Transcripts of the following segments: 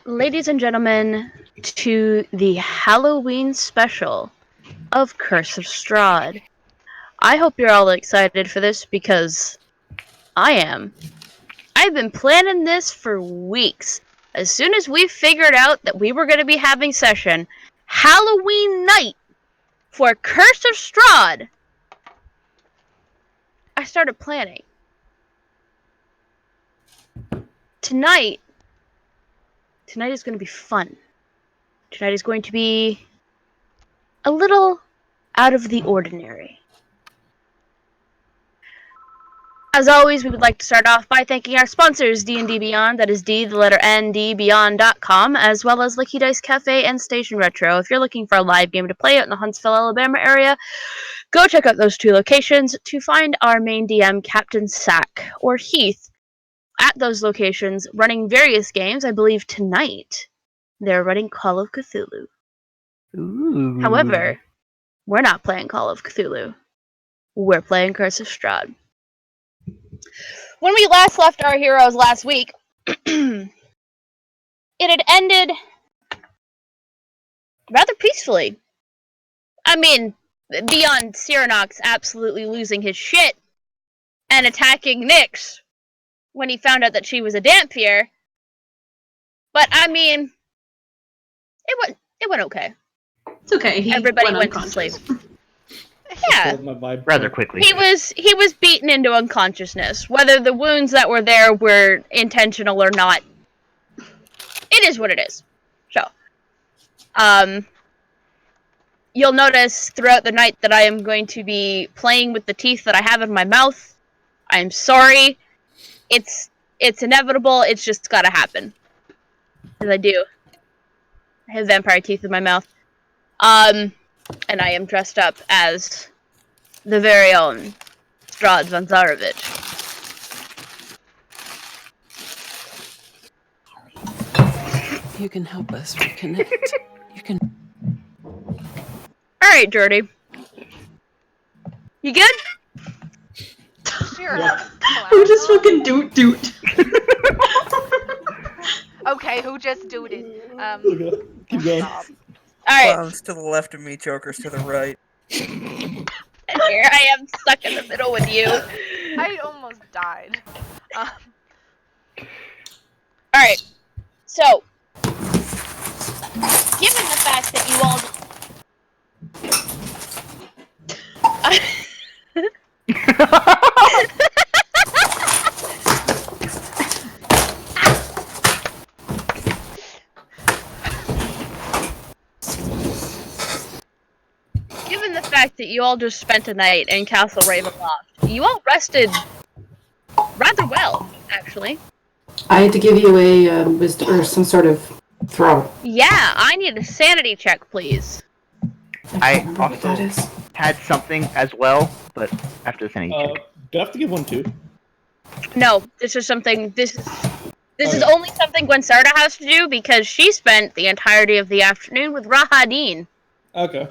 ladies and gentlemen, to the Halloween special of Curse of Strahd. I hope you're all excited for this because I am. I've been planning this for weeks. As soon as we figured out that we were going to be having session Halloween night for Curse of Strahd, I started planning. Tonight is going to be fun. Tonight is going to be a little out of the ordinary. As always, we would like to start off by thanking our sponsors, D&D Beyond, that is D, the letter N, D, Beyond.com, as well as Lucky Dice Cafe and Station Retro. If you're looking for a live game to play out in the Huntsville, Alabama area, go check out those two locations to find our main DM, Captain Sack, or Heath, at those locations, running various games. I believe tonight they're running Call of Cthulhu. Ooh. However, we're not playing Call of Cthulhu. We're playing Curse of Strahd. When we last left our heroes last week, it had ended rather peacefully. I mean, beyond Cyronox absolutely losing his shit and attacking Nyx when he found out that she was a Dampier. But I mean, it went okay. It's okay. Everybody went to sleep. Yeah, Rather quickly. he was beaten into unconsciousness. Whether the wounds that were there were intentional or not, it is what it is. So, you'll notice throughout the night that I am going to be playing with the teeth that I have in my mouth. I'm sorry. It's inevitable. It's just gotta happen. As I do. I have vampire teeth in my mouth. And I am dressed up as the very own Strahd Vanzarovich. You can help us reconnect. You can. Alright, Jordy. You good? Sure. Yeah. Who just fucking doot? Okay, who just dooted? Okay, keep going. Alright. Clowns to the left of me, jokers to the right. And here I am stuck in the middle with you. I almost died. Alright. So, given the fact that you all... Given the fact that you all just spent a night in Castle Ravenloft, you all rested rather well, actually. I had to give you a wisdom or some sort of throw. Yeah, I need a sanity check, please. I remember what that also is. had something as well, but after the sanity check. Do I have to give one too? No, this is something. This is only something Gwensarda has to do because she spent the entirety of the afternoon with Rahadin. Okay.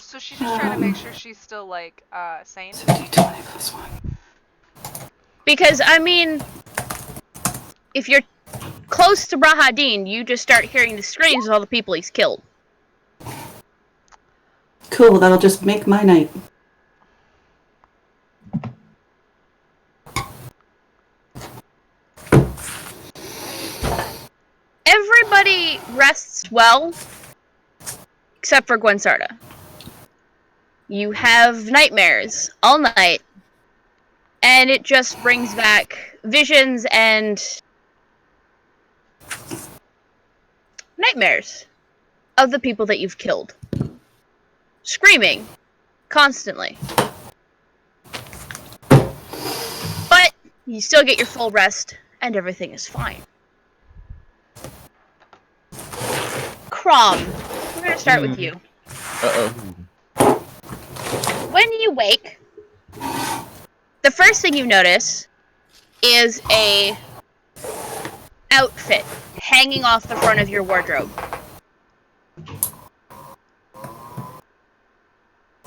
So she's just trying to make sure she's still, like, sane? It's a d20 plus 1. Because, I mean, if you're close to Rahadin, you just start hearing the screams of all the people he's killed. Cool, that'll just make my night. Everybody rests well, except for Gwensarda. You have nightmares all night, and it just brings back visions and nightmares of the people that you've killed. Screaming constantly. But you still get your full rest, and everything is fine. Crom, we're gonna start with you. Uh-oh. When you wake, the first thing you notice is a outfit hanging off the front of your wardrobe.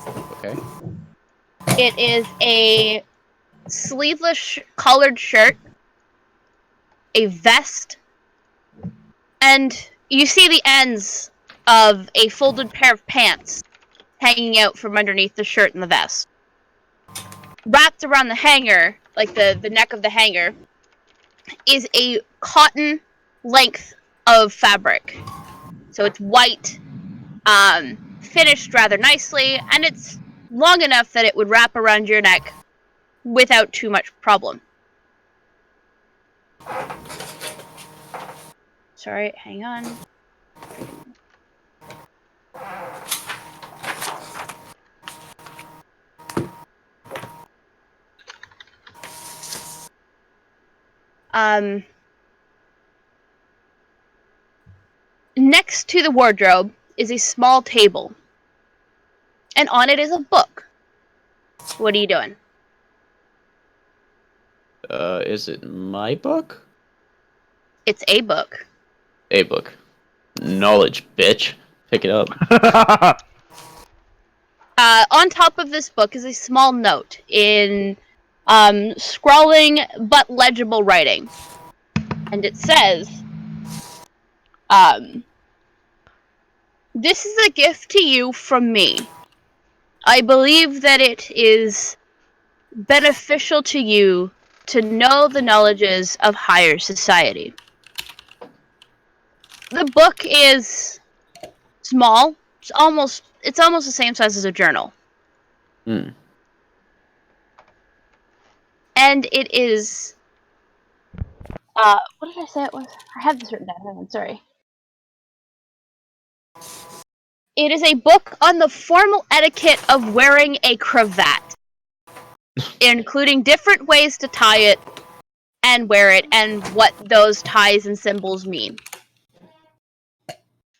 Okay. It is a sleeveless collared shirt, a vest, And you see the ends of a folded pair of pants hanging out from underneath the shirt and the vest. Wrapped around the hanger, like the neck of the hanger, is a cotton length of fabric. So it's white, finished rather nicely, and it's long enough that it would wrap around your neck without too much problem. Sorry, hang on. Next to the wardrobe is a small table. And on it is a book. What are you doing? Is it my book? It's a book. A book. Knowledge, bitch. Pick it up. On top of this book is a small note in scrawling but legible writing. And it says, this is a gift to you from me. I believe that it is beneficial to you to know the knowledges of higher society. The book is small. It's almost the same size as a journal. Hmm. And it is what did I say it was? I have this written down. Hang on, sorry. It is a book on the formal etiquette of wearing a cravat, including different ways to tie it and wear it, and what those ties and symbols mean.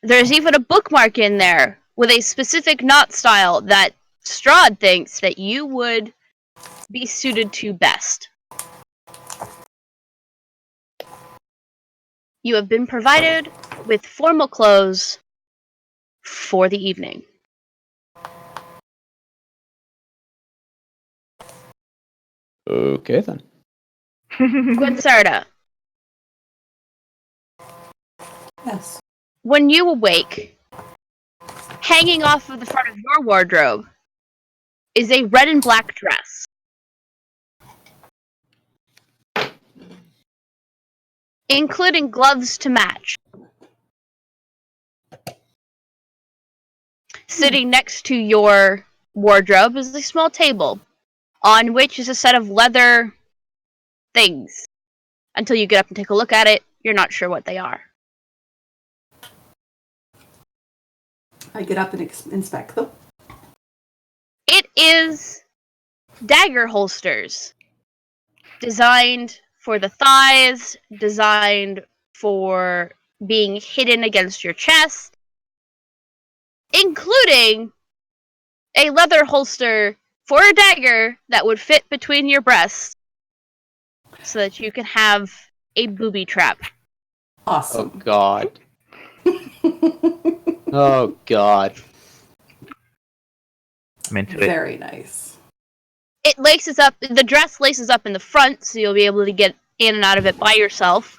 There's even a bookmark in there with a specific knot style that Strahd thinks that you would be suited to best. You have been provided with formal clothes for the evening. Okay then. Gwinsarda, Yes. when you awake, hanging off of the front of your wardrobe is a red and black dress. Including gloves to match. Sitting next to your wardrobe is a small table, on which is a set of leather things. Until you get up and take a look at it, you're not sure what they are. I get up and inspect them. It is dagger holsters. Designed for the thighs, designed for being hidden against your chest, including a leather holster for a dagger that would fit between your breasts so that you can have a booby trap. Oh Awesome. god. Oh god. I'm into it. Very nice. It laces up, the dress laces up in the front, so you'll be able to get in and out of it by yourself.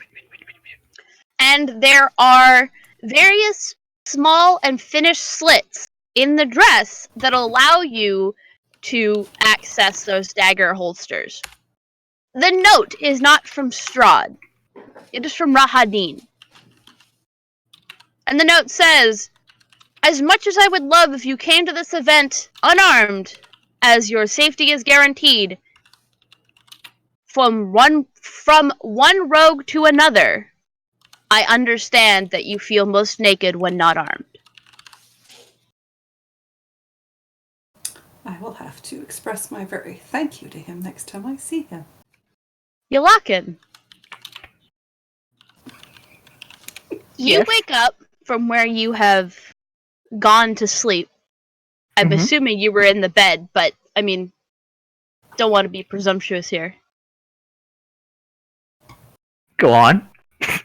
And there are various small and finished slits in the dress that allow you to access those dagger holsters. The note is not from Strahd. It is from Rahadin. And the note says, as much as I would love if you came to this event unarmed, as your safety is guaranteed, from one rogue to another, I understand that you feel most naked when not armed. I will have to express my very thank you to him next time I see him. Yalakin. You Yes. wake up from where you have gone to sleep. I'm Mhm. assuming you were in the bed, but, I mean, don't want to be presumptuous here. Go on.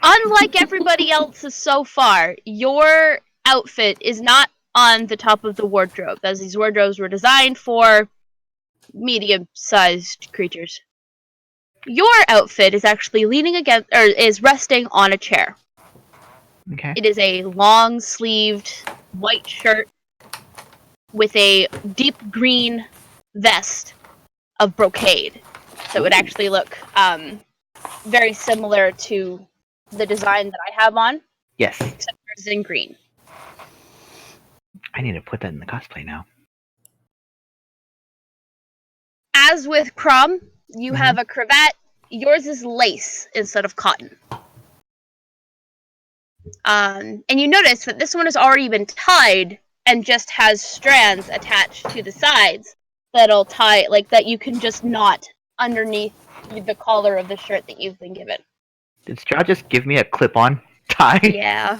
Unlike everybody else's so far, your outfit is not on the top of the wardrobe, as these wardrobes were designed for medium-sized creatures. Your outfit is actually leaning against, or is resting on a chair. Okay. It is a long-sleeved white shirt with a deep green vest of brocade. So it would actually look very similar to the design that I have on, Yes. except yours is in green. I need to put that in the cosplay now. As with Crumb, you have a cravat. Yours is lace instead of cotton. And you notice that this one has already been tied and just has strands attached to the sides that'll tie, like that you can just knot underneath the collar of the shirt that you've been given. Did Strahd just give me a clip-on tie? Yeah.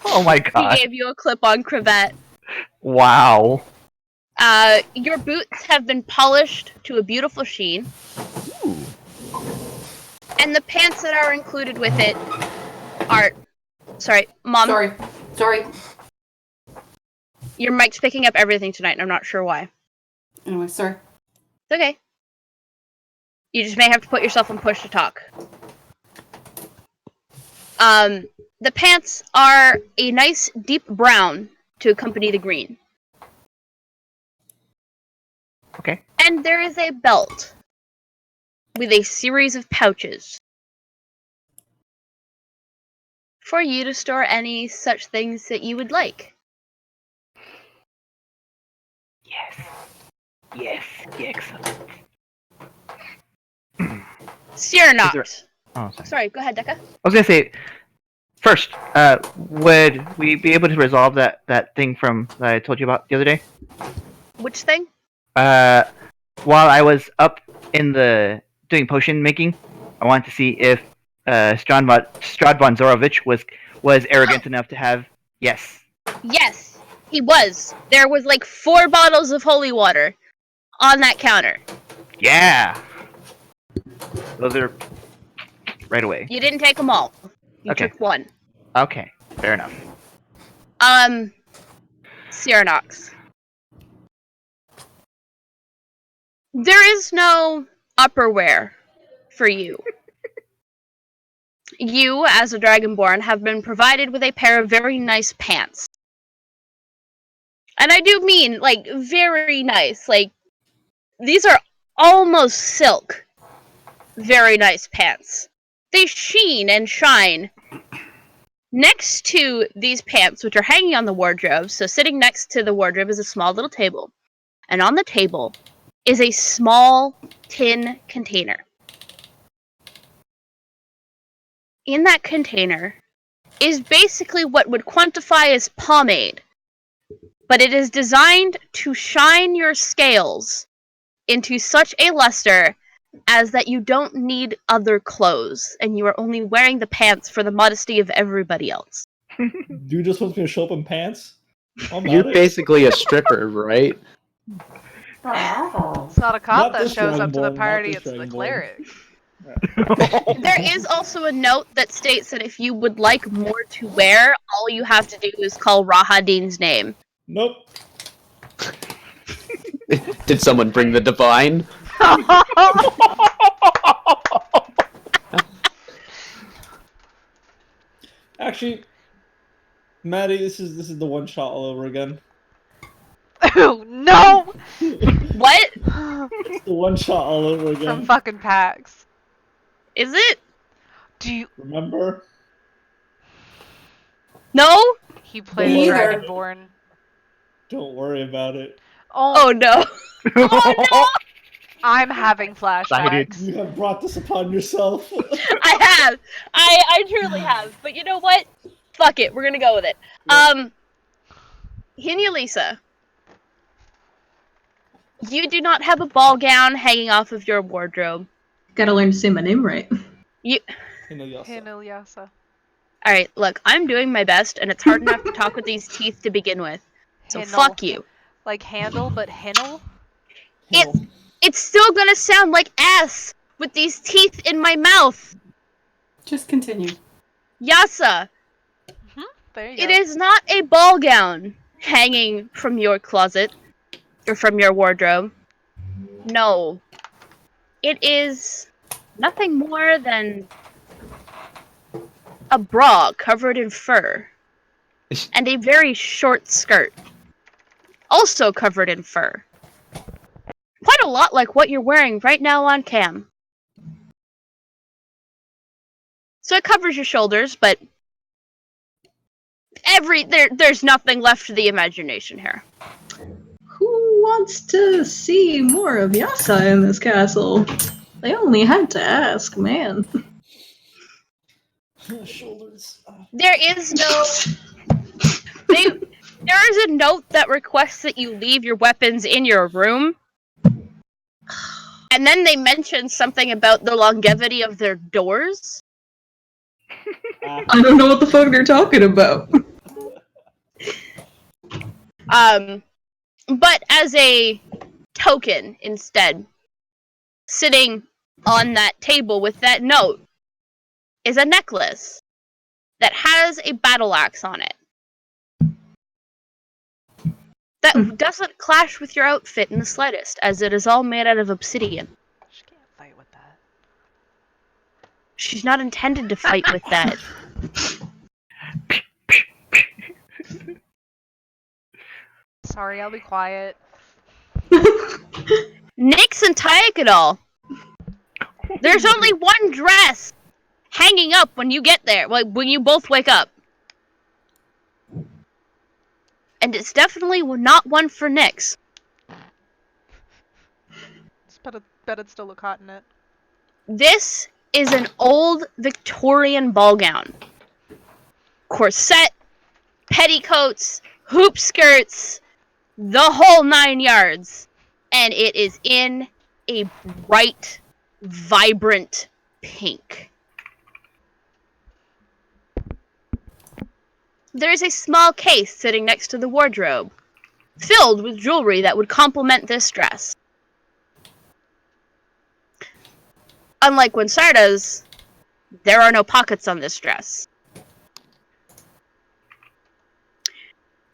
Oh my He god. gave you a clip-on cravat. Wow. Your boots have been polished to a beautiful sheen. Ooh. And the pants that are included with it are... Sorry, Mom. Sorry. Your mic's picking up everything tonight, and I'm not sure why. Anyway, sorry. It's okay. You just may have to put yourself on push to talk. The pants are a nice deep brown to accompany the green. Okay. And there is a belt with a series of pouches for you to store any such things that you would like. Yes. Yes. Excellent. Cyranox. Oh, sorry. Sorry, go ahead, Decca. I was gonna say, first, would we be able to resolve that thing from that I told you about the other day? Which thing? While I was up in the doing potion making, I wanted to see if Strahd von Zorovich was arrogant enough to have. Yes. Yes, he was. There was like 4 bottles of holy water on that counter. Yeah. Those are right away. You didn't take them all. You Okay. took 1. Okay. Fair enough. Cyranox. There is no upperwear for you. You, as a Dragonborn, have been provided with a pair of very nice pants. And I do mean, like, very nice. Like, these are almost silk. Very nice pants. They sheen and shine. Next to these pants, which are hanging on the wardrobe, so sitting next to the wardrobe is a small little table. And on the table is a small tin container. In that container is basically what would quantify as pomade, but it is designed to shine your scales into such a luster as that you don't need other clothes, and you are only wearing the pants for the modesty of everybody else. You just want me to show up in pants? I'm You're not it. basically a stripper, right? It's not a cop Not that this shows up to the Dragonborn, not party, this it's the Dragonborn. cleric. There is also a note that states that if you would like more to wear, all you have to do is call Rahadin's name. Nope. Did someone bring the divine? Actually, Maddie, this is the one shot all over again. Oh, no! What? It's the one shot all over From again. fucking PAX. Is it? Do you... Remember? No? He played Me either. Dragonborn. Don't worry about it. Oh no. Oh no! I'm having flashbacks. You have brought this upon yourself. I have. I truly have. But you know what? Fuck it. We're gonna go with it. Lisa, you do not have a ball gown hanging off of your wardrobe. Gotta learn to say my name right. Hinulyasa. Alright, look, I'm doing my best, and it's hard enough to talk with these teeth to begin with. So Hinnel. fuck you. Like handle, but Hinnel? It's still gonna sound like ass with these teeth in my mouth. Just continue. Yasa, There you go. it is not a ball gown hanging from your closet or from your wardrobe. No. It is nothing more than a bra covered in fur, and a very short skirt, also covered in fur. Quite a lot like what you're wearing right now on cam. So it covers your shoulders, but there's nothing left to the imagination here. Who wants to see more of Yasa in this castle? They only had to ask, man. Shoulders. There is no. There is a note that requests that you leave your weapons in your room. And then they mention something about the longevity of their doors. I don't know what the fuck they're talking about. But as a token instead, sitting on that table with that note is a necklace that has a battle axe on it. That doesn't clash with your outfit in the slightest, as it is all made out of obsidian. She can't fight with that. She's not intended to fight with that. Sorry, I'll be quiet. Nix and Tyakadol. There's only one dress hanging up when you get there, like when you both wake up. And it's definitely not one for Nix. Bet it still look hot in it. This is an old Victorian ball gown. Corset, petticoats, hoop skirts, the whole 9 yards. And it is in a bright, vibrant pink. There is a small case sitting next to the wardrobe, filled with jewelry that would complement this dress. Unlike Winsarda's, there are no pockets on this dress.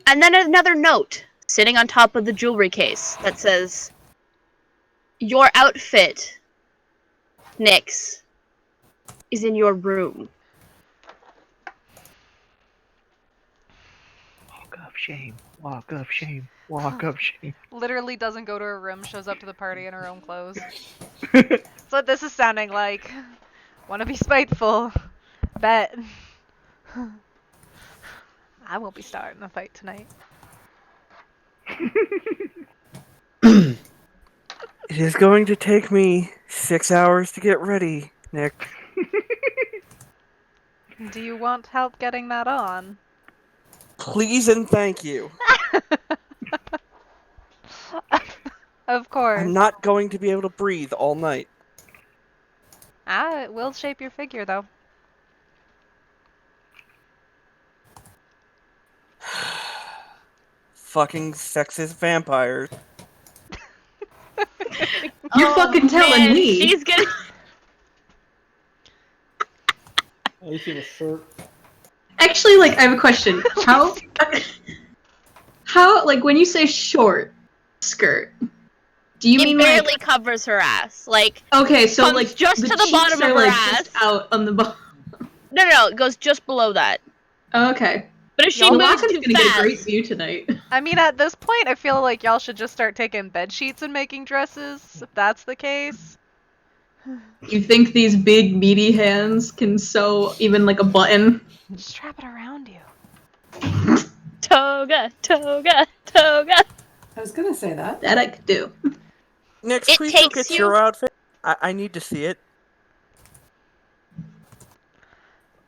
And then another note sitting on top of the jewelry case that says, "Your outfit, Nix, is in your room." Walk of shame. Walk of shame. Walk of shame. Literally doesn't go to her room, shows up to the party in her own clothes. That's what this is sounding like. Wanna be spiteful. Bet. I won't be starting a fight tonight. It is going to take me 6 hours to get ready, Nick. Do you want help getting that on? Please and thank you. Of course. I'm not going to be able to breathe all night. It will shape your figure, though. Fucking sexist vampires. You're fucking telling man, me. She's gonna. At least you have a shirt. Actually, like, I have a question. How, like, when you say short skirt, do you It mean barely like? covers her ass. Like, Okay, so comes like just the to the cheeks bottom are, of her like, ass. just out on the bottom. no, it goes just below that. Oh, okay. But if she Y'all- moves Laka's too gonna get a great fast, view tonight. I mean, at this point, I feel like y'all should just start taking bed sheets and making dresses, if that's the case. You think these big meaty hands can sew even like a button? Just strap it around you. toga. I was gonna say that. That I could do. Nick, It please look takes at you- your outfit. I need to see it.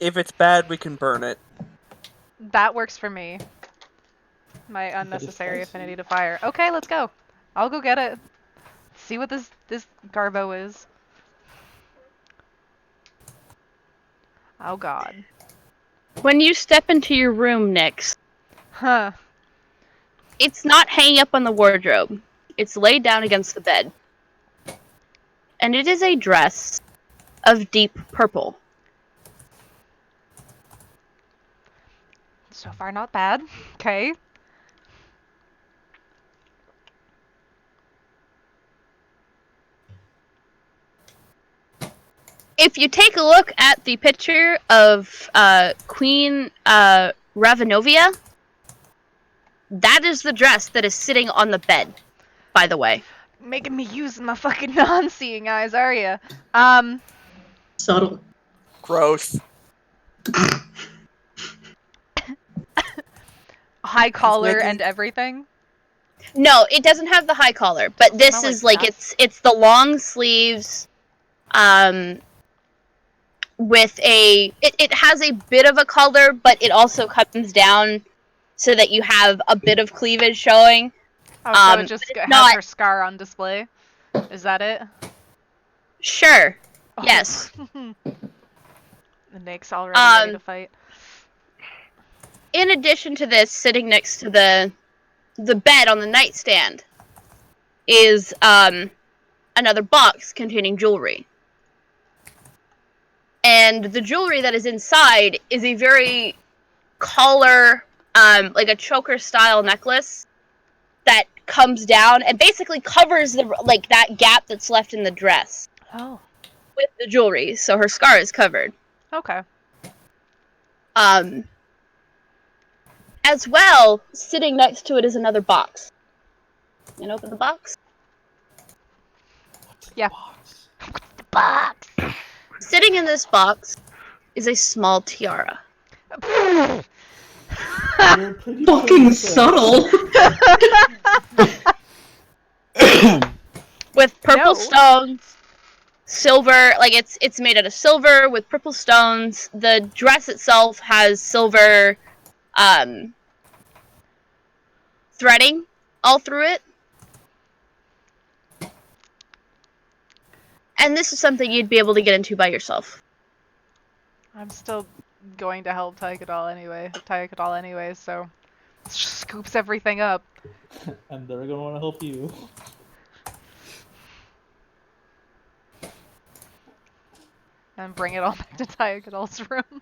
If it's bad, we can burn it. That works for me. My unnecessary affinity to fire. Okay, let's go. I'll go get it. See what this garbo is. Oh god. When you step into your room, Nix, Huh. it's not hanging up on the wardrobe. It's laid down against the bed. And it is a dress of deep purple. So far, not bad. Okay. if you take a look at the picture of Queen Ravenovia, that is the dress that is sitting on the bed, by the way. Making me use my fucking non-seeing eyes, are ya? Subtle. Gross. High collar making- and everything. No, it doesn't have the high collar, but this Smell is like like dust. it's the long sleeves, with it has a bit of a collar, but it also comes down so that you have a bit of cleavage showing. Oh, so it just but it's has not- her scar on display? Is that it? Sure. Oh. Yes. The Nick's already ready to fight. In addition to this, sitting next to the bed on the nightstand is another box containing jewelry. And the jewelry that is inside is a very collar, like a choker style necklace that comes down and basically covers that gap that's left in the dress Oh. with the jewelry, so her scar is covered. Okay. As well, sitting next to it is another box. And open the box. Yeah. Box. Sitting in this box is a small tiara. You're pretty Fucking princess. subtle. With purple No. stones, silver, like it's made out of silver with purple stones. The dress itself has silver threading all through it. And this is something you'd be able to get into by yourself. I'm still going to help Tykedal anyway, so scoops everything up. And they're gonna want to help you. And bring it all back to Tykedal's room.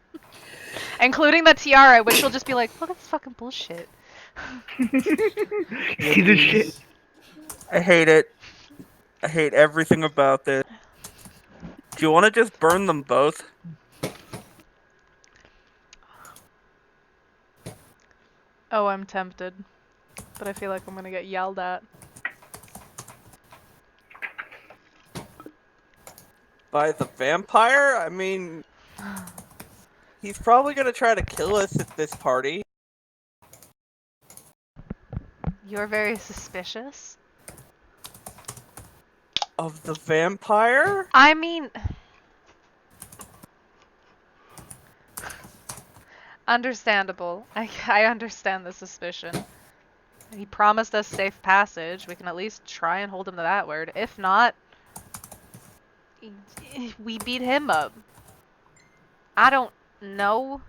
Including the tiara, which will just be like, look at this fucking bullshit. See this shit? I hate it. I hate everything about this. Do you want to just burn them both? Oh, I'm tempted. But I feel like I'm gonna get yelled at. By the vampire? I mean, he's probably gonna try to kill us at this party. You're very suspicious? Of the vampire? I mean... Understandable. I understand the suspicion. He promised us safe passage. We can at least try and hold him to that word. If not, we beat him up. I don't know.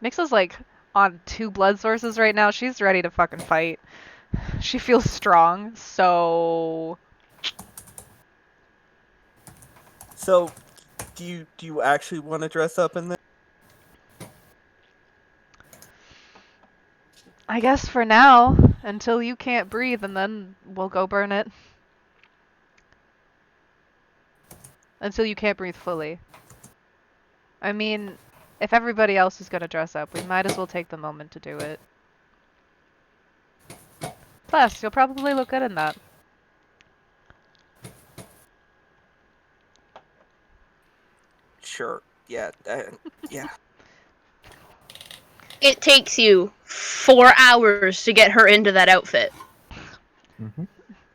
Nyx is like on 2 blood sources right now. She's ready to fucking fight. She feels strong, so... So, do you actually want to dress up in this? I guess for now, until you can't breathe, and then we'll go burn it. Until you can't breathe fully. I mean, if everybody else is gonna dress up, we might as well take the moment to do it. Plus, you'll probably look good in that. Sure. Yeah. Yeah. It takes you 4 hours to get her into that outfit. Mm-hmm.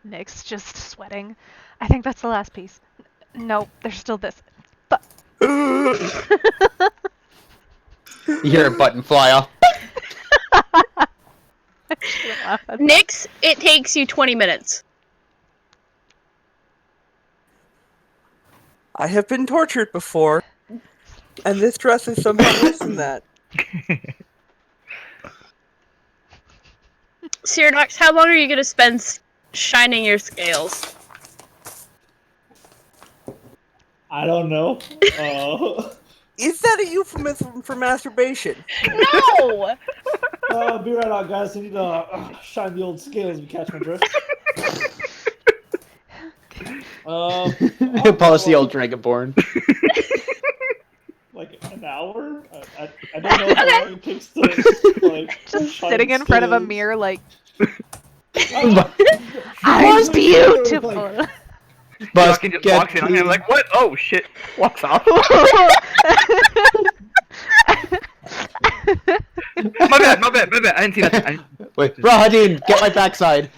Nyx just sweating. I think that's the last piece. No, there's still this. But You hear a button fly off. Nyx, it takes you 20 minutes. I have been tortured before, and this dress is somehow worse than that. Cyranox, how long are you gonna spend shining your scales? I don't know. Is that a euphemism for masturbation? No! Be right out, guys. I need to shine the old scales if you catch my drift. Policy old Dragonborn. Like an hour? I don't know how long it takes to like Just shine sitting in front of a scales. mirror, like I'm I'm beautiful. Boss, Fucking just get walks in. I'm like, what? Oh shit! Walks off. My bad. I didn't see nothing. Wait, Rahadin, get my backside.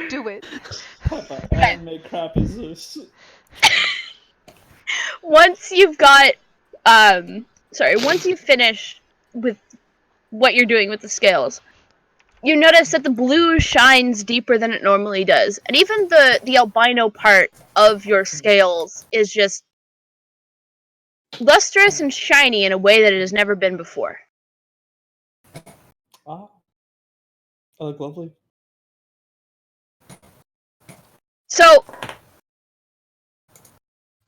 Do it. What the anime crap is this? Once you've got, once you finish with what you're doing with the scales, you notice that the blue shines deeper than it normally does, and even the albino part of your scales is just lustrous and shiny in a way that it has never been before. Ah. I look lovely. So,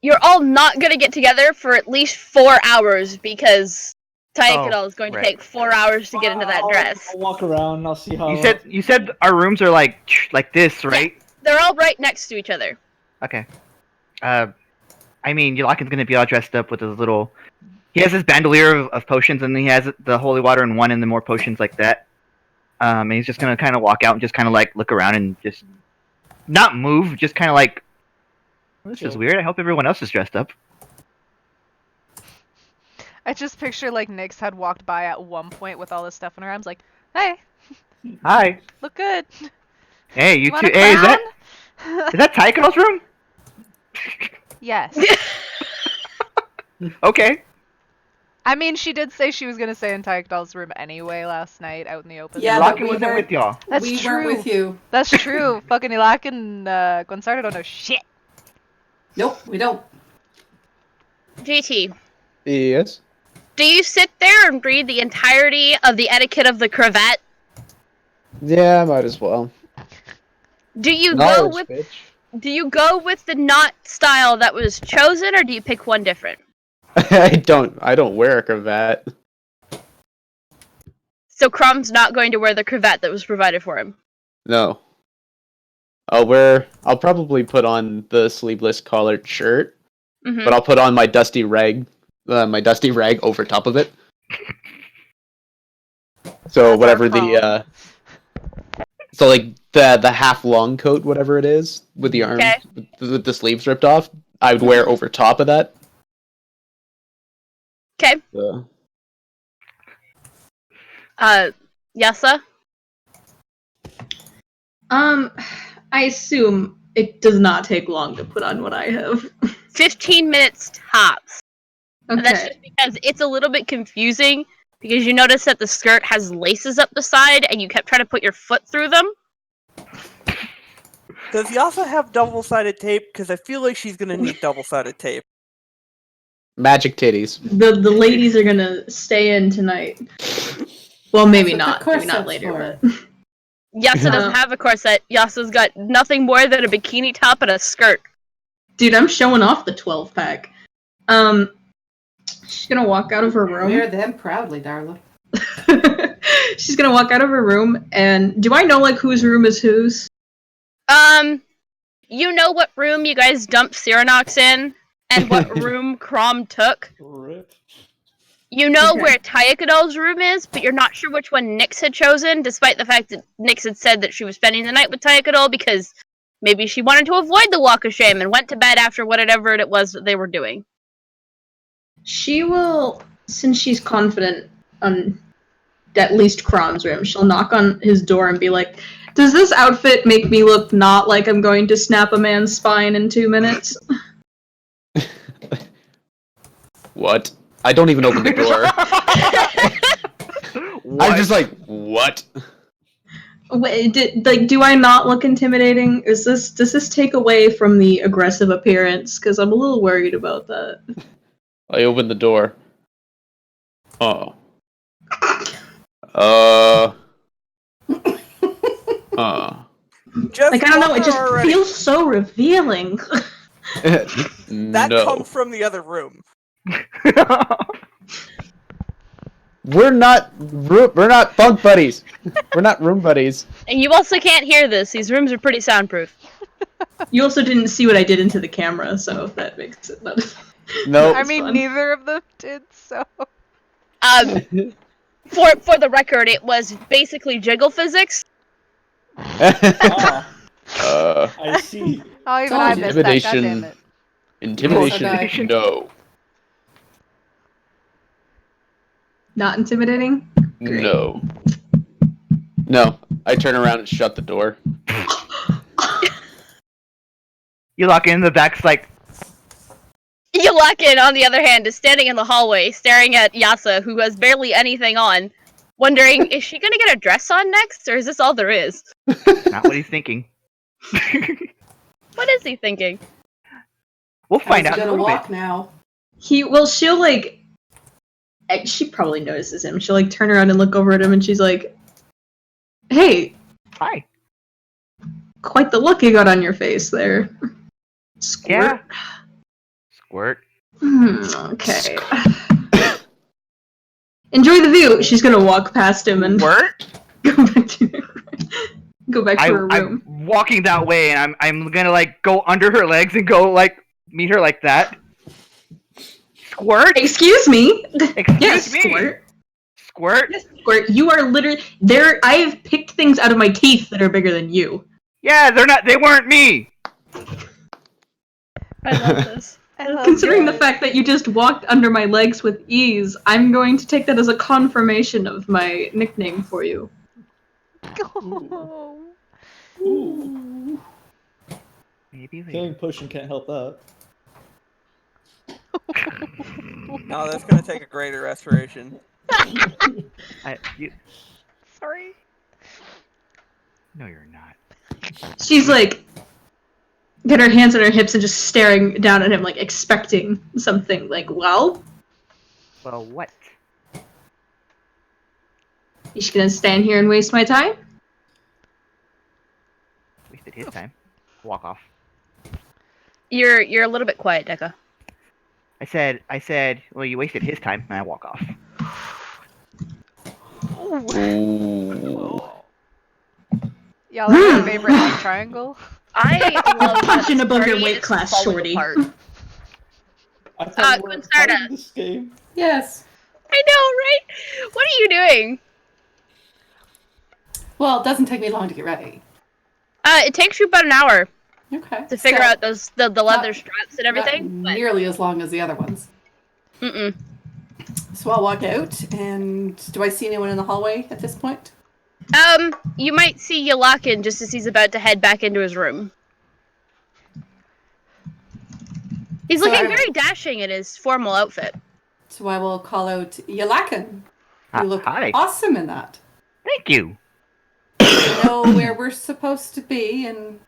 you're all not gonna get together for at least 4 hours because Tyakadal is going to take 4 hours to get into that dress. I'll walk around and I'll see how. You said our rooms are like this, right? Yeah, they're all right next to each other. Okay. I mean, Yulakin's gonna be all dressed up with his little. He has his bandolier of potions, and he has the holy water in one, and then more potions like that. And he's just gonna kind of walk out and just kind of like look around and just not move, just kind of like. This is weird. I hope everyone else is dressed up. I just picture like Nyx had walked by at one point with all this stuff in her arms, like, "Hey, Hi. look good." Hey, you Want two. a Hey, is crown? that Tyakadal's room? Yes. Okay. I mean, she did say she was gonna stay in Tyakadal's room anyway last night out in the open. Yeah, Yulakin but wasn't with y'all. That's we true. weren't with you. That's true. Fucking Ilak and Gonzalo don't know shit. Nope, we don't. GT, Yes. do you sit there and read the entirety of the etiquette of the cravat? Yeah, might as well. Do you Knowledge, bitch. Do you go with the knot style that was chosen, or do you pick one different? I don't wear a cravat. So Crom's not going to wear the cravat that was provided for him. No. I'll probably put on the sleeveless collared shirt, Mm-hmm. but I'll put on my dusty rag over top of it. So whatever the so like the half long coat, whatever it is, with the arms, with the sleeves ripped off, I would wear over top of that. Okay. Yasa? I assume it does not take long to put on what I have. 15 minutes tops. And that's Okay. just because it's a little bit confusing, because you notice that the skirt has laces up the side, and you kept trying to put your foot through them. Does Yasa have double-sided tape? Because I feel like she's gonna need double-sided tape. Magic titties. The ladies are gonna stay in tonight. Well, maybe That's not. what the Maybe not corset's later, for. but Yasa doesn't have a corset. Yasa's got nothing more than a bikini top and a skirt. dude, I'm showing off the 12-pack. She's gonna walk out of her room. Wear them proudly, Darla. She's gonna walk out of her room, and do I know like whose room is whose? You know what room you guys dumped Cyranox in, and what room Crom took. Rip. You know Okay. where Tyakadal's room is, but you're not sure which one Nyx had chosen, despite the fact that Nyx had said that she was spending the night with Tyakadal because maybe she wanted to avoid the walk of shame and went to bed after whatever it was that they were doing. She will, since she's confident on at least Crom's room, she'll knock on his door and be like, "Does this outfit make me look not like I'm going to snap a man's spine in 2 minutes?" What? I don't even open the door. I'm just like, what? Wait, do I not look intimidating? Does this take away from the aggressive appearance? Because I'm a little worried about that. I open the door. Oh. Just Like, I don't know, it walk just her already. feels so revealing. That no. comes from the other room. We're not bunk buddies. We're not room buddies. And you also can't hear this. These rooms are pretty soundproof. You also didn't see what I did into the camera, so that makes it not. Nope. I mean, neither of them did, so. For the record, it was basically jiggle physics. Ah, uh, I see. Oh, even I missed that. God damn it. Intimidation. No. Not intimidating? Great. No. No. I turn around and shut the door. You lock in the back's like, Yalakin, on the other hand, is standing in the hallway, staring at Yasa, who has barely anything on, wondering, is she gonna get a dress on next, or is this all there is? not what he's thinking. What is he thinking? We'll find out How's in he a gonna little walk bit. now? She'll like, she probably notices him. She'll like turn around and look over at him and she's like, hey, Hi. quite the look you got on your face there. Squirt. Yeah. Squirt. Okay. Enjoy the view. She's gonna walk past him and Squirt? go back to her room. I'm walking that way, and I'm gonna like go under her legs and go like meet her like that. Squirt? Excuse me. Excuse Yes, me. Squirt. Squirt? Yes, Squirt. You are literally there. I have picked things out of my teeth that are bigger than you. Yeah, they're not. They weren't me. I love this. Considering the fact that you just walked under my legs with ease, I'm going to take that as a confirmation of my nickname for you. Ooh. Maybe later. Healing potion can't help that. No, that's gonna take a greater restoration. Sorry. No, you're not. She's like, got her hands on her hips and just staring down at him, like expecting something. Like, well, Well, what? you just gonna stand here and waste my time? Wasted his time. Walk off. You're a little bit quiet, Deca. I said, well, you wasted his time, and I walk off. Ooh. Y'all have your favorite love triangle? I love Punching that above your party weight is class, falling shorty. apart. I thought we were Quincerta. playing this game. Yes. I know, right? What are you doing? Well, it doesn't take me long to get ready. It takes you about an hour Okay. to figure So, out the leather not- straps and everything. Not But, nearly as long as the other ones. mm-mm. So I'll walk out, and do I see anyone in the hallway at this point? You might see Yalakin just as he's about to head back into his room. He's So looking I- very dashing in his formal outfit. So I will call out Yalakin. You look Hi. awesome in that. Thank you. I know where we're supposed to be and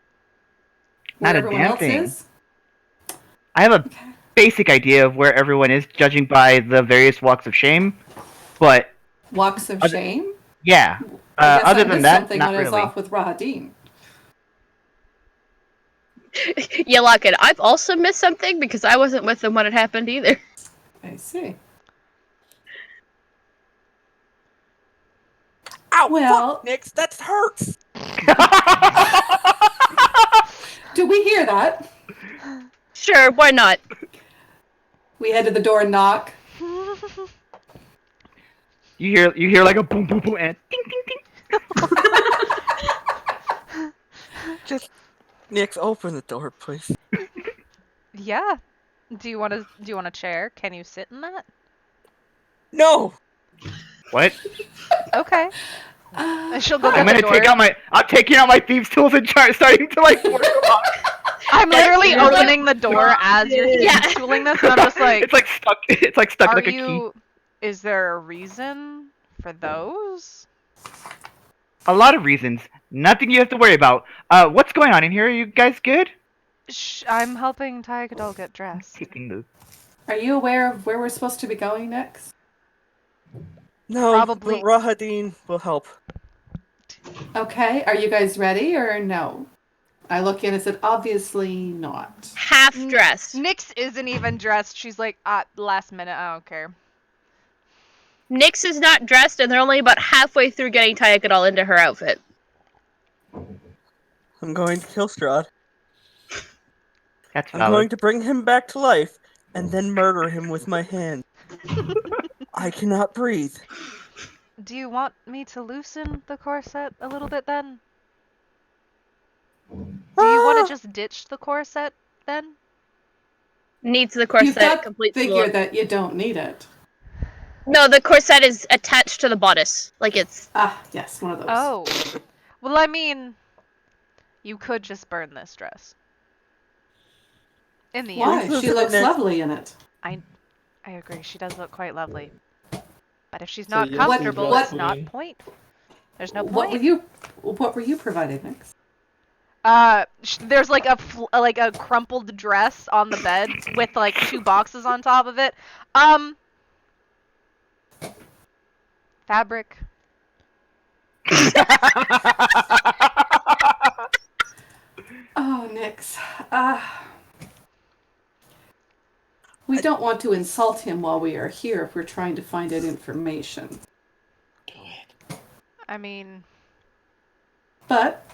where Not a everyone damn else thing. is. I have a Okay. basic idea of where everyone is, judging by the various walks of shame. But Walks of Other- shame. yeah, I guess other I than missed that, something not when I was really. off with Rahadin. Yalakin, I've also missed something because I wasn't with him when it happened either. I see. Ow! Well- Fuck, Nix, that hurts. Do we hear that? Sure, why not? We head to the door and knock. You hear like a boom boom boom and a ding ding ding. Just Nix, open the door, please. Yeah. Do you want a chair? Can you sit in that? No. What? Okay. She'll go get I'm the gonna door. I'm taking out my thieves' tools and starting to like work them on. I'm literally That's- opening the door as you're Yeah. tooling this, and I'm just like, it's like stuck. It's like stuck are like a you? Is there a reason for those? key. A lot of reasons. Nothing you have to worry about. What's going on in here? Are you guys good? I'm helping Tygadol get dressed. Taking the. Are you aware of where we're supposed to be going next? No, Probably- but Rahadin will help. Okay. Are you guys ready or no? I look in and said, obviously not. Half dressed. Nyx isn't even dressed. She's like, last minute. I don't care. Nyx is not dressed, and they're only about halfway through getting Tyakadal into her outfit. I'm going to kill Strahd. That's I'm valid. going to bring him back to life, and then murder him with my hand. I cannot breathe. Do you want me to loosen the corset a little bit then? Do you want to just ditch the corset then? Needs the You've corset got complete figure that you don't need it. No, the corset is attached to the bodice. Like it's. Ah, yes, one of those. Oh. Well, I mean, you could just burn this dress. In the Why? end. Please She listen looks to Nick. lovely in it. I agree, she does look quite lovely. But if she's So not yes, comfortable, what- it's not point. There's no What point. were you provided next? There's like a crumpled dress on the bed with like 2 boxes on top of it. Fabric. Oh, Nix. We don't want to insult him while we are here if we're trying to find out information. I mean, But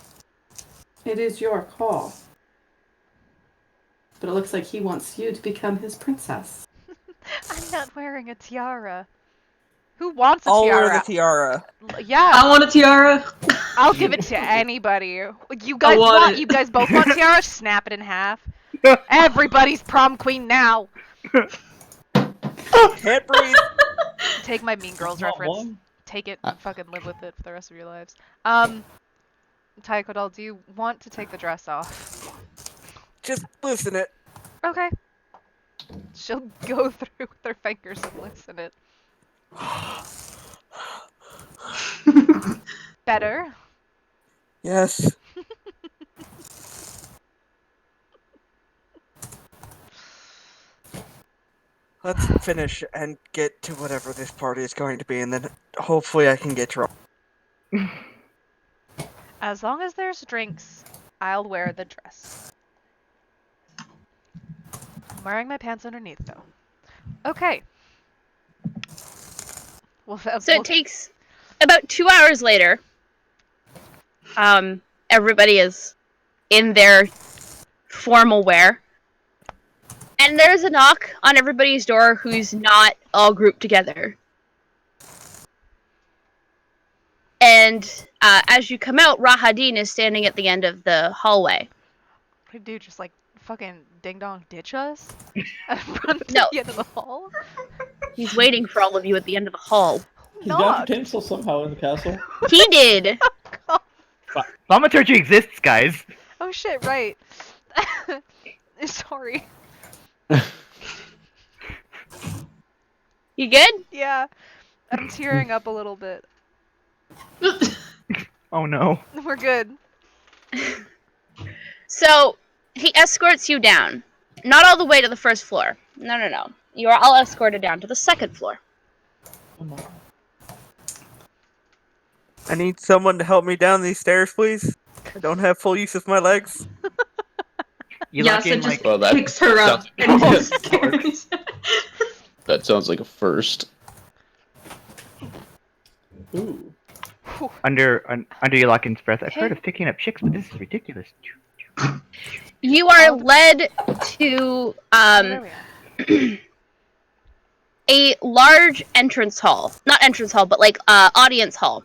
it is your call. But it looks like he wants you to become his princess. I'm not wearing a tiara. Who wants a I'll tiara? wear the tiara. Yeah, I want a tiara. I'll give it to anybody. You guys want it. You guys both want tiaras? Snap it in half. Everybody's prom queen now. Can't breathe. Take my Mean Girls Not reference. one. Take it and fucking live with it for the rest of your lives. Taikodal, do you want to take the dress off? Just loosen it. Okay. She'll go through with her fingers and loosen it. Better? Yes. Let's finish and get to whatever this party is going to be, and then hopefully I can get drunk. As long as there's drinks, I'll wear the dress. I'm wearing my pants underneath, though. Okay. Well, So it takes about 2 hours later. Everybody is in their formal wear. And there's a knock on everybody's door who's not all grouped together. And as you come out, Rahadin is standing at the end of the hallway. What do you do? Just like fucking ding dong ditch us? And run to No. the end of the hall? He's waiting for all of you at the end of the hall. He's got Knocked. utensils somehow in the castle. He did! Thaumaturgy exists, guys. Oh shit, right. Sorry. You good? Yeah. I'm tearing up a little bit. Oh no. We're good. So, he escorts you down. Not all the way to the first floor. No. You are all escorted down to the second floor. Come on. I need someone to help me down these stairs, please. I don't have full use of my legs. You Yeah, lock so in, just Well, that picks her up sounds- and just carries her. That sounds like a first. Ooh. under Yulakin's breath. I've heard of picking up chicks, but this is ridiculous. You are led to There we are. a large entrance hall. Not entrance hall, but like audience hall.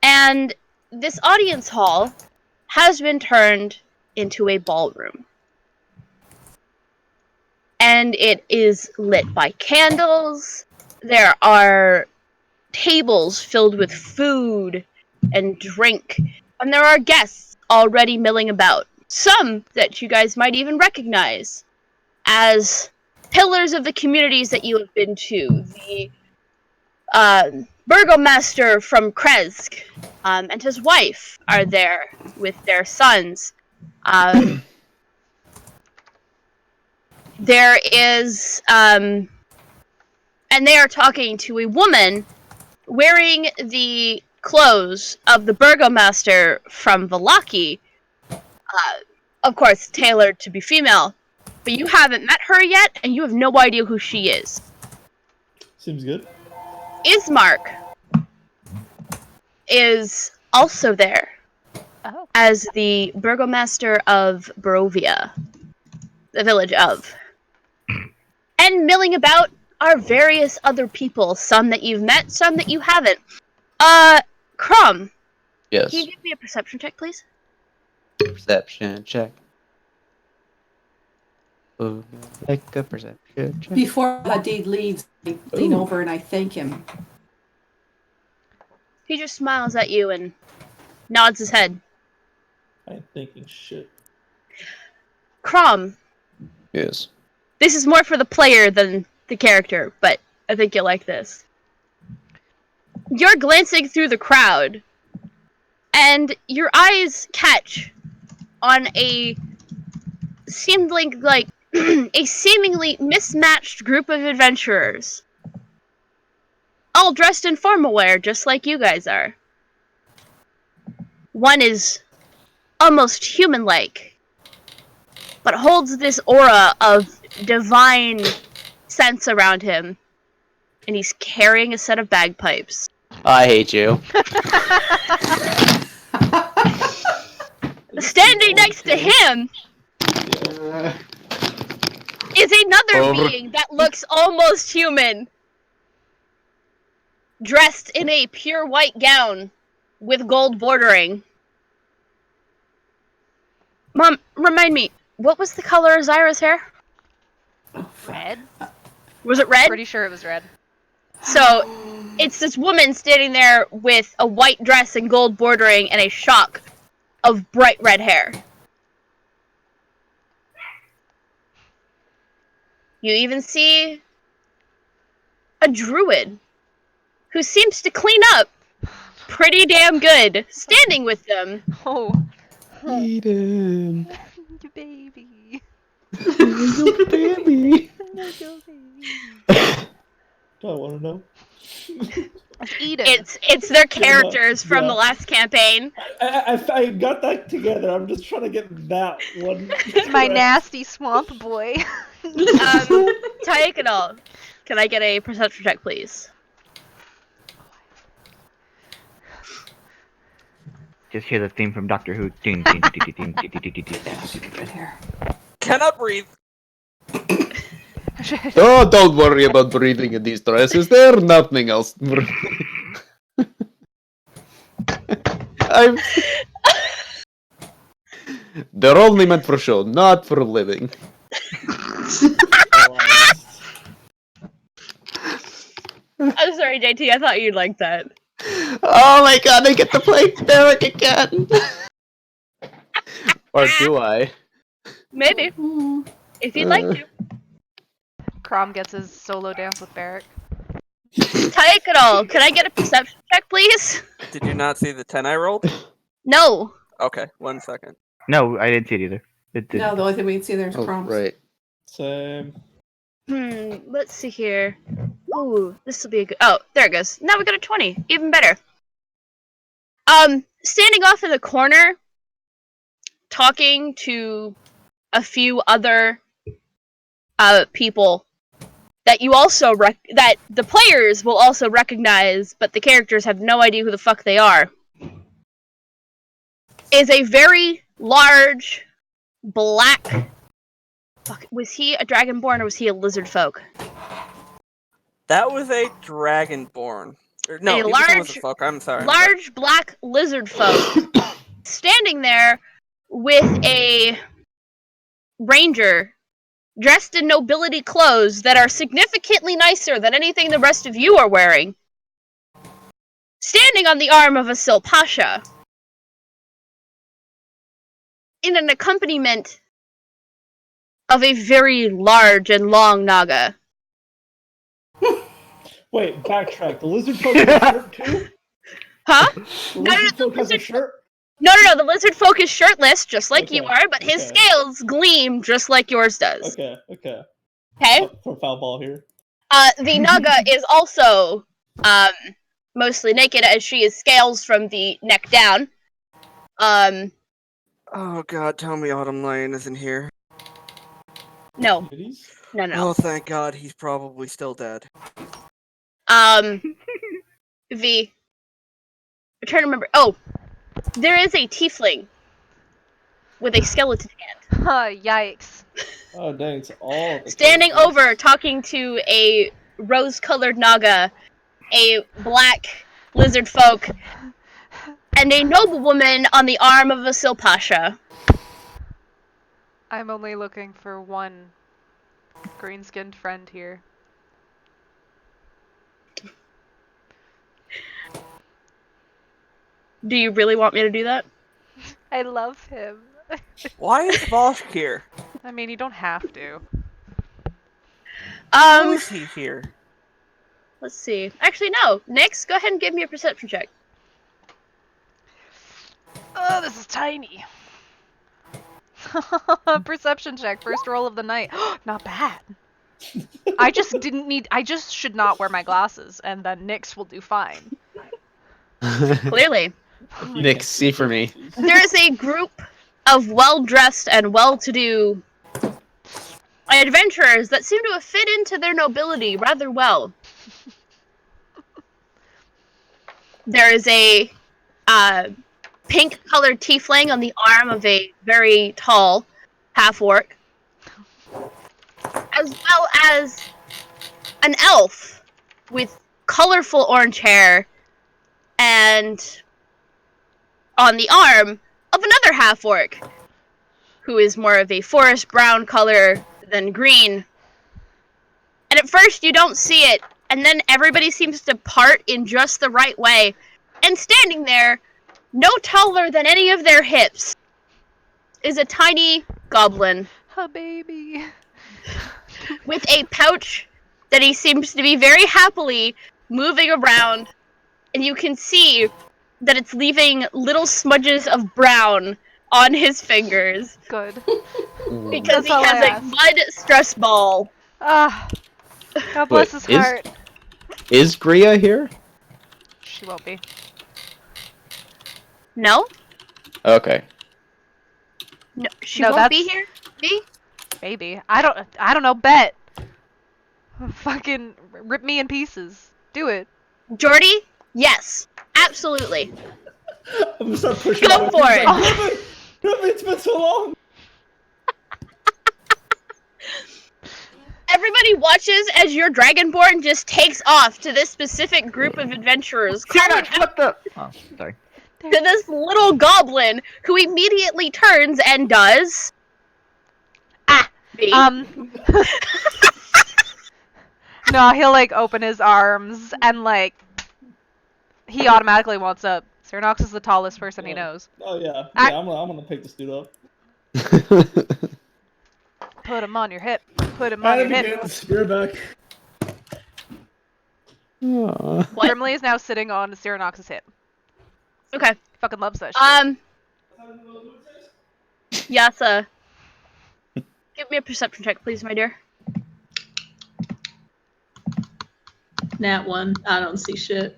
And this audience hall has been turned into a ballroom. And it is lit by candles. There are tables filled with food and drink. And there are guests already milling about. Some that you guys might even recognize as pillars of the communities that you have been to. The burgomaster from Kresk and his wife are there with their sons. There is, and they are talking to a woman wearing the clothes of the burgomaster from Valaki, of course, tailored to be female. But you haven't met her yet, and you have no idea who she is. Seems good. Ismark is also there Oh. as the burgomaster of Barovia, the village of. And milling about are various other people, some that you've met, some that you haven't. Crumb, Yes. can you give me a perception check, please? Perception check. Like a perception check. Before Hadid leaves, I lean Ooh. over and I thank him. He just smiles at you and nods his head. I'm thinking shit. Crumb, Yes. this is more for the player than the character, but I think you'll like this. You're glancing through the crowd, and your eyes catch on a seemingly a seemingly mismatched group of adventurers, all dressed in formal wear, just like you guys are. One is almost human-like, but holds this aura of divine sense around him, and he's carrying a set of bagpipes. I hate you. Standing next to him is another Over. being that looks almost human, dressed in a pure white gown with gold bordering. Mom, remind me, what was the color of Zyra's hair? Red? Was it red? Pretty sure it was red. So, it's this woman standing there with a white dress and gold bordering and a shock of bright red hair. You even see a druid who seems to clean up pretty damn good, standing with them. Oh. Eden. You baby. You baby. No, go baby. Do I want to know? Eden. It's their characters from the last campaign. I got that together. I'm just trying to get that one. My correct. nasty swamp boy. Taekadol, can I get a perception check, please? Just hear the theme from Doctor Who. Ding, ding, ding, ding, ding, ding, ding, ding, ding. Good hair. Cannot breathe. Oh, don't worry about breathing in these dresses. They're nothing else. They're only meant for show, not for living. I'm sorry, JT, I thought you'd like that. Oh my god, I get to play Derek again! Or do I? Maybe, if you'd like to. Crom gets his solo dance with Barrack. Taekadol, can I get a perception check, please? Did you not see the 10 I rolled? No. Okay, 1 second. No, I didn't see it either. It didn't. No, the only thing we can see there's Oh, crumbs. right. Same. Let's see here. Ooh, this will be a good. Oh, there it goes. Now we got a 20. Even better. Standing off in the corner, talking to a few other people that you also that the players will also recognize, but the characters have no idea who the fuck they are, is a very large black. Fuck, was he a dragonborn or was he a lizard folk? That was a dragonborn. No, A he was a large- lizard folk. I'm sorry. Large black lizard folk standing there with a ranger dressed in nobility clothes that are significantly nicer than anything the rest of you are wearing, standing on the arm of a Silpasha in an accompaniment of a very large and long naga. Wait, backtrack. The lizard folk has a shirt too? Huh? The No, lizard the folk has a lizard- shirt? No, the lizard folk is shirtless, just like you Okay, are, but his okay. scales gleam just like yours does. Okay. Okay? For foul ball here. The naga is also mostly naked, as she is scales from the neck down. Oh god, tell me Autumn Lane isn't here. No, Titties? no. Oh, thank god, he's probably still dead. V. I'm trying to remember. Oh, there is a tiefling with a skeleton hand. Yikes. Oh dang, it's all the Standing characters. over, talking to a rose-colored naga, a black lizard folk, and a noblewoman on the arm of a Silpasha. I'm only looking for one green-skinned friend here. Do you really want me to do that? I love him. Why is Vosh here? I mean, you don't have to. How is he here? Let's see. Actually, no. Nyx, go ahead and give me a perception check. Oh, this is tiny. Perception check, first roll of the night. Not bad. I just should not wear my glasses, and then Nyx will do fine. Clearly. Nick, see for me. There is a group of well-dressed and well-to-do adventurers that seem to have fit into their nobility rather well. There is a pink-colored tiefling on the arm of a very tall half-orc, as well as an elf with colorful orange hair and on the arm of another half-orc, who is more of a forest brown color than green. And at first you don't see it, and then everybody seems to part in just the right way, and standing there, no taller than any of their hips, is a tiny goblin. A baby. With a pouch that he seems to be very happily moving around, and you can see that it's leaving little smudges of brown on his fingers. Good. Because That's he all has I a ask. mud stress ball. Ah. God bless his heart. Is Gria here? She won't be. No? Okay. No, she No, won't be that's- here? Me? Maybe. I don't know. Bet. Fucking rip me in pieces. Do it. Jordy? Yes. Absolutely. I'm gonna start pushing. Go my for feet, it. like, Rip it, it's been so long. Everybody watches as your Dragonborn just takes off to this specific group of adventurers, calling out What the? Oh, sorry. to this little goblin, who immediately turns and does... B. No, he'll like open his arms and like he automatically wants up. Cyranox is the tallest person he knows. Oh yeah, I- I'm gonna pick this dude up. Put him on your hip. Put him on your And it hip. begins. Spear back. Aw. What? is now sitting on Cyranox's hip. Okay. Fucking loves that shit. Yasa. Give me a perception check, please, my dear. Nat 1. I don't see shit.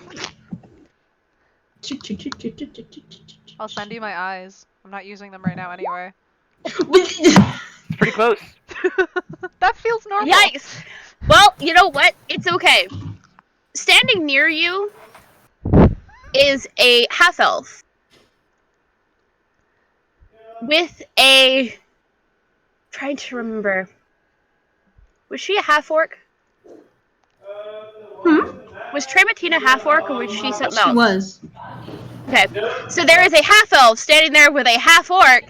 I'll send you my eyes. I'm not using them right now anyway. Pretty close. That feels normal. Yikes! Well, you know what? It's okay. Standing near you is a half-elf. With a... Trying to remember. Was she a half-orc? Was Trematina half-orc, or was she something else? She was. Okay, so there is a half-elf standing there with a half-orc,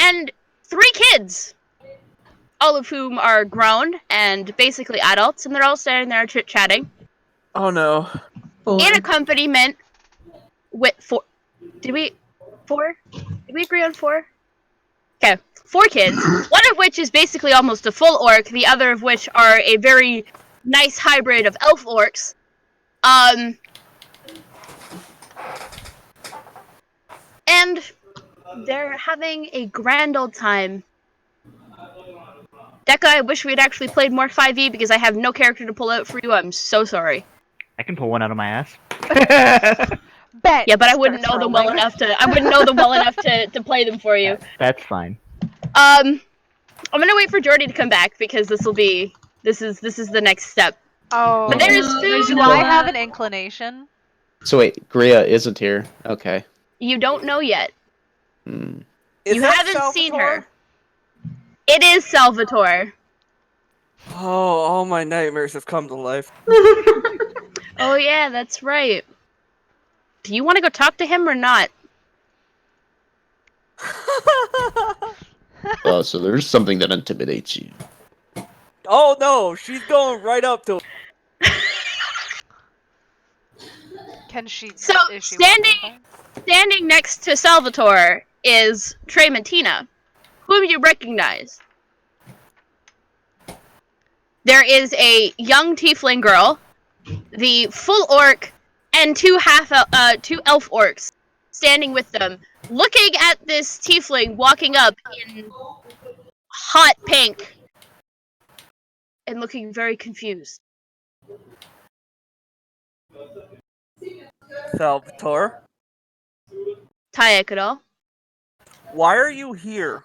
and 3 kids, all of whom are grown and basically adults, and they're all standing there chit-chatting. Oh no. 4. In accompaniment with 4. Did we 4? Did we agree on 4? Okay, 4 kids, one of which is basically almost a full orc, the other of which are a very nice hybrid of elf orcs. And they're having a grand old time. Decca, I wish we had actually played more 5e because I have no character to pull out for you. I'm so sorry. I can pull one out of my ass. Bet. Yeah, but I wouldn't Start know them well trolling. enough to. I wouldn't know them well enough to play them for you. That's fine. I'm gonna wait for Jordy to come back because this is the next step. Oh. But there is there's food. Do I have an inclination? So wait, Gria isn't here. Okay. You don't know yet. Hmm. Is You that haven't seen Salvatore? her. It is Salvatore. Oh, all my nightmares have come to life. Oh yeah, that's right. Do you want to go talk to him or not? So there's something that intimidates you. Oh no, she's going right up to. Can she? So Is she walking standing next to Salvatore is Trementina, whom you recognize. There is a young tiefling girl, the full orc, and two elf orcs standing with them, looking at this tiefling walking up in hot pink and looking very confused. Salvatore, Tayakadal, why are you here?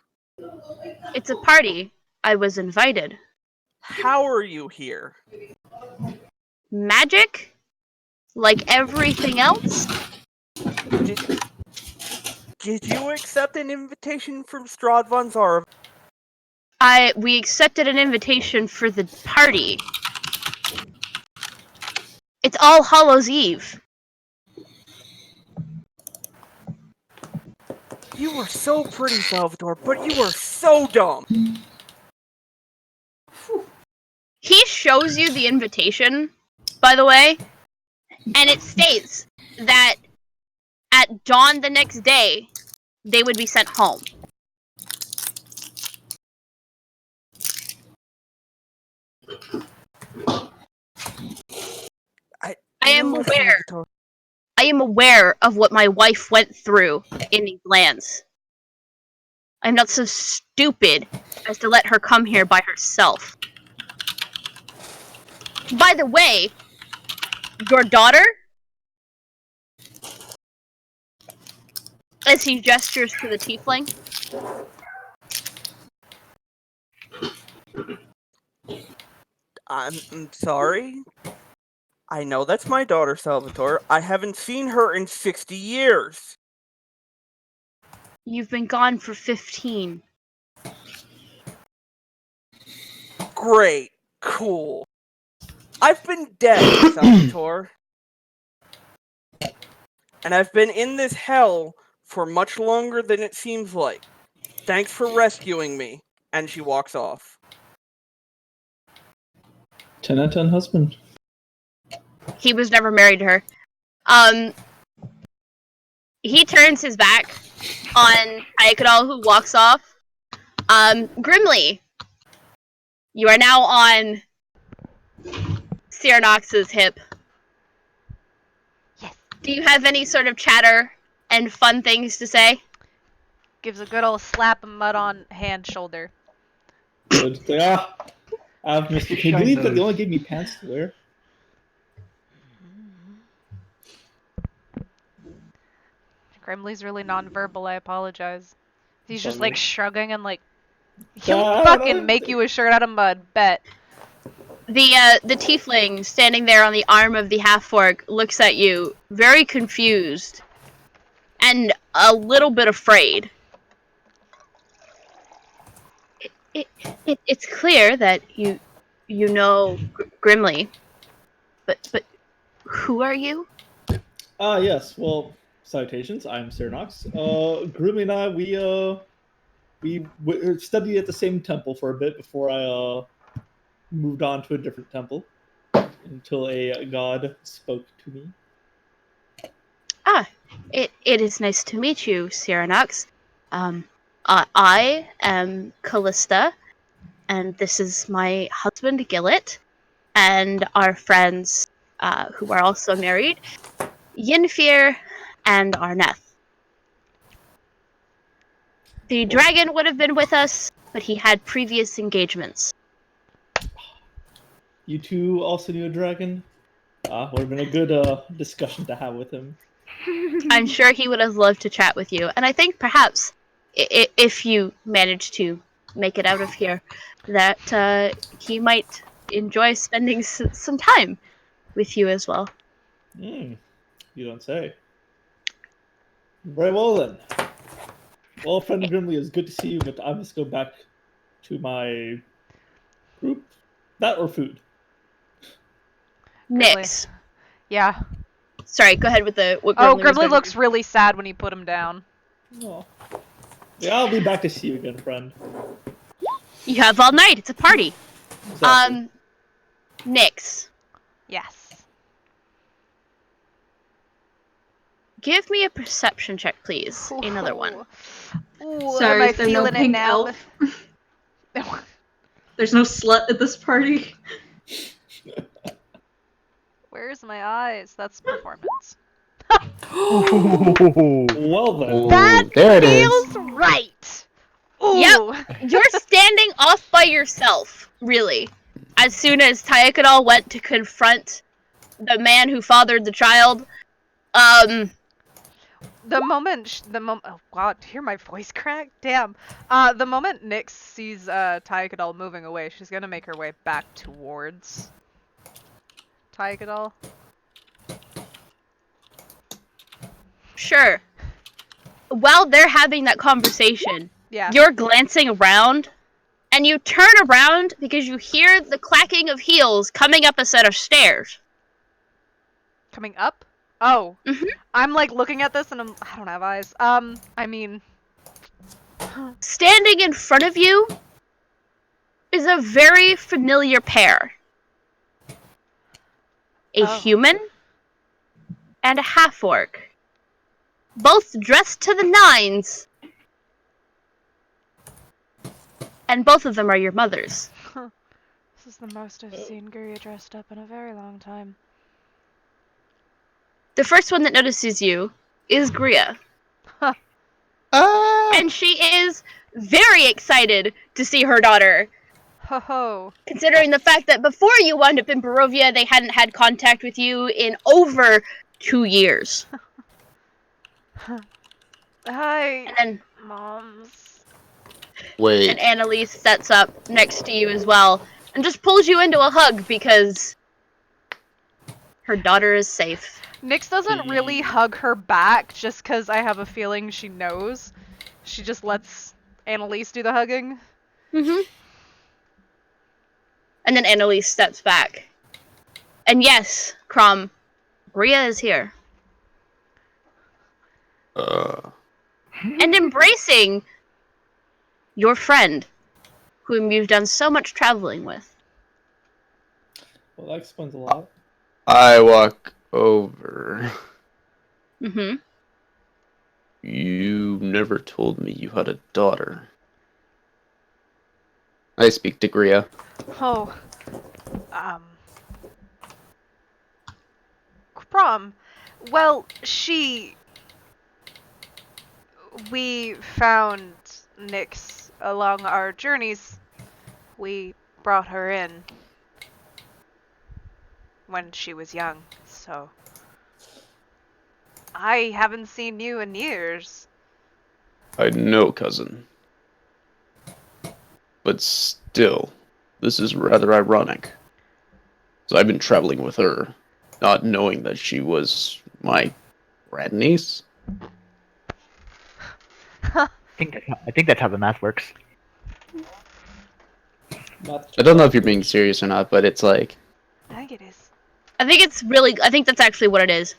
it's a party. I was invited. How are you here? Magic? Like everything else? Did you accept an invitation from Strahd von Zarv? We accepted an invitation for the party. It's All Hallows Eve. You were so pretty, Salvatore, but you were so dumb. He shows you the invitation, by the way, and it states that at dawn the next day, they would be sent home. I am aware of what my wife went through in these lands. I'm not so stupid as to let her come here by herself. By the way, your daughter, as he gestures to the tiefling, I'm sorry. I know that's my daughter, Salvatore. I haven't seen her in 60 years. you've been gone for 15. Great. Cool. I've been dead, Salvatore. And I've been in this hell for much longer than it seems like. Thanks for rescuing me. And she walks off. 10 out of 10 husband. He was never married to her. He turns his back on Ayakadal, who walks off. Grimly, you are now on Cyranox's hip. Yes. Do you have any sort of chatter and fun things to say? Gives a good old slap of mud on hand shoulder. Good. I've missed it. Can you believe that they only gave me pants to wear? Grimly's really non-verbal. I apologize. He's just Sorry. like shrugging and like, he'll fucking make you a shirt out of mud. Bet. The tiefling standing there on the arm of the half-orc looks at you, very confused and a little bit afraid. It's clear that you know Grimly, but who are you? Yes. Well, salutations. I'm Cyranox. Grimmy and I, we studied at the same temple for a bit before I moved on to a different temple until a god spoke to me. It is nice to meet you, Cyranox. I am Callista, and this is my husband, Gillet, and our friends, who are also married, Yinfir and Arneth. The dragon would have been with us, but he had previous engagements. You two also knew a dragon? Would have been a good discussion to have with him. I'm sure he would have loved to chat with you, and I think perhaps, if you manage to make it out of here, that he might enjoy spending some time with you as well. You don't say. Very well then. Well, friend Grimly, it's good to see you, but I must go back to my group. That or food? Nyx. Yeah. Sorry, go ahead with the. What Oh, Grimly was Grimly going to looks do. really sad when you put him down. Oh. Yeah, I'll be back to see you again, friend. You have all night. It's a party. Exactly. Nyx. Yes. Give me a perception check, please. Another one. Ooh, Sorry, am I is there no feeling it pink now? elf? There's no slut at this party. Where's my eyes? That's performance. Well then. Ooh, That there it feels is. right. Ooh. Yep. You're standing off by yourself, really. As soon as Tyakadal went to confront the man who fathered the child, The moment, oh god, hear my voice crack? Damn. The moment Nyx sees Tyakadal moving away, she's gonna make her way back towards Tyakadal. sure. While they're having that conversation, Yeah. you're glancing around, and you turn around because you hear the clacking of heels coming up a set of stairs. Coming up? Oh. Mhm. I'm like looking at this and I don't have eyes. I mean... Standing in front of you is a very familiar pair. A Oh. human and a half-orc. Both dressed to the nines. And both of them are your mothers. This is the most I've seen Guria dressed up in a very long time. The first one that notices you is Gria. And she is very excited to see her daughter. Ho ho. Considering the fact that before you wound up in Barovia, they hadn't had contact with you in over 2 years. Hi, And then moms. Wait. and Annalise sets up next to you as well and just pulls you into a hug because her daughter is safe. Nyx doesn't really hug her back just because I have a feeling she knows. She just lets Annalise do the hugging. Mm-hmm. And then Annalise steps back. And yes, Crom, Gria is here. And embracing your friend, whom you've done so much traveling with. Well, that explains a lot. I walk over. Mm-hmm. You never told me you had a daughter. I speak to Gria. Oh. Prom. Well, we found Nyx along our journeys. We brought her in when she was young, so... I haven't seen you in years. I know, cousin. But still, this is rather ironic. So I've been traveling with her, not knowing that she was my grandniece. I think that's how the math works. I don't know if you're being serious or not, but it's like... I think it is. I think that's actually what it is.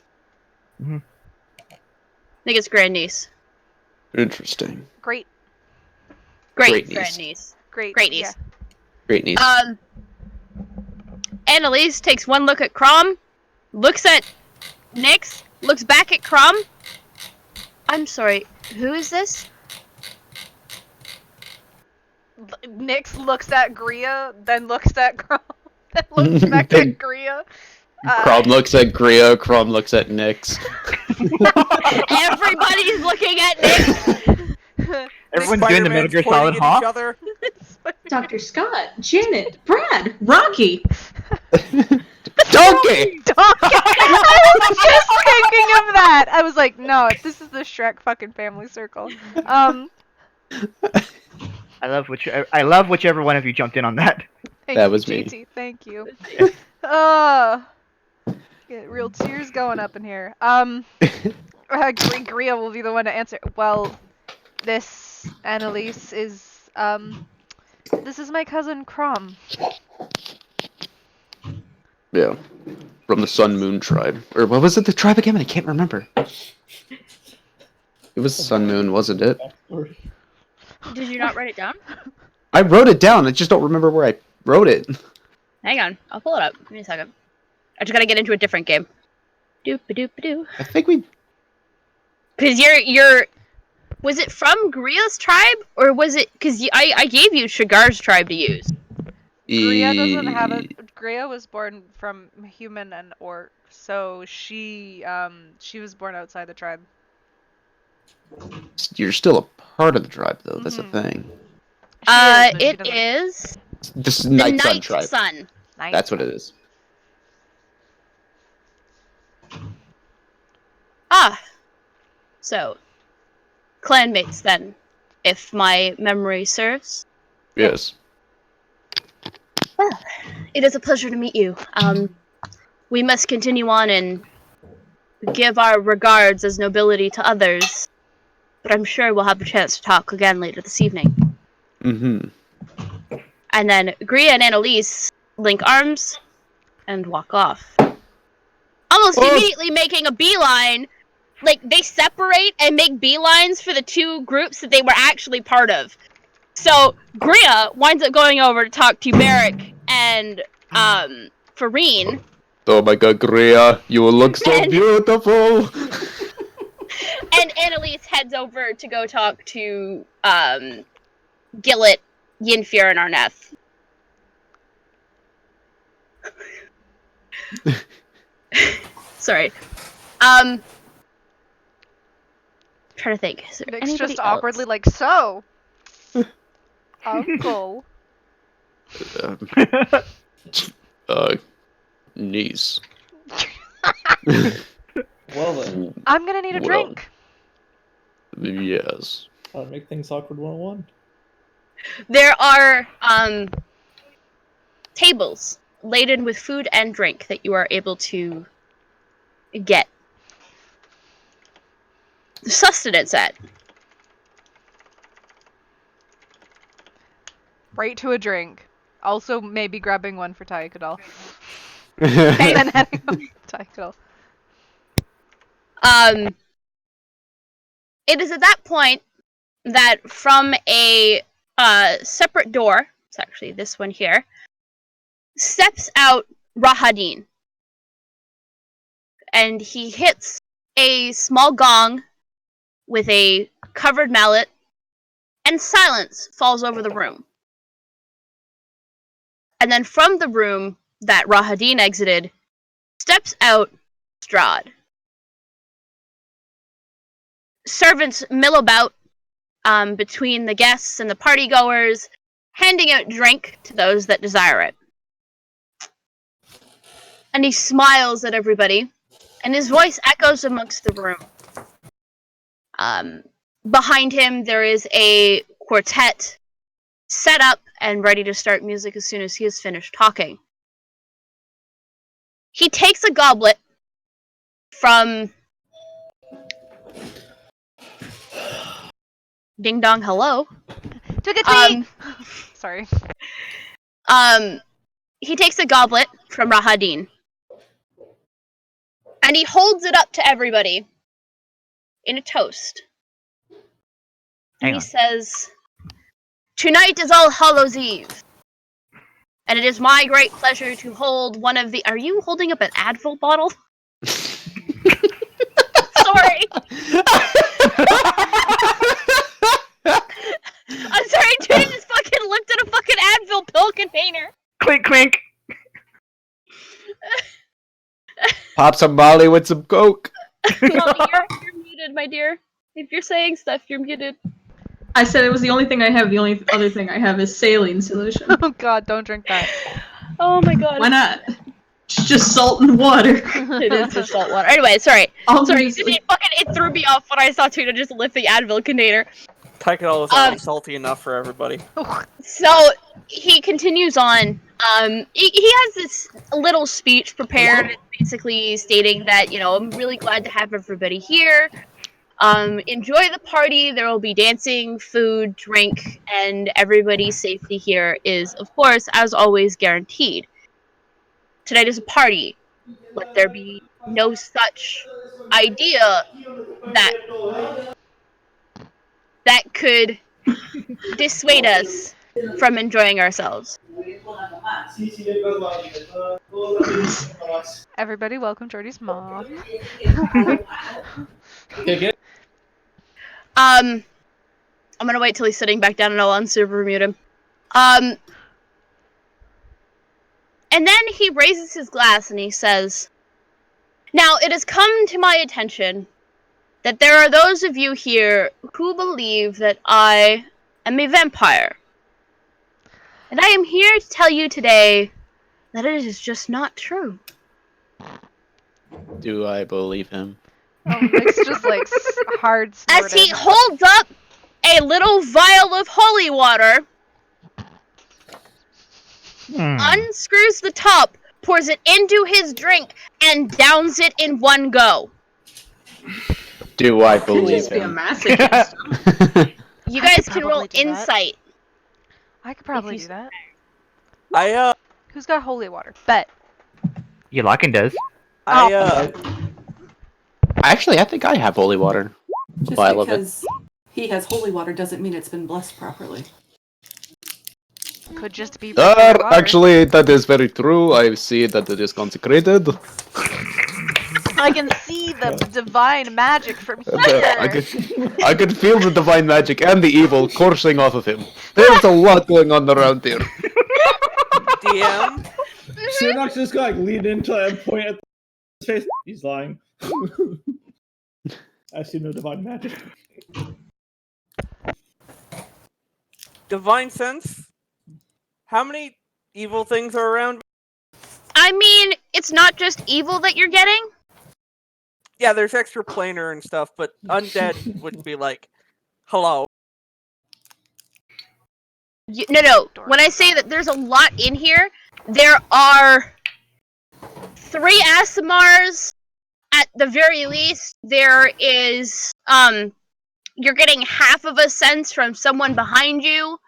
Mm-hmm. I think it's grandniece. Interesting. Great. Great niece. Grandniece. Great. Great niece. Yeah. Great niece. Annalise takes one look at Crom, looks at Nyx, looks back at Crom. I'm sorry, who is this? Nyx looks at Gria, then looks at Crom, then looks back at Gria. Crom looks at Gria, Crom looks at Nyx. Everybody's looking at Nyx. Everyone's doing the Metal Gear Solid hawk. Dr. Scott, Janet, Brad, Rocky. Donkey! I was just thinking of that! I was like, no, this is the Shrek fucking family circle. I love whichever one of you jumped in on that. That was me. JT, thank you. Get real tears going up in here. Gria will be the one to answer. Well, this Annalise is this is my cousin Crom. Yeah. From the Sun Moon tribe. Or what was it, the tribe again? I can't remember. It was Sun Moon, wasn't it? Did you not write it down? I wrote it down, I just don't remember where I wrote it. Hang on, I'll pull it up. Give me a second. I just gotta get into a different game. Doop-a-doop-a-doo. I think we... Cause you're... Was it from Gria's tribe? Or was it... Cause I gave you Shigar's tribe to use. Gria doesn't have a... Gria was born from human and orc, so she was born outside the tribe. You're still a part of the tribe, though. That's the thing. It is... This The Night Sun Night tribe. Sun. That's what it is. Ah. So, clanmates then, if my memory serves. Yes. Well, it is a pleasure to meet you. We must continue on and give our regards as nobility to others, but I'm sure we'll have a chance to talk again later this evening. Mm-hmm. And then Gria and Annalise link arms and walk off. Almost immediately making a beeline. Like, they separate and make beelines for the two groups that they were actually part of. So, Gria winds up going over to talk to Barrick and, Farine. Oh my god, Gria, you will look so beautiful! And Annalise heads over to go talk to, Gillet, Yinfir, and Arneth. Sorry. Trying to think. Is there Nick's anybody just else? awkwardly like, so, uncle. Niece. Well then, I'm gonna need a Well. drink. Yes. how to make things awkward 101. There are tables laden with food and drink that you are able to get sustenance at. Right to a drink. Also, maybe grabbing one for Taikadal. Okay. And then heading over to Taikadal. It is at that point that from a separate door, it's actually this one here, steps out Rahadin. And he hits a small gong with a covered mallet, and silence falls over the room. And then from the room that Rahadin exited, steps out Strahd. Servants mill about between the guests and the partygoers, handing out drink to those that desire it. And he smiles at everybody, and his voice echoes amongst the room. Behind him, there is a quartet set up and ready to start music as soon as he has finished talking. He takes a goblet from... Ding dong, hello. Took a tea! Sorry. He takes a goblet from Rahadin, and he holds it up to everybody in a toast. And he says, "Tonight is All Hallows Eve, and it is my great pleasure to hold one of the..." Are you holding up an Advil bottle? Sorry. I'm sorry, dude just fucking lifted a fucking Advil pill container. Clink, clink. Pop some Molly with some Coke. Molly, you're muted, my dear. If you're saying stuff, you're muted. I said it was the only thing I have. The only other thing I have is saline solution. Oh god, don't drink that. Oh my god. Why not? It's just salt and water. It is just salt water. Anyway, sorry. Obviously. It threw me off when I saw Tuna just lift the Advil container. Taikadal is already salty enough for everybody. So he continues on He has this little speech prepared, basically stating that, I'm really glad to have everybody here. Enjoy the party. There will be dancing, food, drink, and everybody's safety here is, of course, as always, guaranteed. Tonight is a party. Let there be no such idea that could dissuade us from enjoying ourselves. Everybody, welcome Jordy's mom. I'm gonna wait till he's sitting back down and I'll unsuper mute him. And then he raises his glass and he says, "Now it has come to my attention that there are those of you here who believe that I am a vampire. And I am here to tell you today that it is just not true." Do I believe him? Oh, Nick's just like hard snorted. As he holds up a little vial of holy water, unscrews the top, pours it into his drink, and downs it in one go. Do I Could believe just be a him? masochist. You I guys could can roll probably do that. insight. I could probably if you do that. Who's Who's got holy water? Bet. Yalakin does. Actually, I think I have holy water. Just Well, I love it. because he has holy water doesn't mean it's been blessed properly. Could just be regular water. Actually, that is very true. I see that it is consecrated. I can see the divine magic from here. I could feel the divine magic and the evil coursing off of him. There's a lot going on around here. DM? Sirnox just got lean into and point at his face. He's lying. I see no divine magic. Divine sense? How many evil things are around? I mean, it's not just evil that you're getting. Yeah, there's extra planar and stuff, but undead would be like, hello. No. When I say that there's a lot in here, there are 3 Asimars at the very least. There is, you're getting half of a sense from someone behind you.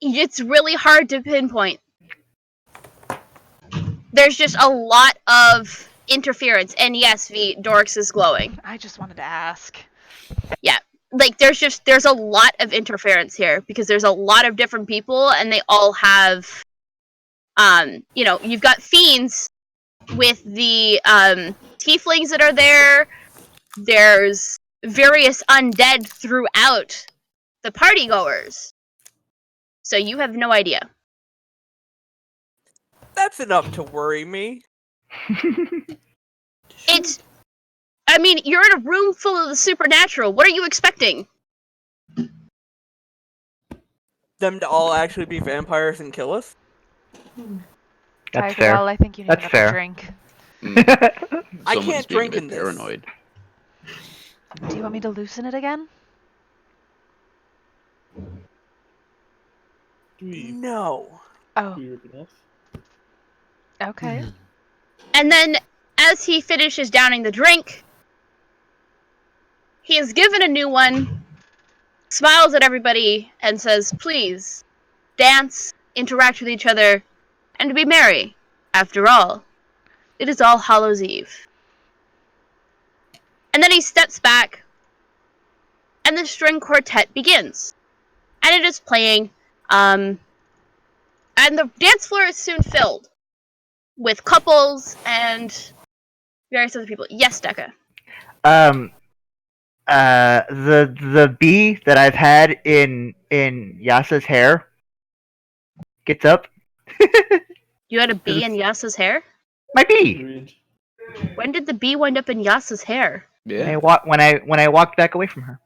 It's really hard to pinpoint. There's just a lot of interference, and yes, Dorix is glowing. I just wanted to ask. Yeah, like there's a lot of interference here because there's a lot of different people, and they all have, you've got fiends with the tieflings that are there. There's various undead throughout the partygoers, so you have no idea. That's enough to worry me. You're in a room full of the supernatural. What are you expecting? Them to all actually be vampires and kill us? That's Tiger, fair. well, I think you need That's another fair. drink. I Someone's can't being drink a bit in this. paranoid. Do you want me to loosen it again? No. Oh, Weird enough. okay. And then, as he finishes downing the drink, he is given a new one, smiles at everybody, and says, "Please, dance, interact with each other, and be merry. After all, it is All Hallows Eve." And then he steps back, and the string quartet begins. And it is playing, and the dance floor is soon filled with couples and various other people. Yes, Decca. The bee that I've had in Yasa's hair gets up. You had a bee in Yasa's hair? My bee. Agreed. When did the bee wind up in Yasa's hair? Yeah. When I walked back away from her.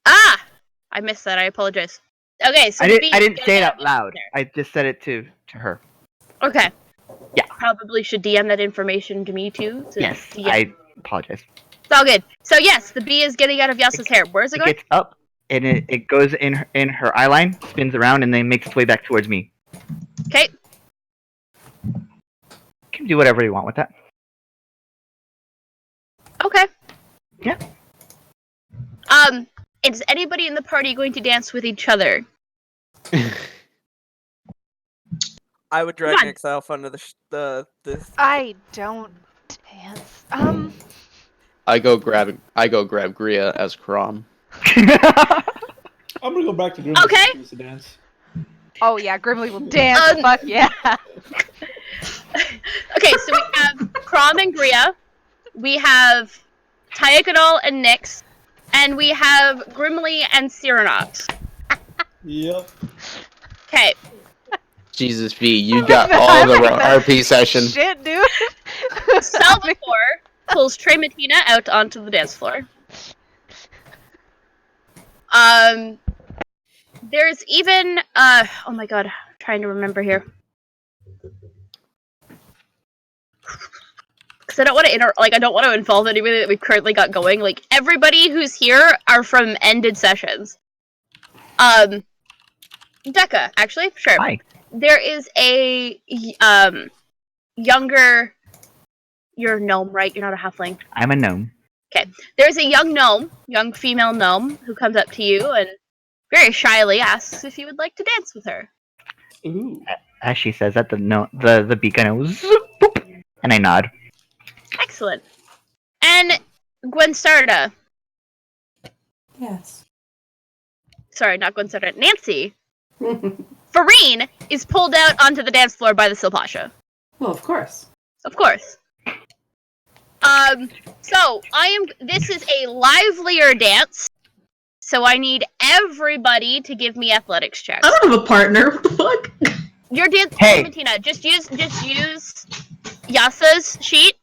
Ah! I missed that. I apologize. Okay, so I the didn't. bee I didn't is say it getting out loud. there. I just said it to her. Okay. Yeah. Probably should DM that information to me too. Yes. Yeah. I apologize. It's all good. So yes, the bee is getting out of Yasa's hair. Where's it It going? gets up and it goes in her eye line, spins around, and then makes its way back towards me. can do whatever you want with that. Okay. Yeah. Is anybody in the party going to dance with each other? I would drag Come on. Nick's elf under the I don't dance. I go grab Gria as Crom. I'm gonna go back to doing Okay. the dance. Oh yeah, Grimly will dance. Fuck yeah. Okay, so we have Crom and Gria. We have Tyakadol and Nyx. And we have Grimly and Cyranox. Yep. Okay. Jesus V, you got all the RP session. Shit, dude. Salvatore pulls Trey Matina out onto the dance floor. There's even oh my god, I'm trying to remember here. Because I don't want to I don't want to involve anybody that we've currently got going. Like, everybody who's here are from ended sessions. Decca, actually, sure. Hi. There is a younger. You're a gnome, right? You're not a halfling. I'm a gnome. Okay. There's a young female gnome, who comes up to you and very shyly asks if you would like to dance with her. Ooh. As she says that, the beacon goes, boop, and I nod. Excellent. And Gwensarda. Yes. Sorry, not Gwensarda. Nancy. Farine is pulled out onto the dance floor by the Silpasha. Well, of course. Of course. So this is a livelier dance. So I need everybody to give me athletics checks. I don't have a partner. What the fuck? You're dancing, Hey. Martina. Just use Yasa's sheet,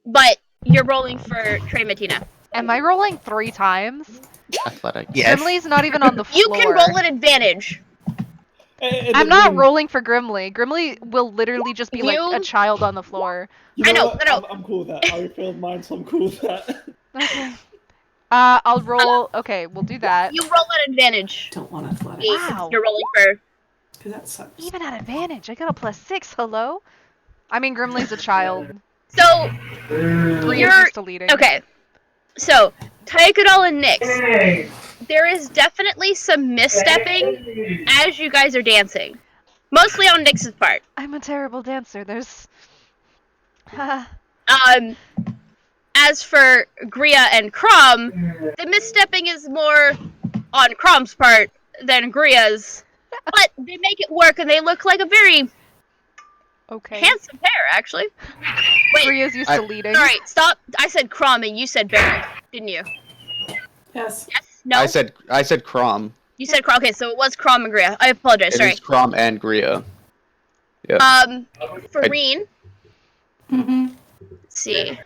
but you're rolling for Trey Matina. Am I rolling 3 times? Athletics. Yes. Grimly's not even on the floor. You can roll an advantage. And I'm then not when- rolling for Grimly. Grimly will literally just be like You- a child on the floor. You I know, what? I know. I'm cool with that. I already failed mine, so I'm cool with that. Okay. I'll roll. Okay, we'll do that. You roll an advantage. Don't want athletics. Wow. You're rolling for. Because that sucks. Even at advantage, I got a +6. Hello. I mean, Grimly's a child. So Bria's you're used to leading. okay. So Tyakadol and Nyx, there is definitely some misstepping as you guys are dancing, mostly on Nyx's part. I'm a terrible dancer. There's. As for Gria and Crom, the misstepping is more on Crom's part than Gria's, but they make it work and they look like a very Okay. handsome pair, actually. Wait, Bria's used to leading. sorry, stop. I said Crom and you said Barry, didn't you? Yes. Yes? No? I said Crom. You said Crom. Okay, so it was Crom and Gria. I apologize, It sorry. is Crom and Gria. Yep. Farine, Mm-hmm. let's see.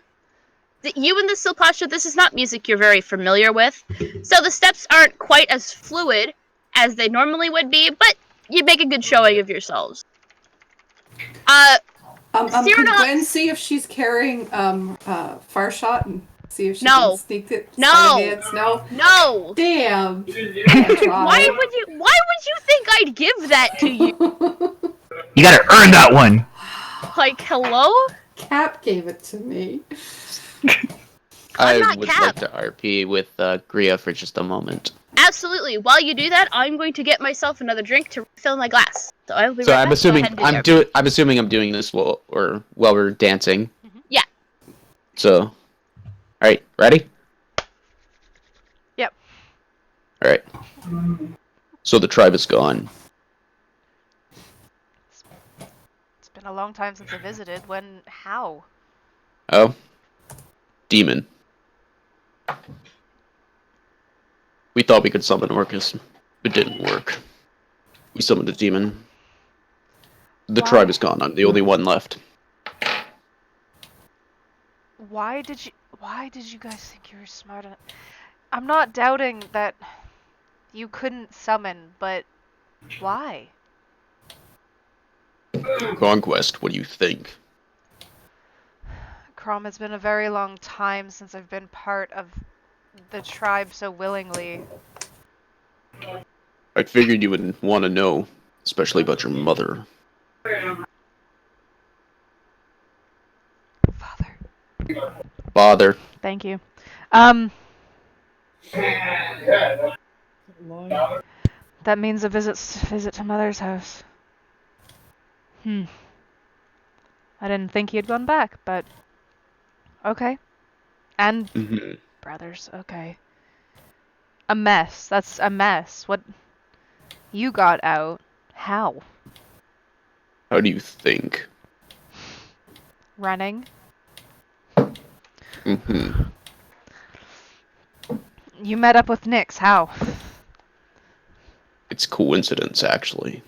You and the Silpasha, this is not music you're very familiar with, so the steps aren't quite as fluid as they normally would be, but you make a good showing of yourselves. Could Cyranox- Gwen see if she's carrying far shot and see if she No. can sneak it? No. sleight of hands? No. No! Damn. Why would you think I'd give that to you? You gotta earn that one. Like, hello? Cap gave it to me. I not would Cap. like to RP with Gria for just a moment. Absolutely. While you do that, I'm going to get myself another drink to refill my glass. So I'll be So right I'm back. Go assuming ahead and do that. I'm assuming I'm doing this while we're dancing. Yeah. So, all right, ready? Yep. All right. So the tribe is gone. It's been a long time since I visited. When? How? Oh, demon. We thought we could summon Orcus. It didn't work. We summoned a demon. The Why? tribe is gone. I'm the only one left. Why did you guys think you were smart enough? I'm not doubting that you couldn't summon, but why? Conquest, what do you think? Crom, it's been a very long time since I've been part of the tribe so willingly. I figured you would want to know, especially about your mother. Father. Thank you. That means a visit to Mother's house. I didn't think he had gone back, but okay. And Hmm. brothers, okay. A mess. That's a mess. What? You got out. How? How do you think? Running? Hmm. You met up with Nyx. How? It's coincidence, actually.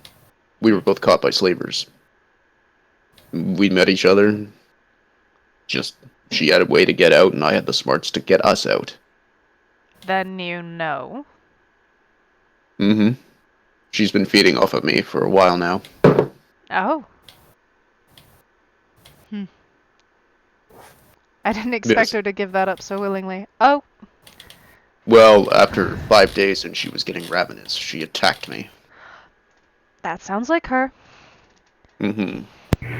We were both caught by slavers. We met each other. Just, she had a way to get out, and I had the smarts to get us out. Then you know. Hmm. She's been feeding off of me for a while now. Oh. I didn't expect Yes. her to give that up so willingly. Oh. Well, after 5 days and she was getting ravenous, she attacked me. That sounds like her. Hmm.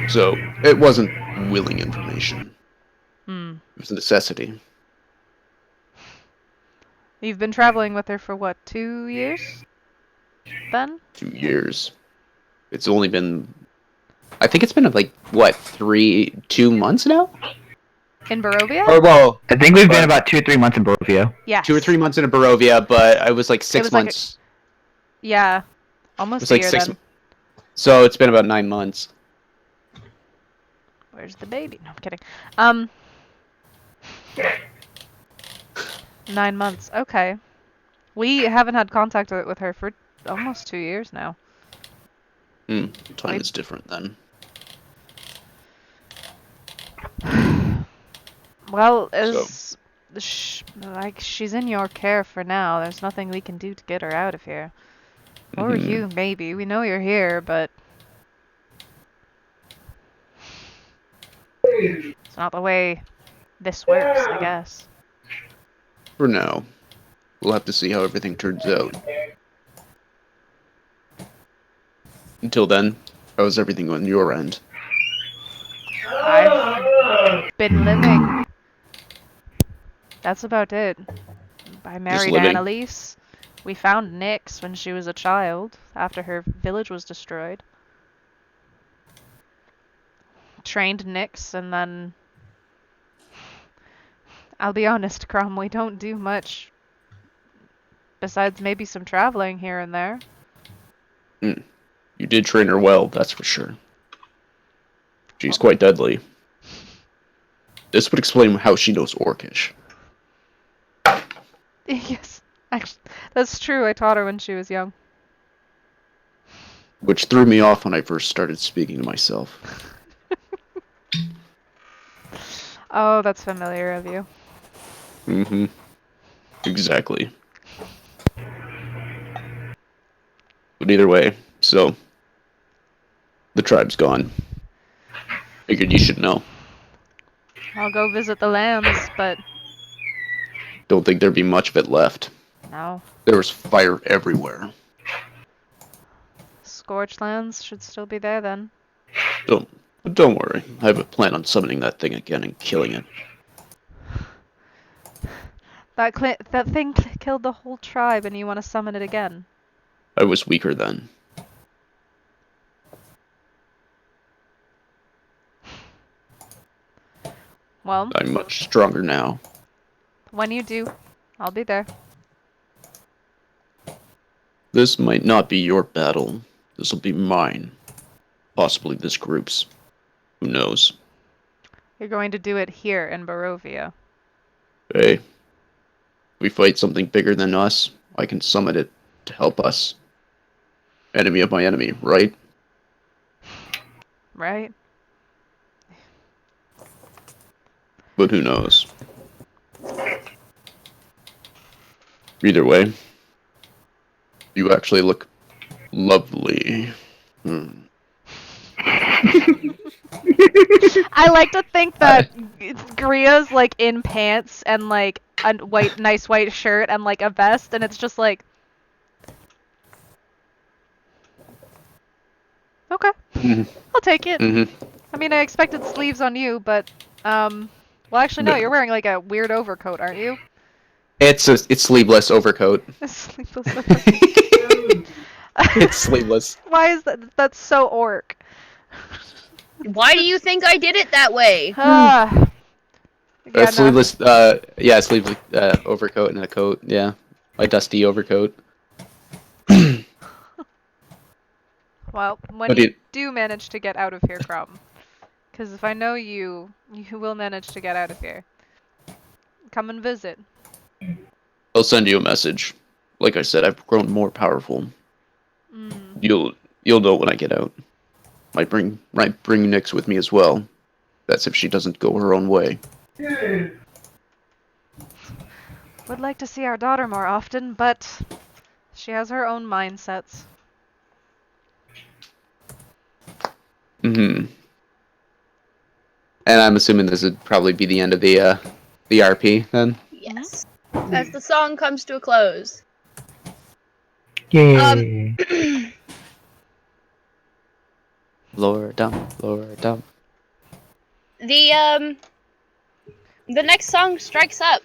So, it wasn't willing information. Hmm. It was a necessity. You've been traveling with her for what, 2 years? Then? 2 years. It's only been... I think it's been, like, what, 2 months now? In Barovia? Or, well... I think we've been about 2 or 3 months in Barovia. Yes. 2 or 3 months in Barovia, but I was, like, 6 was like months... Yeah. It Almost was, a like, year 6... then. So, it's been about 9 months. Where's the baby? No, I'm kidding. 9 months. Okay. We haven't had contact with her for almost 2 years now. Time is different then. Well, like she's in your care for now. There's nothing we can do to get her out of here. Or you, maybe. We know you're here, but it's not the way this works, I guess. For now. We'll have to see how everything turns out. Until then, how's everything on your end? I've been living. That's about it. I married living? Annalise. We found Nyx when she was a child, after her village was destroyed. Trained Nyx, and then... I'll be honest, Crom, we don't do much. Besides maybe some traveling here and there. You did train her well, that's for sure. She's quite deadly. This would explain how she knows Orcish. Yes, actually, that's true. I taught her when she was young. Which threw me off when I first started speaking to myself. Oh, that's familiar of you. Mm-hmm. Exactly. But either way, so... The tribe's gone. Figured you should know. I'll go visit the lands, but Don't think there'd be much of it left. no. There was fire everywhere. Scorched lands should still be there then. Don't worry. I have a plan on summoning that thing again and killing it. That thing killed the whole tribe, and you want to summon it again? I was weaker then. Well, I'm much stronger now. when you do, I'll be there. This might not be your battle. This will be mine. Possibly this group's. Who knows? You're going to do it here in Barovia. Hey. We fight something bigger than us. I can summon it to help us. Enemy of my enemy, right? Right? But who knows? Either way, you actually look lovely. I like to think that Gria's like in pants and like a nice white shirt and like a vest, and it's just like, okay, I'll take it. I mean, I expected sleeves on you, but Well, actually, no. You're wearing like a weird overcoat, aren't you? It's sleeveless overcoat. A sleeveless overcoat. It's sleeveless. Why is that? That's so orc. Why do you think I did it that way? Ah. Yeah, no. Sleeveless. Yeah, sleeveless overcoat and a coat. Yeah, my dusty overcoat. Well, when What you do do manage to get out of here, Crom, because if I know you, you will manage to get out of here. Come and visit. I'll send you a message. Like I said, I've grown more powerful. Mm. You'll know when I get out. Might bring Nyx with me as well. That's if she doesn't go her own way. Would like to see our daughter more often, but she has her own mindsets. Mm-hmm. And I'm assuming this would probably be the end of the RP then. Yes. As the song comes to a close. Yay. Lower down, lower down. The next song strikes up.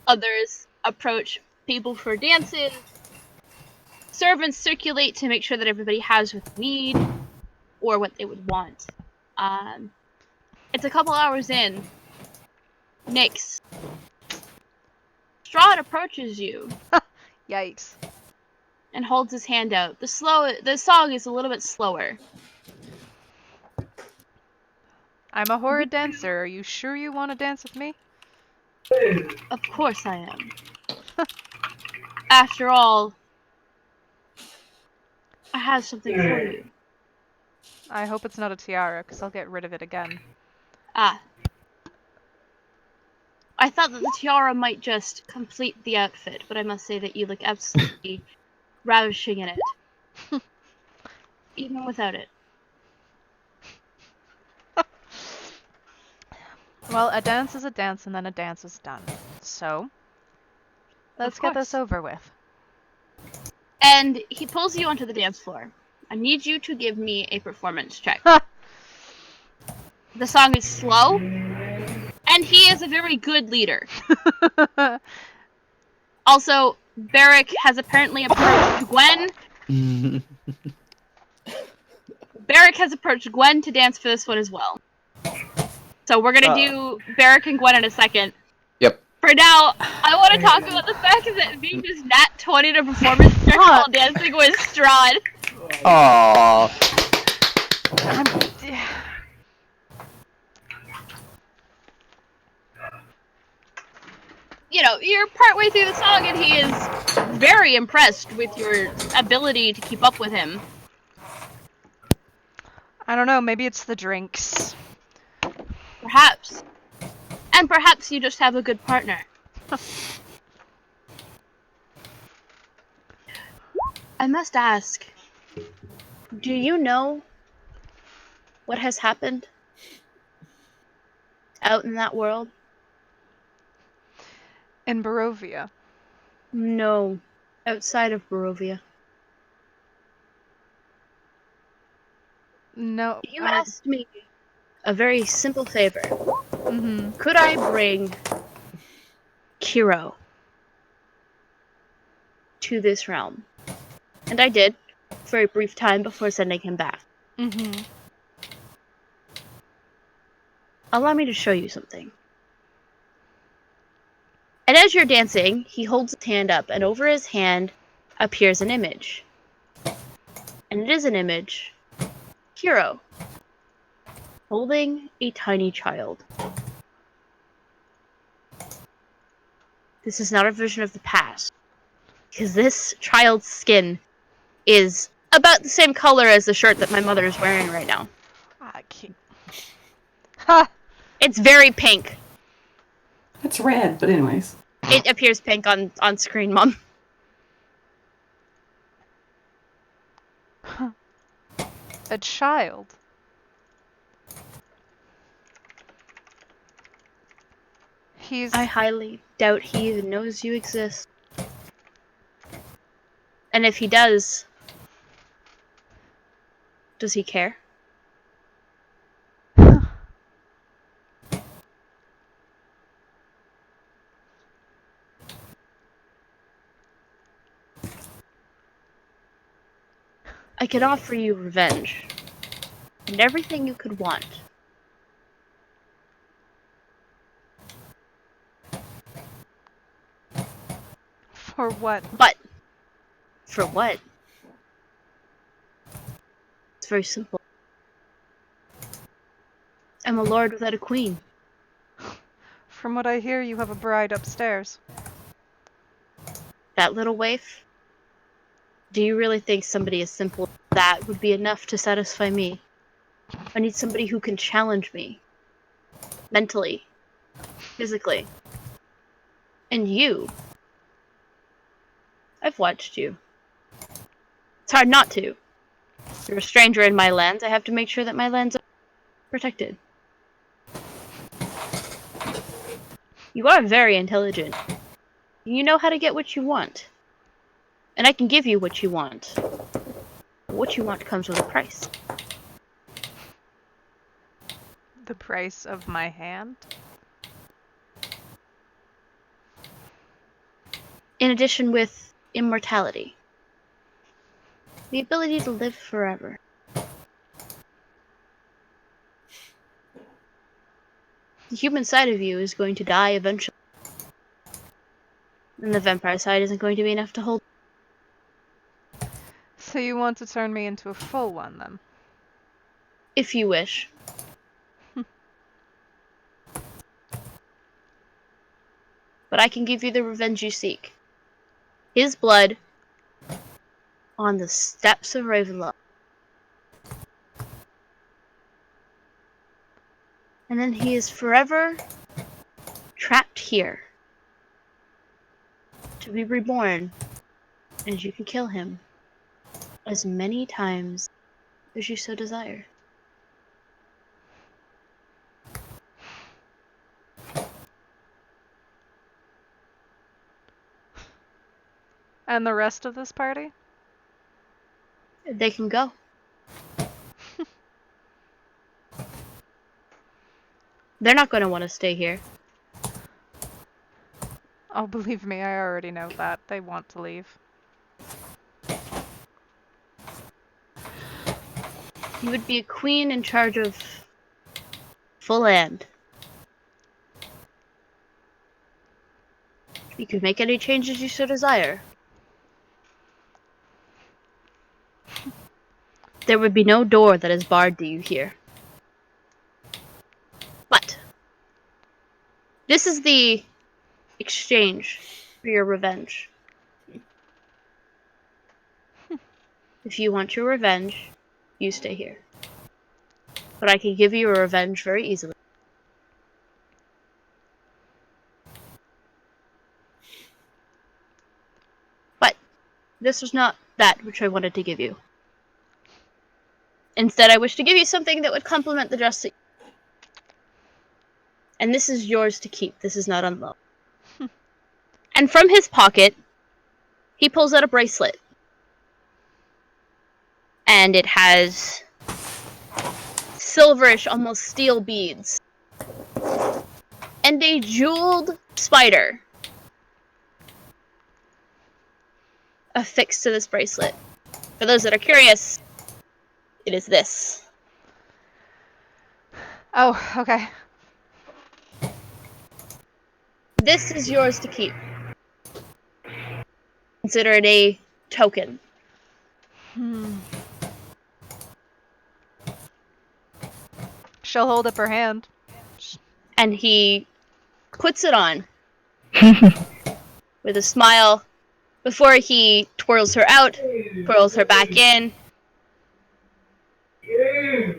Others approach people for dances. Servants circulate to make sure that everybody has what they need or what they would want. It's a couple hours in. Nyx. Strahd approaches you Yikes. and holds his hand out. The song is a little bit slower. I'm a horrid dancer. Are you sure you want to dance with me? Of course I am. After all, I have something for you. I hope it's not a tiara, because I'll get rid of it again. Ah. I thought that the tiara might just complete the outfit, but I must say that you look absolutely ravishing in it. Even without it. Well, a dance is a dance, and then a dance is done. So, let's get this over with. And he pulls you onto the dance floor. I need you to give me a performance check. The song is slow, and he is a very good leader. Also, Barrick has apparently approached Gwen. Barrick has approached Gwen to dance for this one as well. So we're gonna do Barrick and Gwen in a second. Yep. For now, I want to talk about the fact that being just nat 20 to performance check while dancing with Strahd. Aww. You know, you're partway through the song and he is very impressed with your ability to keep up with him. I don't know, maybe it's the drinks. Perhaps. And perhaps you just have a good partner. I must ask, do you know what has happened out in that world? In Barovia. No, outside of Barovia. No. You asked me a very simple favor. Mm-hmm. Could I bring Kiro to this realm? And I did, for a brief time before sending him back. Mm-hmm. Allow me to show you something. And as you're dancing, he holds his hand up, and over his hand appears an image. And it is an image. Kiro. Holding a tiny child. This is not a vision of the past. Because this child's skin is about the same color as the shirt that my mother is wearing right now. I can't. Ha! It's very pink. It's red, but anyways. It appears pink on screen, Mom. A child. I highly doubt he even knows you exist. And if he does he care? I can offer you revenge. And everything you could want. For what? But, for what? It's very simple. I'm a lord without a queen. From what I hear, you have a bride upstairs. That little waif? Do you really think somebody as simple as that would be enough to satisfy me? I need somebody who can challenge me. Mentally. Physically. And you. I've watched you. It's hard not to. You're a stranger in my lands. I have to make sure that my lands are protected. You are very intelligent. You know how to get what you want. And I can give you what you want. But what you want comes with a price. The price of my hand? In addition with immortality. The ability to live forever. The human side of you is going to die eventually. And the vampire side isn't going to be enough to hold. So you want to turn me into a full one, then? If you wish. But I can give you the revenge you seek. His blood on the steps of Ravenloft. And then he is forever trapped here. To be reborn. And you can kill him as many times as you so desire. And the rest of this party? They can go. They're not going to want to stay here. Oh, believe me, I already know that. They want to leave. You would be a queen in charge of full land. You could make any changes you so desire. There would be no door that is barred to you here. But this is the exchange for your revenge. If you want your revenge, you stay here. But I can give you a revenge very easily. But this was not that which I wanted to give you. Instead, I wish to give you something that would complement the dress that you... And this is yours to keep. This is not on loan. And from his pocket, he pulls out a bracelet. And it has silverish, almost steel beads. And a jeweled spider affixed to this bracelet. For those that are curious, it is this. Oh, okay. This is yours to keep. Consider it a token. She'll hold up her hand. And he puts it on with a smile before he twirls her out, twirls her back in,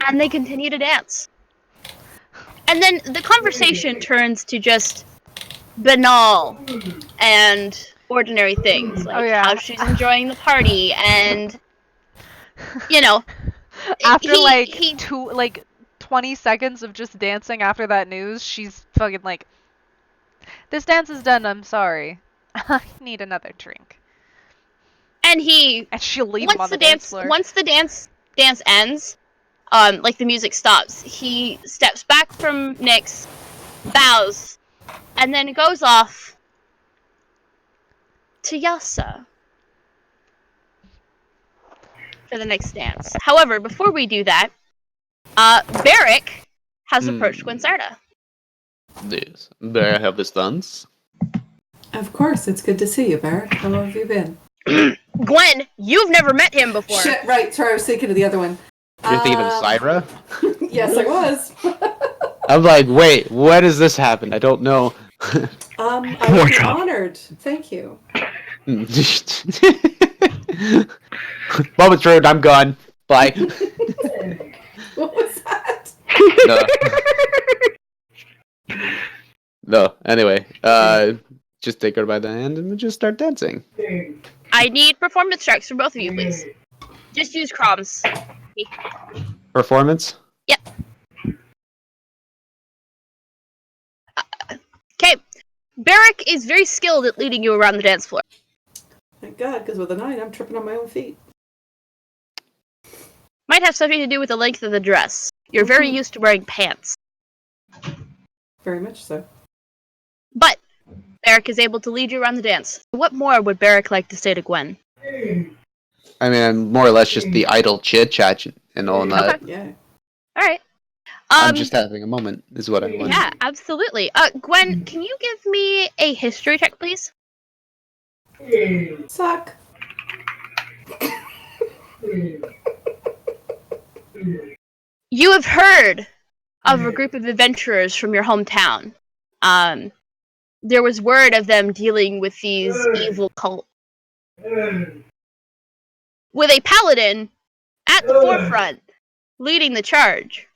and they continue to dance. And then the conversation turns to just banal and ordinary things, like how she's enjoying the party, and you know, after like 20 seconds of just dancing after that news, she's fucking like, this dance is done, I'm sorry. I need another drink. And she'll leave him on the dance floor. Once the dance ends, like the music stops, he steps back from Nyx, bows, and then goes off to Yasa. for the next dance. However, before we do that, Barrick has approached Gwinsarda. Yes. There I have this dance. Of course, it's good to see you, Barrett. How have you been? Gwen, you've never met him before. Shit, right. Sorry, I was thinking of the other one. You're thinking of Syra? Yes, I was. I'm like, wait, where does this happen? I don't know. I would be honored. Thank you. Moment's rude, I'm gone. Bye. What was that? No, anyway, just take her by the hand and we'll just start dancing. I need performance checks from both of you, please. Just use Croms. Performance? Yep. Okay. Barrick is very skilled at leading you around the dance floor. Thank God, because with a 9, I'm tripping on my own feet. Might have something to do with the length of the dress. You're very used to wearing pants. Very much so. But Barrick is able to lead you around the dance. What more would Barrick like to say to Gwen? I mean, more or less just the idle chit-chat and all that. Okay. Yeah. Alright. I'm just having a moment, is what I want. Yeah, absolutely. Gwen, can you give me a history check, please? Suck. You have heard of a group of adventurers from your hometown. There was word of them dealing with these evil cults. With a paladin at the forefront, leading the charge.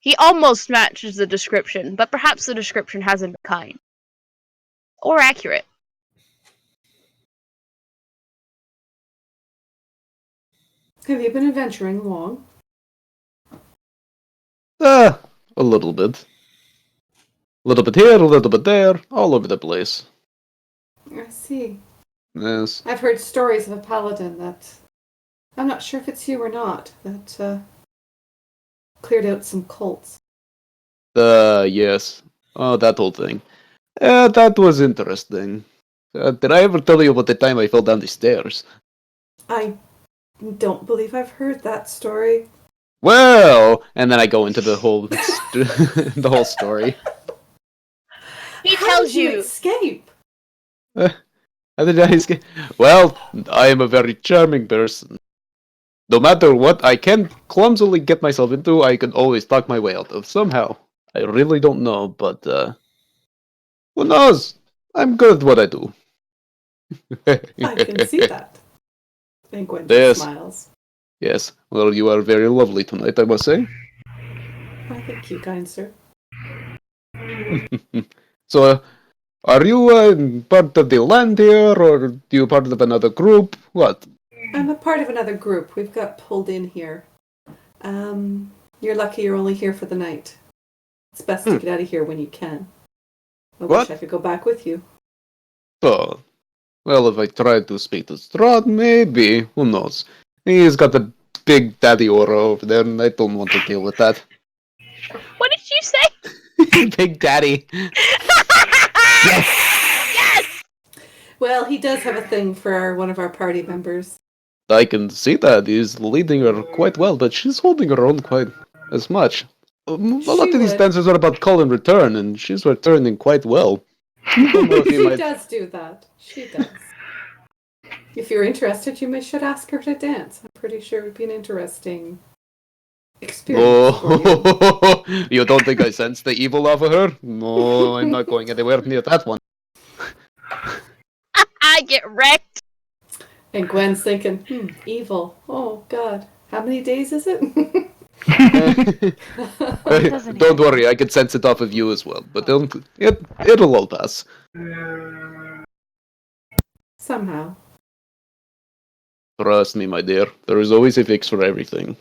He almost matches the description, but perhaps the description hasn't been kind. Or accurate. Have you been adventuring long? A little bit. A little bit here, a little bit there, all over the place. I see. Yes. I've heard stories of a paladin that... I'm not sure if it's you or not, that cleared out some cults. Yes. Oh, that whole thing. That was interesting. Did I ever tell you about the time I fell down the stairs? I don't believe I've heard that story. Well, and then I go into the whole the whole story. He How tells did you you. escape? How did I escape? Well, I am a very charming person. No matter what I can clumsily get myself into, I can always talk my way out of somehow. I really don't know, but who knows? I'm good at what I do. I can see that. And Gwen Yes. smiles. Yes. Well, you are very lovely tonight, I must say. Why, thank you, kind sir. So, are you part of the land here, or are you part of another group? What? I'm a part of another group. We've got pulled in here. You're lucky you're only here for the night. It's best to get out of here when you can. I What? wish I could go back with you. Oh. Well, if I try to speak to Strahd, maybe. Who knows? He's got a big daddy aura over there, and I don't want to deal with that. What did you say? Big daddy. Yes! Well, he does have a thing for one of our party members. I can see that. He's leading her quite well, but she's holding her own quite as much. A lot of these would. dances are about call and return, and she's returning quite well. I don't know if you She might... does do that. She does. If you're interested, you should ask her to dance. I'm pretty sure it would be an interesting experience for you. Oh, you don't think I sense the evil of her? No, I'm not going anywhere near that one. I get wrecked. And Gwen's thinking, evil. Oh, God. How many days is it? Don't worry, I can sense it off of you as well. But it'll all pass. Somehow. Trust me, my dear. There is always a fix for everything.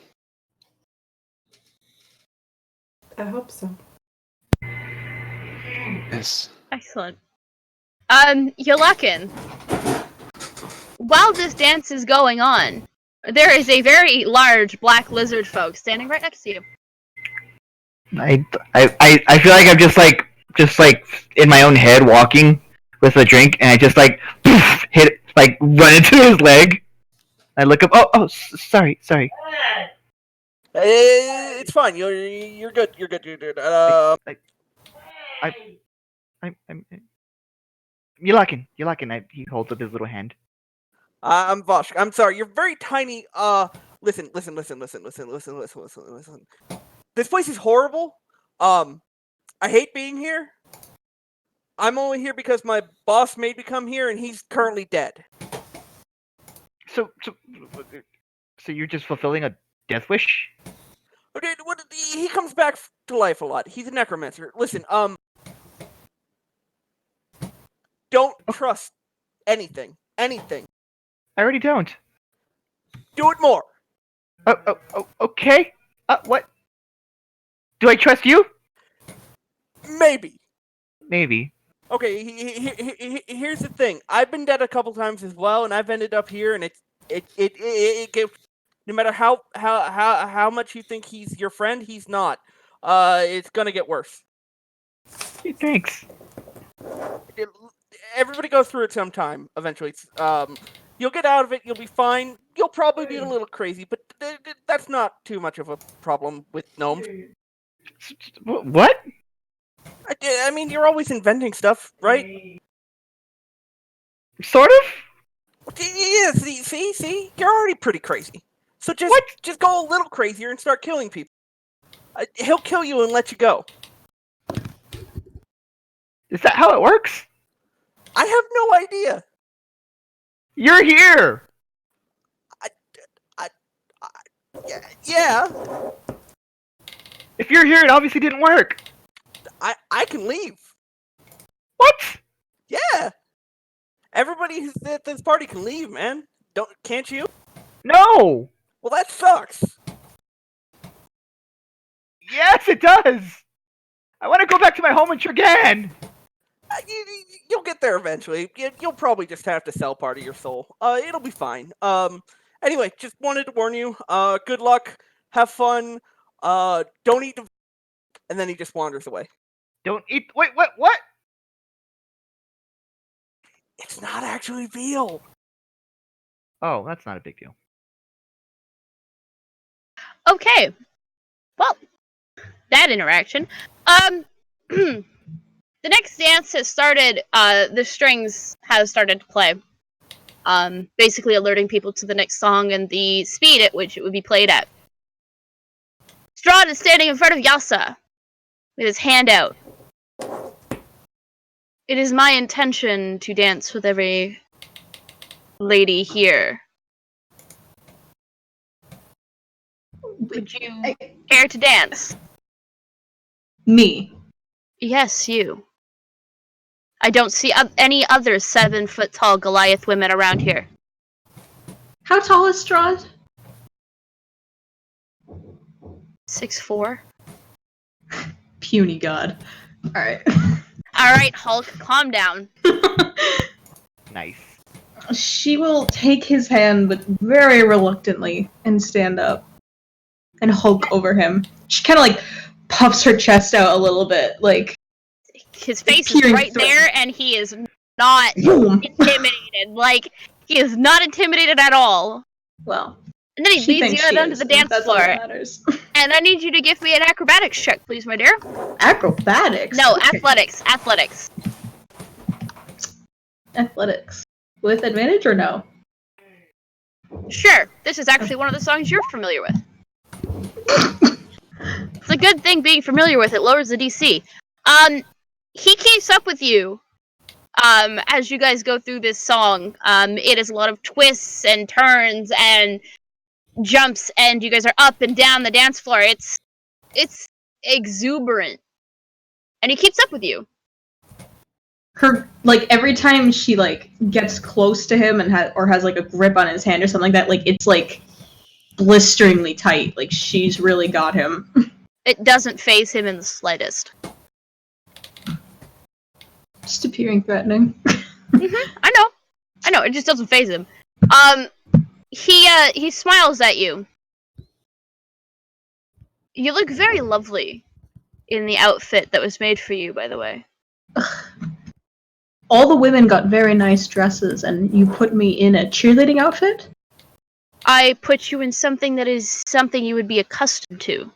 I hope so. Yes. Excellent. Yulakin. While this dance is going on, there is a very large black lizard folk standing right next to you. I feel like I'm just like in my own head walking with a drink, and I just like poof, hit run into his leg. I look up. Sorry. It's fine. You're good. You're good. I'm you're lacking. He holds up his little hand. I'm Vosh. I'm sorry. You're very tiny. Listen. This place is horrible. I hate being here. I'm only here because my boss made me come here, and he's currently dead. So you're just fulfilling a death wish? Okay, he comes back to life a lot. He's a necromancer. Listen, don't trust anything. Anything. I already don't. Do it more. Okay. What? Do I trust you? Maybe. Maybe. Okay, here's the thing. I've been dead a couple times as well, and I've ended up here, and it gives. No matter how much you think he's your friend, he's not. It's gonna get worse. Hey, thanks. Everybody goes through it sometime. Eventually, you'll get out of it. You'll be fine. You'll probably be a little crazy, but that's not too much of a problem with gnomes. What? I mean, you're always inventing stuff, right? Sort of? Yeah, see? You're already pretty crazy. So just go a little crazier and start killing people. He'll kill you and let you go. Is that how it works? I have no idea. You're here! Yeah. If you're here, it obviously didn't work. I can leave. What? Yeah. Everybody who's at this party can leave, man. Can't you? No! Well, that sucks. Yes, it does! I want to go back to my home in Tregan! You'll get there eventually. You'll probably just have to sell part of your soul. It'll be fine. Anyway, just wanted to warn you. Good luck. Have fun. Don't eat the... And then he just wanders away. Don't eat... Wait, what? It's not actually veal. Oh, that's not a big deal. Okay. Well, that interaction. The next dance has started. The strings have started to play. Basically alerting people to the next song and the speed at which it would be played at. Strahd is standing in front of Yasa with his hand out. It is my intention to dance with every lady here. Would you care to dance? Me. Yes, you. I don't see any other 7-foot-tall Goliath women around here. How tall is Strahd? 6'4". Puny god. Alright. Alright, Hulk, calm down. Nice. She will take his hand, but very reluctantly, and stand up. And hulk over him. She kind of like puffs her chest out a little bit, like... His face is right there, and he is not intimidated. Like, he is not intimidated at all. Well... And then he leads you out onto the dance floor. And I need you to give me an acrobatics check, please, my dear. Acrobatics? No, okay. athletics. Athletics. With advantage or no? Sure. This is actually one of the songs you're familiar with. It's a good thing being familiar with it lowers the DC. He keeps up with you as you guys go through this song. It is a lot of twists and turns and jumps, and you guys are up and down the dance floor. It's exuberant, and he keeps up with you. Her, like, every time she, like, gets close to him and has like a grip on his hand or something like that, like, it's like blisteringly tight. Like, she's really got him. It doesn't faze him in the slightest. Just appearing threatening. I know. It just doesn't faze him. He smiles at you. You look very lovely in the outfit that was made for you, by the way. All the women got very nice dresses, and you put me in a cheerleading outfit? I put you in something that is something you would be accustomed to.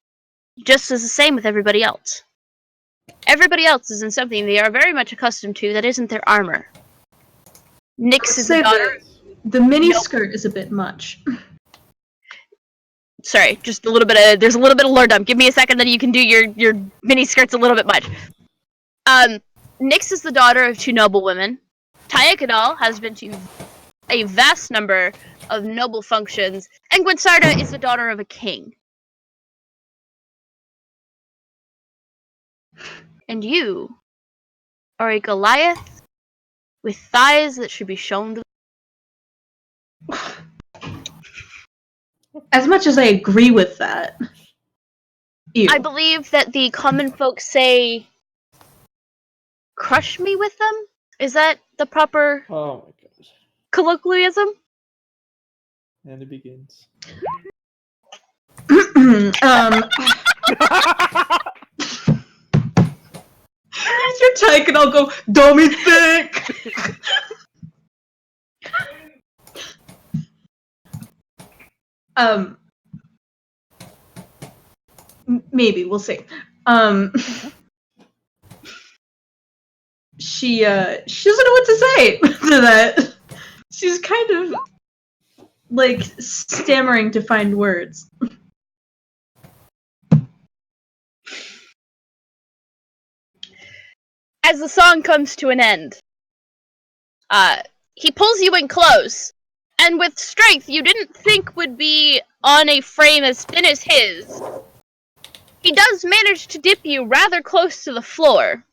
Just as the same with everybody else. Everybody else is in something they are very much accustomed to that isn't their armor. Nyx is the Say daughter. the mini Nope. skirt is a bit much. Sorry, just a little bit of. There's a little bit of lore dump. Give me a second, then you can do your mini skirts a little bit much. Nyx is the daughter of 2 noble women. Tayakadal has been to a vast number of noble functions, and Gwynsarda is the daughter of a king. And you are a Goliath with thighs that should be shown to. As much as I agree with that. Ew. I believe that the common folk say, crush me with them? Is that the proper Oh my god. colloquialism? And it begins. Your tyke and I'll go, dummy thick! Maybe, we'll see. She doesn't know what to say to that. She's kind of, like, stammering to find words. As the song comes to an end, he pulls you in close, and with strength you didn't think would be on a frame as thin as his, he does manage to dip you rather close to the floor.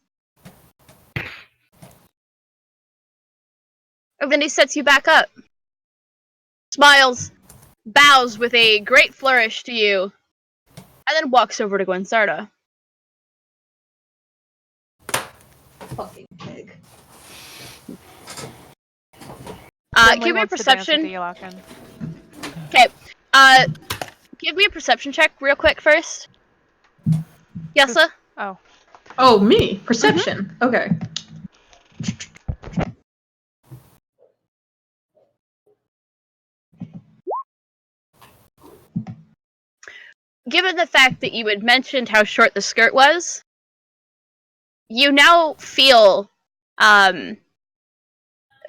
And then he sets you back up, smiles, bows with a great flourish to you, and then walks over to Gwynsarda. Fucking pig. Give me a wants to dance with perception. Elokin. Okay. Give me a perception check real quick first. Yessa? Oh. Oh, me? Perception. Okay. Given the fact that you had mentioned how short the skirt was, you now feel that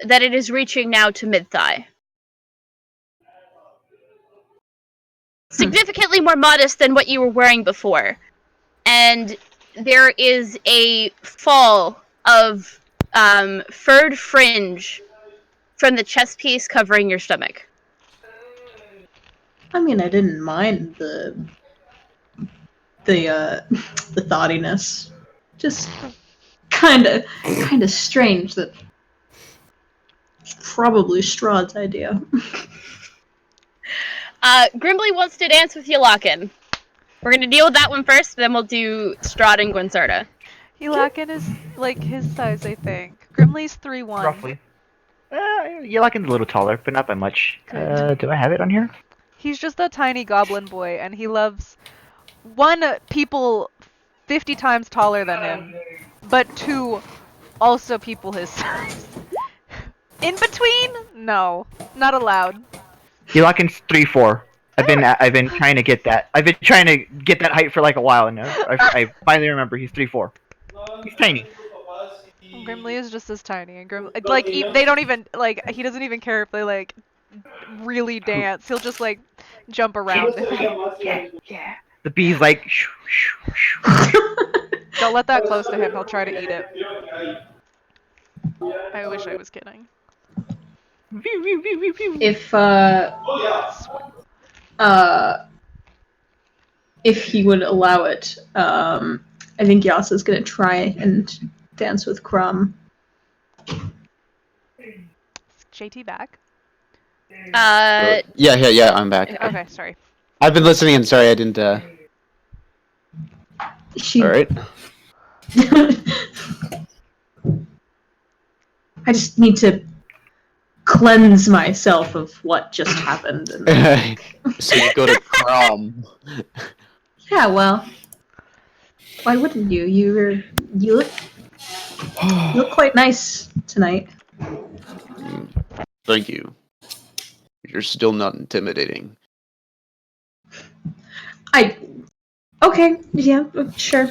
it is reaching now to mid-thigh. Significantly more modest than what you were wearing before. And there is a fall of furred fringe from the chest piece covering your stomach. I mean, I didn't mind the thoughtiness. Just kind of strange that it's probably Strahd's idea. Grimbley wants to dance with Yalakin. We're gonna deal with that one first, then we'll do Strahd and Gwynsarda. Elokin is like his size, I think. Grimley's 3'1". Roughly. Yelakin's a little taller, but not by much. Do I have it on here? He's just a tiny goblin boy, and he loves, 1, people 50 times taller than him, but 2, also people his size. In between? No. Not allowed. Yelakin's 3'4". I've been trying to get that. I've been trying to get that height for like a while, and I finally remember he's 3'4". He's tiny. Grimly is just as tiny, and like they don't even like he doesn't even care if they like really dance. He'll just like jump around. Yeah. The bee's like. Shoo, shoo, shoo. Don't let that close to him. He'll try to eat it. I wish I was kidding. If he would allow it, I think Yasa's gonna try and dance with Crumb. JT back? Yeah, I'm back. Okay, sorry. I've been listening and sorry I didn't, She. Alright. I just need to cleanse myself of what just happened. And... So you go to Crom. Yeah, well, why wouldn't you? You look quite nice tonight. Thank you. you're still not intimidating. Okay, yeah, sure.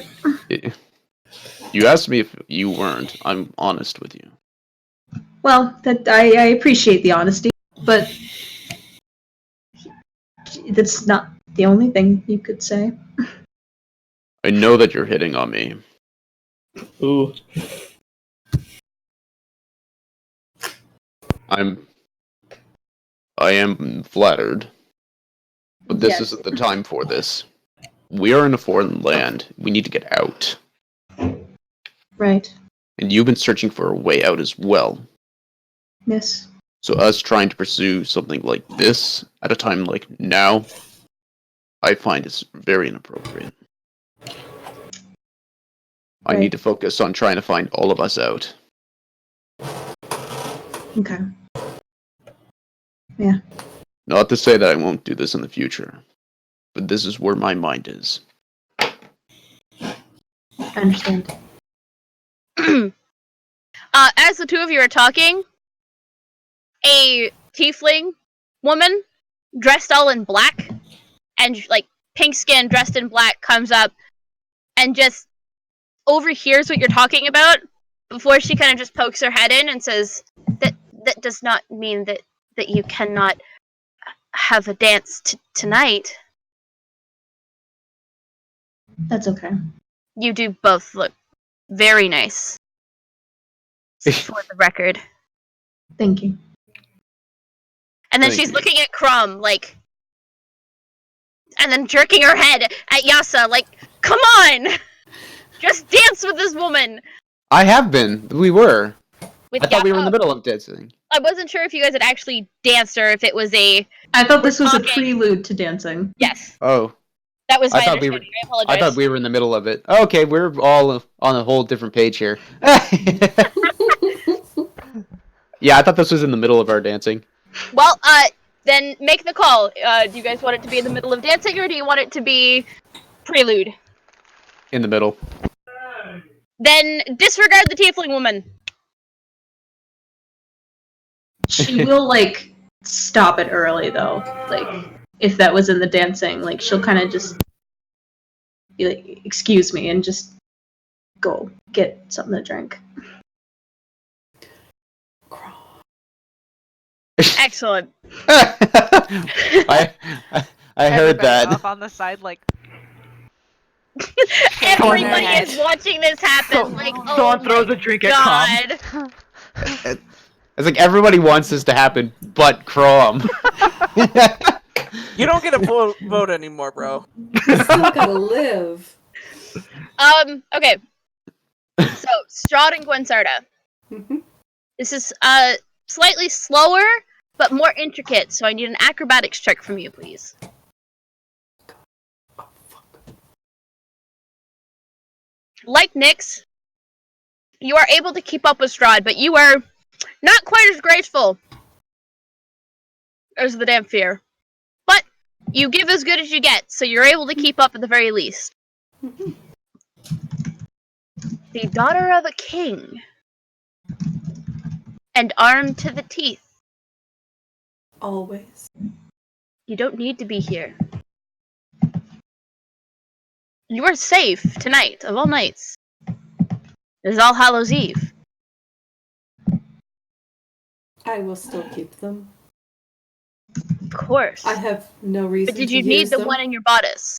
You asked me if you weren't. I'm honest with you. Well, that I appreciate the honesty, but that's not the only thing you could say. I know that you're hitting on me. Ooh. I am flattered, but this Yes. isn't the time for this. We are in a foreign land. We need to get out. Right. And you've been searching for a way out as well. Yes. So us trying to pursue something like this at a time like now, I find is very inappropriate. I need to focus on trying to find all of us out. Okay. Yeah. Not to say that I won't do this in the future, but this is where my mind is. I understand. As the two of you are talking, a tiefling woman dressed all in black and like pink skin dressed in black comes up and just overhears what you're talking about before she kind of just pokes her head in and says that does not mean that you cannot have a dance tonight. That's okay. You do both look very nice. For the record. Thank you. And then Thank she's you. looking at Crumb, like, and then jerking her head at Yasa, like, come on! Just dance with this woman! I have been. We were. With I thought we were in the Yasa. middle of dancing. I wasn't sure if you guys had actually danced or if it was a... I thought this was a talking. prelude to dancing. Yes. Oh. That was my I thought we were. understanding. I apologize. I thought we were in the middle of it. Okay, we're all on a whole different page here. Yeah, I thought this was in the middle of our dancing. Well, then make the call. Do you guys want it to be in the middle of dancing or do you want it to be prelude? In the middle. Then disregard the tiefling woman. She will, like, stop it early, though. Like, if that was in the dancing, like, she'll kind of just be like, excuse me, and just go get something to drink. Excellent. I heard Everybody that. Off on the side, like, Everybody is watching this happen. Like, oh Someone throws a drink at Crom. God. It's like everybody wants this to happen, but Crom. You don't get a vote anymore, bro. You still gotta live. Okay. So, Strahd and Gwensarda. Mhm. This is slightly slower, but more intricate, so I need an acrobatics check from you, please. Like Nyx, you are able to keep up with Strahd, but you are not quite as graceful as the Damphir. But you give as good as you get, so you're able to keep up at the very least. The daughter of a king. And armed to the teeth. Always. You don't need to be here. You are safe tonight, of all nights. It is All Hallows Eve. I will still keep them. Of course. I have no reason But did to you need use the them. one in your bodice?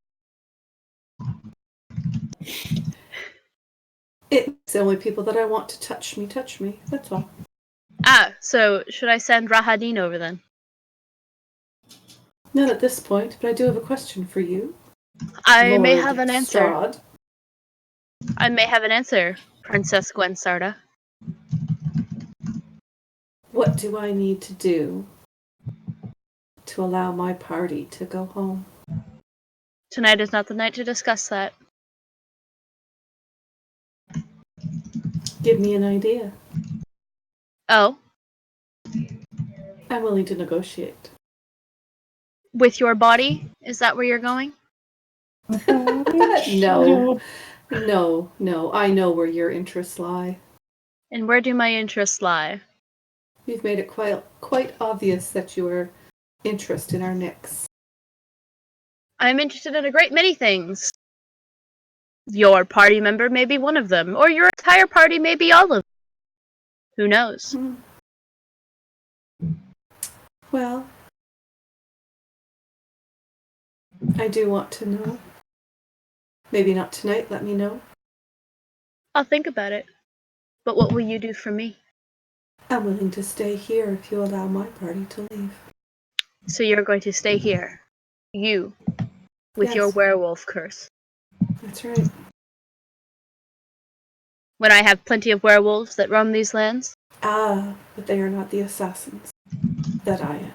It's the only people that I want to touch me. That's all. Ah, so should I send Rahadin over then? Not at this point, but I do have a question for you. I may Lord have an answer. Strahd. I may have an answer, Princess Gwensarda. What do I need to do to allow my party to go home? Tonight is not the night to discuss that. Give me an idea. Oh, I'm willing to negotiate. with your body? Is that where you're going? No. I know where your interests lie. And where do my interests lie? You've made it quite obvious that you are interest in our Nyx? I'm interested in a great many things. Your party member may be one of them, or your entire party may be all of them. Who knows? Well, I do want to know. Maybe not tonight, let me know. I'll think about it. But what will you do for me? I'm willing to stay here if you allow my party to leave. So you're going to stay here? You? With your Yes. werewolf curse? That's right. When I have plenty of werewolves that roam these lands? Ah, but they are not the assassins that I am.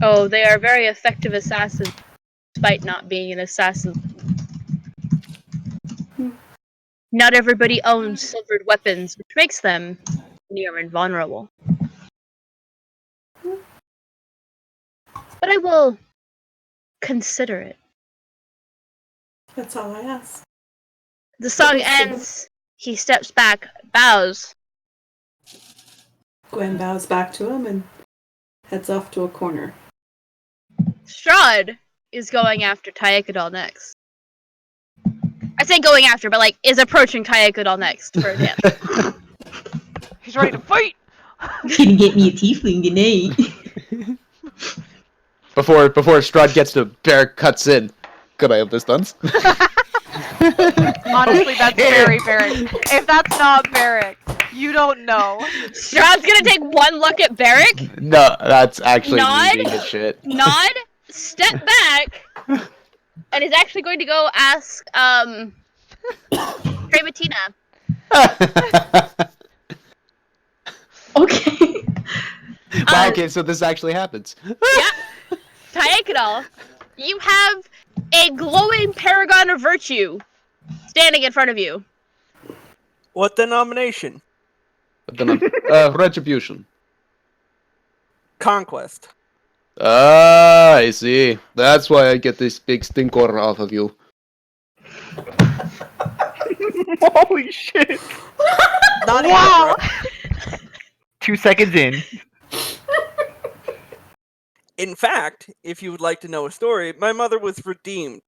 Oh, they are very effective assassins, despite not being an assassin. Not everybody owns silvered weapons, which makes them near invulnerable. But I will consider it. That's all I ask. The song ends. He steps back, bows. Gwen bows back to him and heads off to a corner. Strahd is going after Tyekadal next. I say going after, but like is approaching Tyekadal next for a dance. He's ready to fight! Gonna get me a tiefling tonight. Before Strahd gets to Barrack cuts in. Could I have this done? Honestly, that's very Barrack. If that's not Barrack, you don't know. Strahd's gonna take one look at Barrack, No, that's actually Nod? me being a shit. nod, step back, and is actually going to go ask Trevatina. Okay. Wow, okay, so this actually happens. Yeah. Tyekadal, you have a glowing paragon of virtue standing in front of you. What denomination? Retribution. Conquest. Ah, I see. That's why I get this big stinker off of you. Holy shit! Not Wow! even, 2 seconds in. In fact, if you would like to know a story, my mother was redeemed.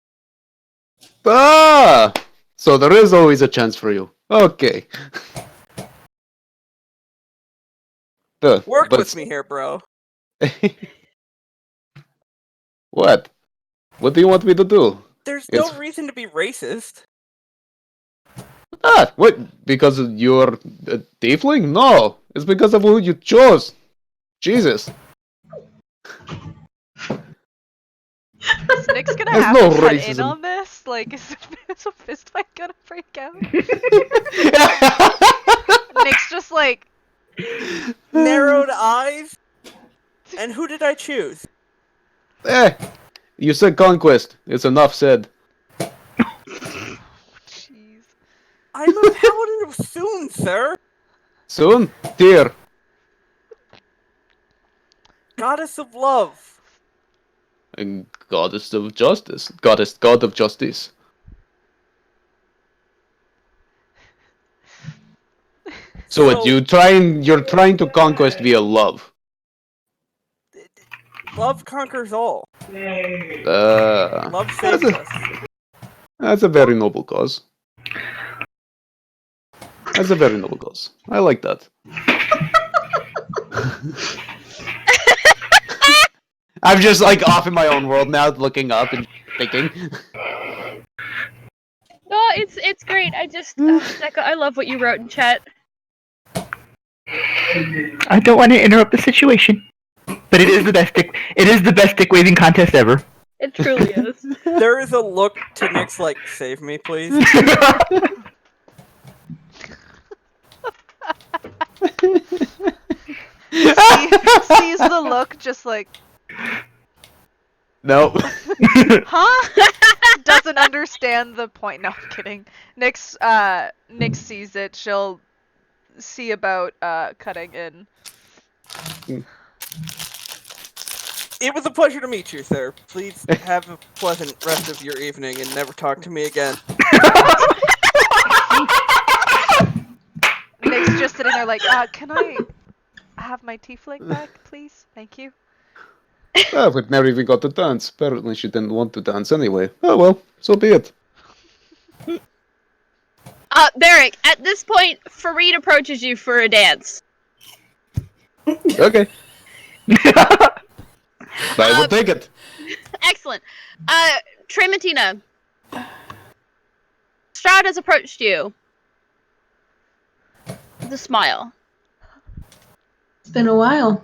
Ah! So there is always a chance for you. Okay. Work But with me here, bro. What? What do you want me to do? There's no It's- reason to be racist. Ah, what? Because you're a tiefling? No, it's because of who you chose. Jesus. Is Nick's gonna There's have no to cut in racism. on this? Like, is a fist fight gonna break out? Nick's just like, Narrowed eyes? And who did I choose? You said conquest. It's enough said. jeez. I'm a paladin of soon, sir. Soon? Dear. Goddess of love. And goddess of justice. God of justice. So what? You're trying to conquest via love. Love conquers all. Uh, Love saves us. That's a very noble cause. That's a very noble cause. I like that. I'm just like off in my own world now, looking up and thinking. No, it's great. I just Deca, I love what you wrote in chat. I don't want to interrupt the situation, but it is the best dick. It is the best dick waving contest ever. It truly is. There is a look to Nick's like, save me, please. Sees the look, just like, No. huh? Doesn't understand the point. No, I'm kidding. Nick sees it. She'll see about cutting in. It was a pleasure to meet you, sir. Please have a pleasant rest of your evening and never talk to me again. Nick's just sitting there like, can I have my tiefling back, please? Thank you. Ah, we've never even got to dance. Apparently she didn't want to dance anyway. Oh well, so be it. Barrick, at this point, Fareed approaches you for a dance. Okay. I will take it. Excellent. Trementina. Strahd has approached you. With a smile. It's been a while.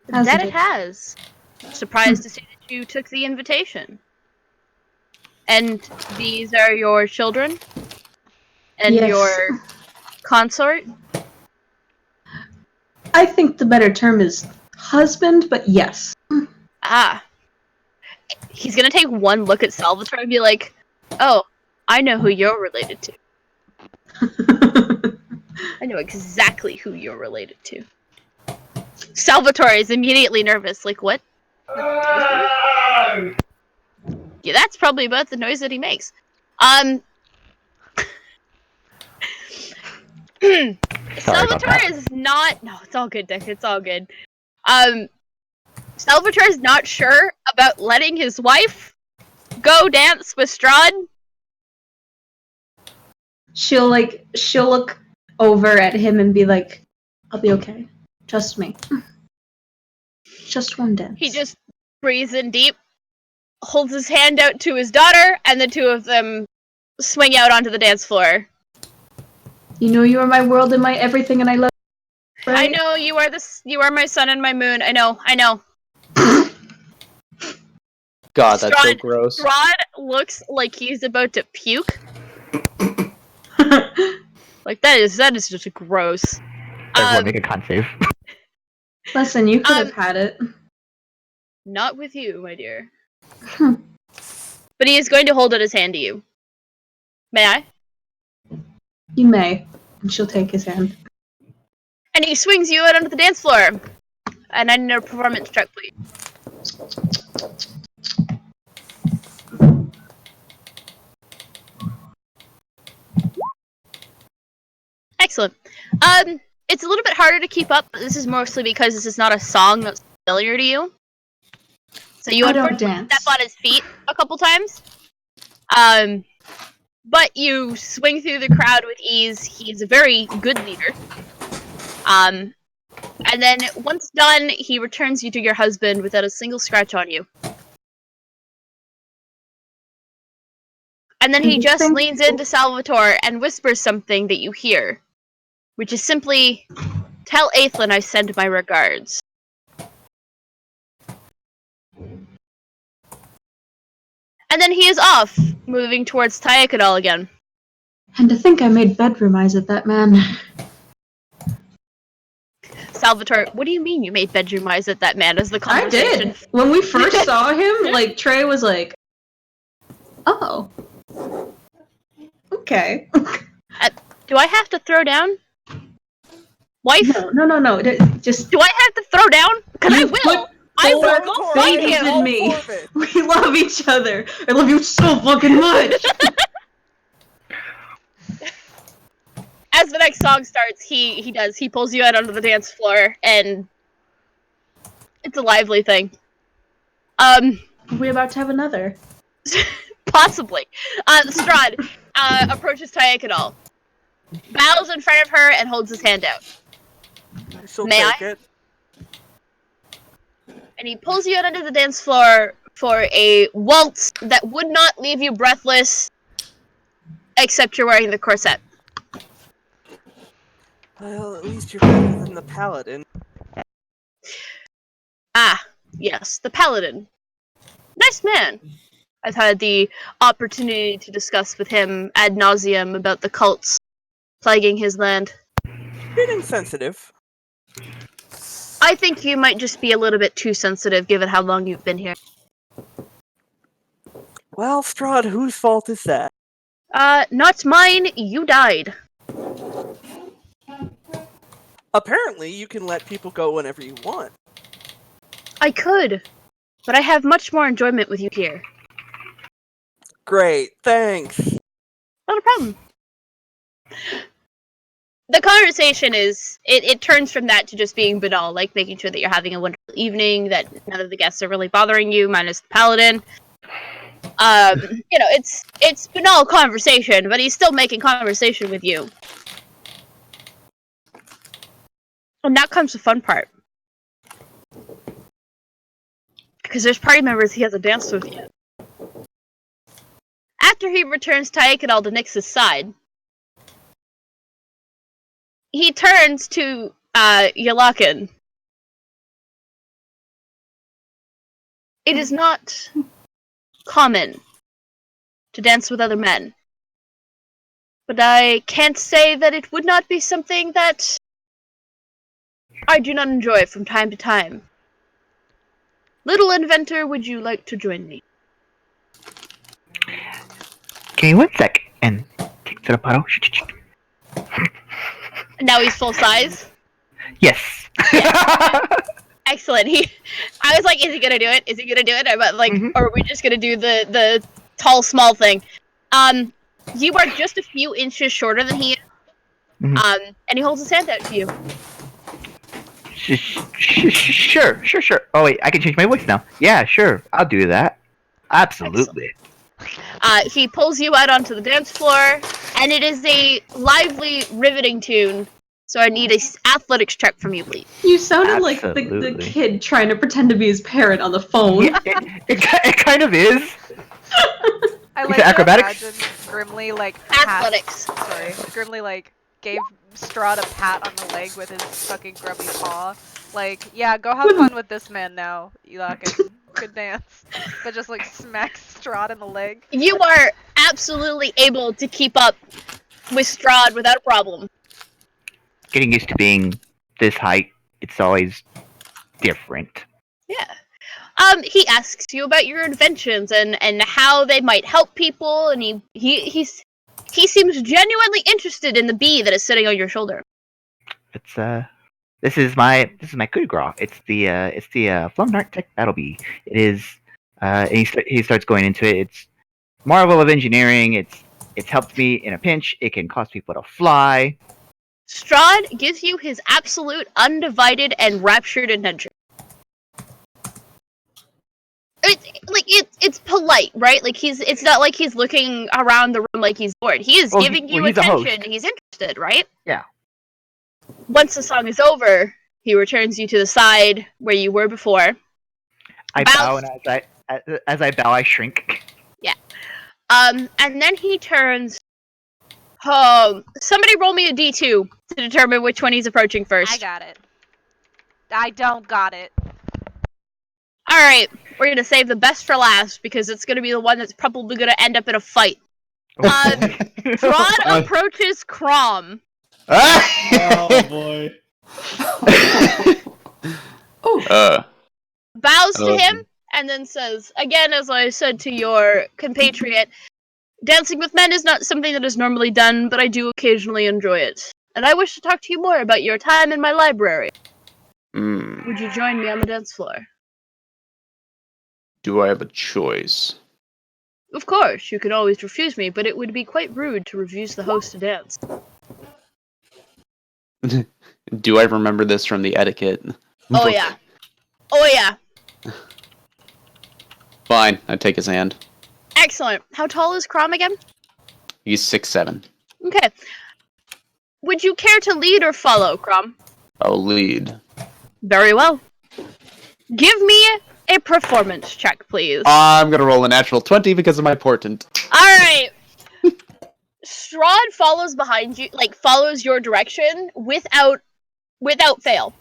That it has. Surprised to see that you took the invitation. And these are your children? And Yes. your consort? I think the better term is husband, but yes. Ah. He's gonna take one look at Salvatore and be like, oh, I know who you're related to. I know exactly who you're related to. Salvatore is immediately nervous. Like, what? Yeah, that's probably about the noise that he makes. Salvatore is not. No, it's all good, Dick. It's all good. Salvatore is not sure about letting his wife go dance with Strahd. She'll look over at him and be like, I'll be okay. Trust me. Just one dance. He just breathes in deep, holds his hand out to his daughter, and the two of them swing out onto the dance floor. You know you are my world and my everything, and I love you. Right? I know you are my sun and my moon. I know. God, that's so Strahd- gross. Strahd looks like he's about to puke. Like that is just gross. Everyone make a con save. Listen, you could have had it. Not with you, my dear. But he is going to hold out his hand to you. May I? You may. And she'll take his hand. And he swings you out onto the dance floor. And I need a performance check, please. Excellent. It's a little bit harder to keep up, but this is mostly because this is not a song that's familiar to you. So you unfortunately step on his feet a couple times. But you swing through the crowd with ease. He's a very good leader. And then once done, he returns you to your husband without a single scratch on you. And then he just leans into Salvatore and whispers something that you hear, which is simply, tell Aethlin I send my regards. And then he is off, moving towards Tyakadal again. And to think I made bedroom eyes at that man. Salvatore, what do you mean you made bedroom eyes at that man as the conversation? I did. When we first saw him, like, Trey was like, oh. Okay. Do I have to throw down? Wife? No. Just. Do I have to throw down? Because I will! I will go fight babies him! in me. We love each other. I love you so fucking much! As the next song starts, he pulls you out onto the dance floor, and it's a lively thing. We're about to have another. Possibly. Strahd approaches Tyakadal, bows in front of her, and holds his hand out. May I? And he pulls you out onto the dance floor for a waltz that would not leave you breathless, except you're wearing the corset. Well, at least you're better than the paladin. Ah, yes, the paladin. Nice man. I've had the opportunity to discuss with him ad nauseum about the cults plaguing his land. Bit insensitive. I think you might just be a little bit too sensitive given how long you've been here. Well, Strahd, whose fault is that? Not mine. You died. Apparently, you can let people go whenever you want. I could, but I have much more enjoyment with you here. Great, thanks. Not a problem. the conversation is it turns from that to just being banal, like making sure that you're having a wonderful evening, that none of the guests are really bothering you, minus the paladin. It's banal conversation, but he's still making conversation with you. And now comes the fun part. Because there's party members he hasn't danced with yet. After he returns Tyakadal to Nyx's side, he turns to Yalakin. It is not common to dance with other men, but I can't say that it would not be something that I do not enjoy from time to time. Little inventor, would you like to join me? Give me 1 sec. And takes it apart. Now he's full size. Yes. Excellent. I was like, is he gonna do it? Is he gonna do it? But like, or are we just gonna do the tall, small thing? You are just a few inches shorter than he is. And he holds his hand out to you. Sure. Oh wait, I can change my voice now. Yeah, sure. I'll do that. Absolutely. He pulls you out onto the dance floor, and it is a lively, riveting tune. So I need an athletics check from you, please. You sounded like the kid trying to pretend to be his parent on the phone. Yeah, it kind of is. I like to acrobatics? imagine Grimly athletics. Grimly gave Strahd a pat on the leg with his fucking grubby paw. Like, yeah, go have fun with this man now, Elakin. Good dance. But just smacks Strahd in the leg. You are absolutely able to keep up with Strahd without a problem. Getting used to being this height, it's always different. Yeah. He asks you about your inventions and how they might help people, and he seems genuinely interested in the bee that is sitting on your shoulder. It's this is my coup de grace. It's the Flumnart Tech Battle Bee. It is and he starts going into it. It's marvel of engineering. It's helped me in a pinch. It can cause people to fly. Strahd gives you his absolute, undivided, and raptured attention. It's polite, right? It's not like he's looking around the room like he's bored. He is giving you attention. He's interested, right? Yeah. Once the song is over, he returns you to the side where you were before. I bow, and as I bow, I shrink. Yeah. And then he turns. Somebody roll me a D2 to determine which one he's approaching first. I got it. I don't got it. Alright, we're gonna save the best for last, because it's gonna be the one that's probably gonna end up in a fight. Strahd approaches Crom. Oh boy. Bows to him, and then says, again, as I said to your compatriot, dancing with men is not something that is normally done, but I do occasionally enjoy it. And I wish to talk to you more about your time in my library. Would you join me on the dance floor? Do I have a choice? Of course, you can always refuse me, but it would be quite rude to refuse the host to dance. Do I remember this from the etiquette? Oh yeah. Oh yeah. Fine, I take his hand. Excellent. How tall is Crom again? He's 6'7". Okay. Would you care to lead or follow, Crom? I'll lead. Very well. Give me a performance check, please. I'm gonna roll a natural 20 because of my portent. Alright. Strahd follows behind you, follows your direction without fail.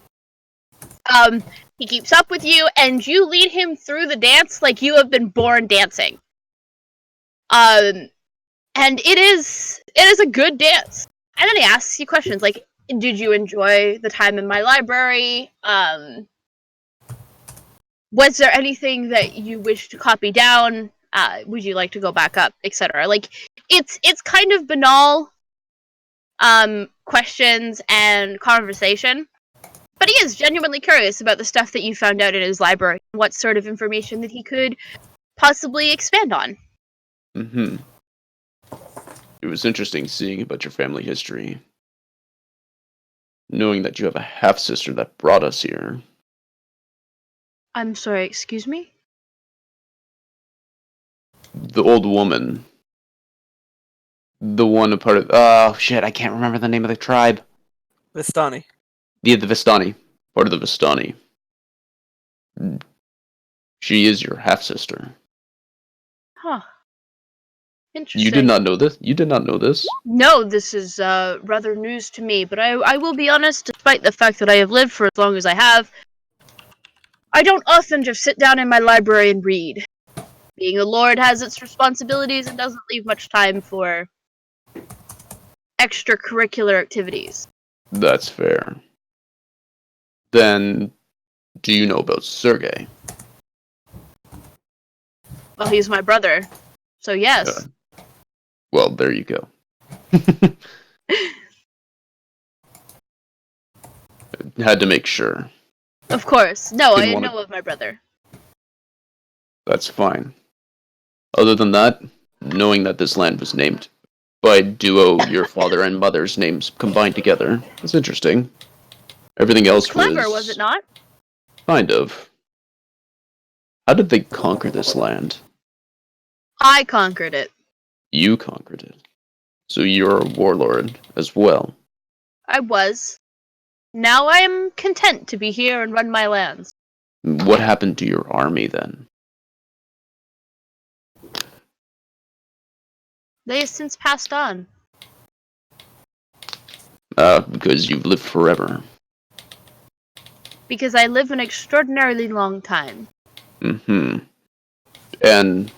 He keeps up with you, and you lead him through the dance like you have been born dancing. And it is a good dance. And then he asks you questions like, did you enjoy the time in my library? Was there anything that you wish to copy down? Would you like to go back up, etc.? It's kind of banal questions and conversation. But he is genuinely curious about the stuff that you found out in his library, and what sort of information that he could possibly expand on. It was interesting seeing about your family history. knowing that you have a half-sister that brought us here. I'm sorry, excuse me? The old woman. The one a part of... Oh, shit, I can't remember the name of the tribe. Vistani. The Vistani. Part of the Vistani. She is your half-sister. Huh. Interesting. You did not know this? You did not know this? No, this is rather news to me, but I will be honest, despite the fact that I have lived for as long as I have, I don't often just sit down in my library and read. Being a lord has its responsibilities and doesn't leave much time for extracurricular activities. That's fair. Then, do you know about Sergei? Well, he's my brother, so yes. Well, there you go. Had to make sure. Of course. No, Didn't I wanna- know of my brother. That's fine. Other than that, knowing that this land was named by duo your father and mother's names combined together, it's interesting. Everything else Clever, was it not? Kind of. How did they conquer this land? I conquered it. You conquered it. So you're a warlord as well. I was. Now I am content to be here and run my lands. What happened to your army then? They have since passed on. Because you've lived forever. Because I live an extraordinarily long time. Mm-hmm. And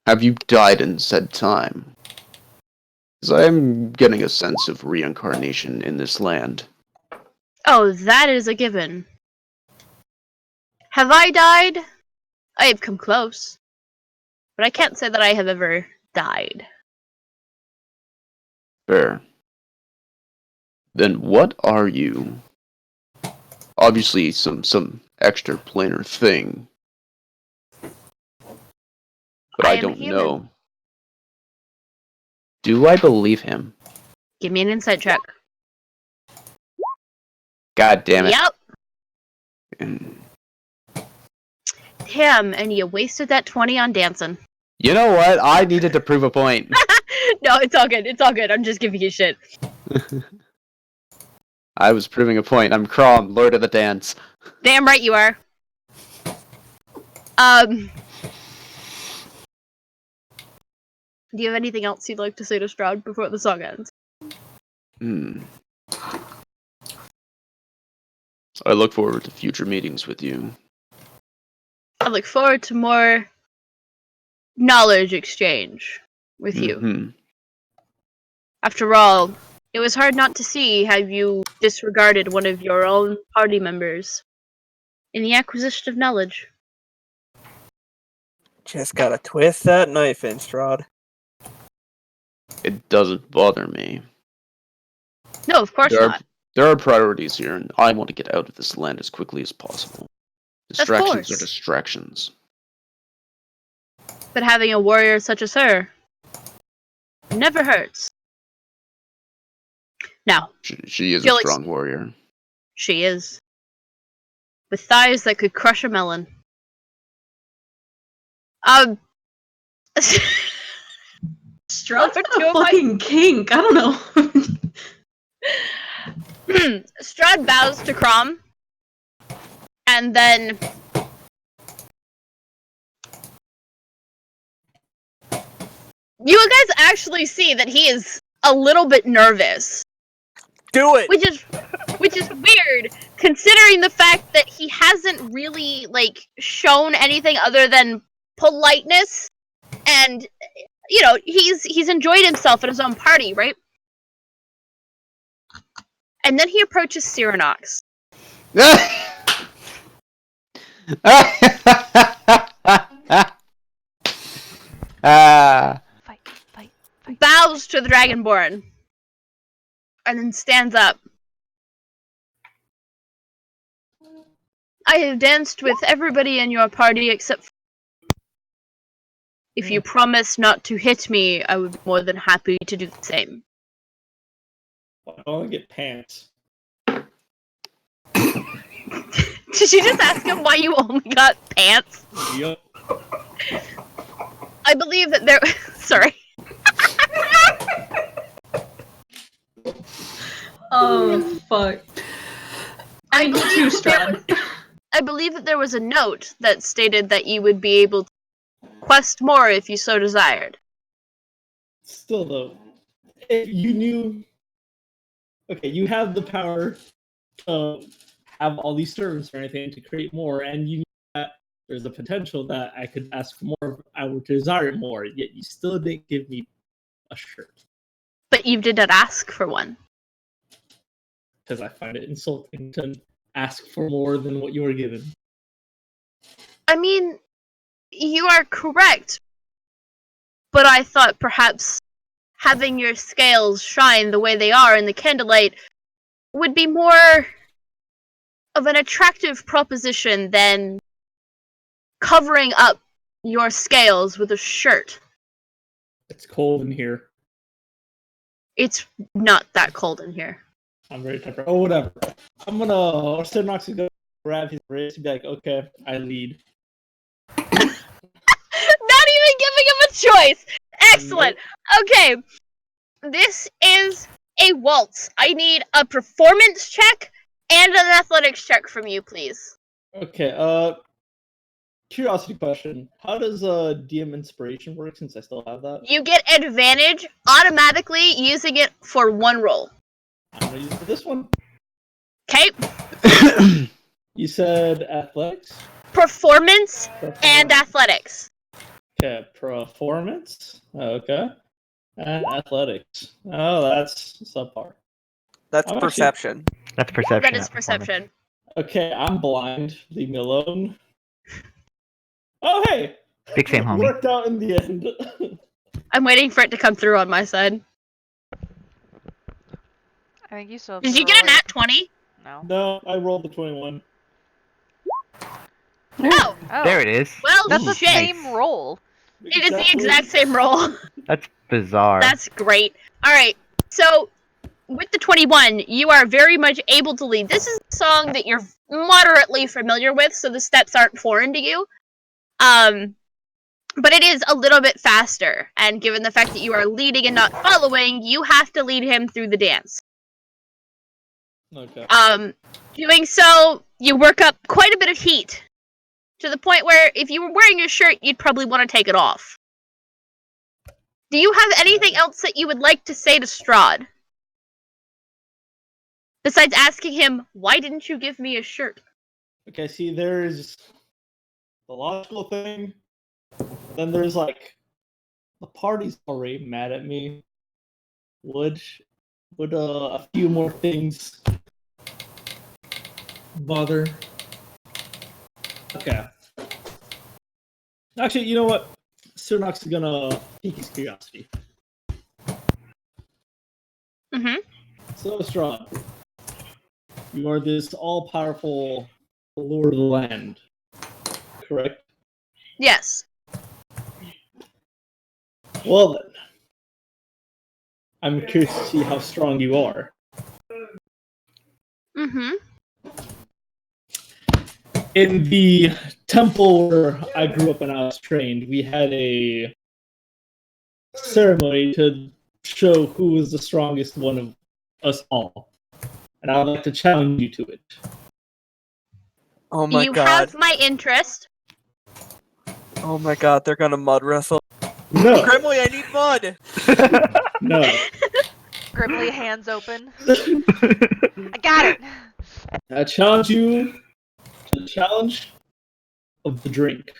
have you died in said time? Because I'm getting a sense of reincarnation in this land. Oh, that is a given. Have I died? I have come close. But I can't say that I have ever died. Fair. Then what are you? Obviously some extra planar thing. But I I am don't human. know. Do I believe him? Give me an insight check. God damn it. Yep. Mm. Damn, and you wasted that 20 on dancing. You know what? I needed to prove a point. No, it's all good. It's all good. I'm just giving you shit. I was proving a point. I'm Crom, Lord of the Dance. Damn right you are. Do you have anything else you'd like to say to Strahd before the song ends? I look forward to future meetings with you. I look forward to more knowledge exchange with you. Mhm. After all, it was hard not to see how you disregarded one of your own party members in the acquisition of knowledge. Just gotta twist that knife in, Strahd. It doesn't bother me. No, of course not. There are priorities here, and I want to get out of this land as quickly as possible. Distractions are course. distractions. But having a warrior such as her never hurts. Now, She is a Felix- strong warrior. she is. With thighs that could crush a melon. Strahd's Over got two a of my- fucking kink. I don't know. Strahd bows to Crom, and then you guys actually see that he is a little bit nervous, Do it! which is weird considering the fact that he hasn't really shown anything other than politeness, and he's enjoyed himself at his own party, right? And then he approaches Cyranox. Fight. Bows to the Dragonborn, and then stands up. I have danced with everybody in your party except for... If you promise not to hit me, I would be more than happy to do the same. I want to get pants. Did you just ask him why you only got pants? Yep. I believe that there. Sorry. Oh fuck. I need you, Strahd. I believe that there was a note that stated that you would be able to quest more if you so desired. Still though, if you knew, okay, you have the power to have all these servants or anything to create more, and you knew that there's a potential that I could ask for more if I would desire more, yet you still didn't give me a shirt. But you did not ask for one. Because I find it insulting to ask for more than what you were given. I mean, you are correct. But I thought perhaps having your scales shine the way they are in the candlelight would be more of an attractive proposition than covering up your scales with a shirt. It's cold in here. It's not that cold in here. I'm very temperate. Oh, whatever. I'm gonna. Sidnox is gonna grab his wrist and be like, okay, I lead. Not even giving him a choice! Excellent! Okay. This is a waltz. I need a performance check and an athletics check from you, please. Okay, curiosity question. How does DM inspiration work since I still have that? You get advantage automatically using it for one roll. I'm gonna use it for this one. Okay? You said athletics? Performance and athletics. Okay, performance. Okay. And athletics. Oh, that's subpar. That's I'm perception. That's perception. That is not performance. perception. Okay, I'm blind. Leave me alone. Oh, hey! Big Sam, homie. Worked out in the end. I'm waiting for it to come through on my side. I think you still have Did to you get roll a it. nat 20? No. No, I rolled the 21. Oh, Oh. There it is. well, That's the shit. same roll. It is the exact same roll. That's bizarre. That's great. Alright, so with the 21, you are very much able to lead. This is a song that you're moderately familiar with, so the steps aren't foreign to you. But it is a little bit faster, and given the fact that you are leading and not following, you have to lead him through the dance. Okay. Doing so, you work up quite a bit of heat, to the point where if you were wearing your shirt, you'd probably want to take it off. Do you have anything else that you would like to say to Strahd? Besides asking him, why didn't you give me a shirt? Okay, see, there's the logical thing. Then there's, like, the party's already mad at me. Would a few more things bother? Okay. Actually, you know what? Cirnox is gonna pique his curiosity. Mm-hmm. So, Strahd, you are this all-powerful lord of the land, correct? Yes. Well then, I'm curious to see how strong you are. Mm-hmm. In the temple where I grew up and I was trained, we had a ceremony to show who was the strongest one of us all. And I would like to challenge you to it. Oh my you god. have my interest. Oh my god, they're gonna mud wrestle. No, Grimly, I need mud! no. Grimly hands open. I got it! I challenge you to the challenge of the drink.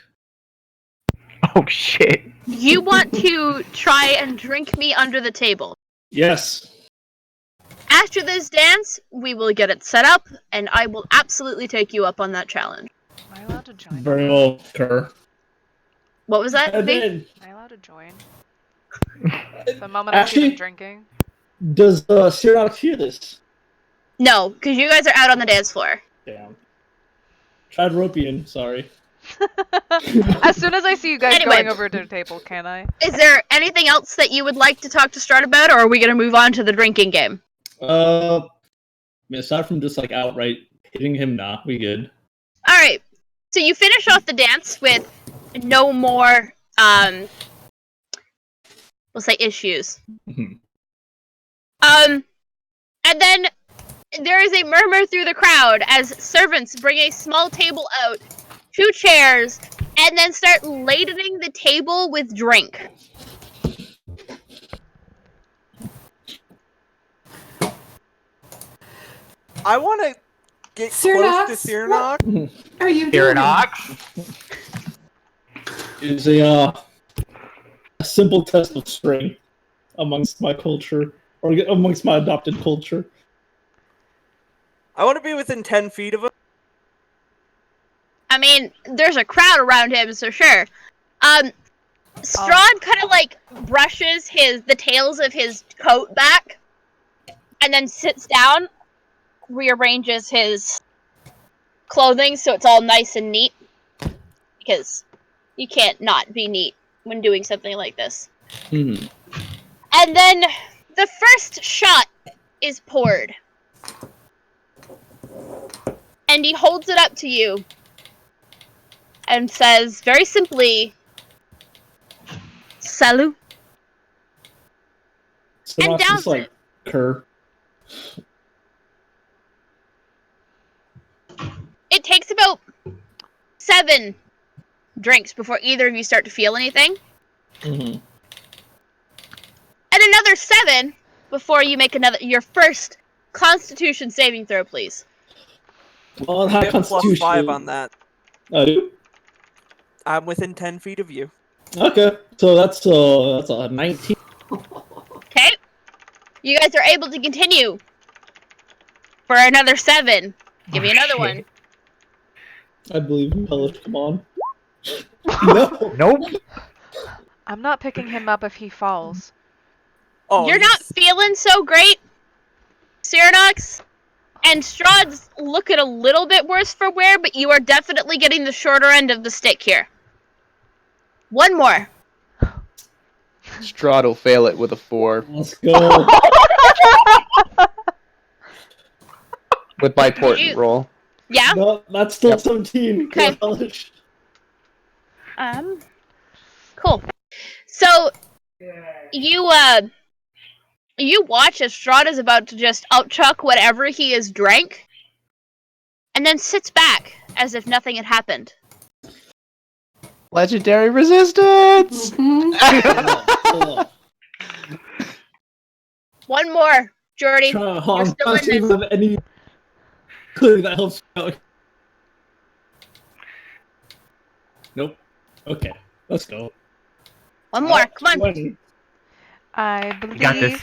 Oh shit. You want to try and drink me under the table. Yes. After this dance, we will get it set up, and I will absolutely take you up on that challenge. Am I allowed to join? Very well, Kerr. What was that? And V? then, Am I allowed to join? The moment I see Actually- them drinking. does Cirnox hear this? No, because you guys are out on the dance floor. Damn. Tradropian, sorry. As soon as I see you guys Anyway. going over to the table, can I? Is there anything else that you would like to talk to Strahd about, or are we going to move on to the drinking game? Aside from just like outright hitting him, nah, we good. All right. So you finish off the dance with no more, we'll say issues. Mhm. And then there is a murmur through the crowd as servants bring a small table out, 2 chairs, and then start ladening the table with drink. I want to get Cyranox, close to Cyranox. Are you doing? Cyranox? Is a simple test of strength amongst my culture, or amongst my adopted culture. I want to be within 10 feet of him. I mean, there's a crowd around him, so sure. Strahd kind of like brushes the tails of his coat back, and then sits down, rearranges his clothing so it's all nice and neat, because you can't not be neat when doing something like this. Mm-hmm. And then the first shot is poured. And he holds it up to you and says very simply, "Salut." So And not downs just like cur. It takes about 7 drinks before either of you start to feel anything. Mm-hmm. And another 7 before you make your first Constitution saving throw, please. Well, high Get constitution. +5 on that. I do. I'm within 10 feet of you. Okay, so that's a 19. Okay? You guys are able to continue for another 7. Give me another one. I believe in Hellish. Come on. No. Nope. I'm not picking him up if he falls. Oh, You're not feeling so great, Cyranox. And Strahd's looking a little bit worse for wear, but you are definitely getting the shorter end of the stick here. One more. Strahd will fail it with a 4. Let's go. With my portent roll. Yeah? No, that's still Yep. 17. Okay. Hellish. Cool. So, you watch as Strahd is about to just upchuck whatever he has drank, and then sits back as if nothing had happened. Legendary resistance! Oh. One more, Jordy. I'm You're still trying to see in if I have any clue that helps me out. Nope. Okay, let's go. One more. Come on. 20. I believe. You got this.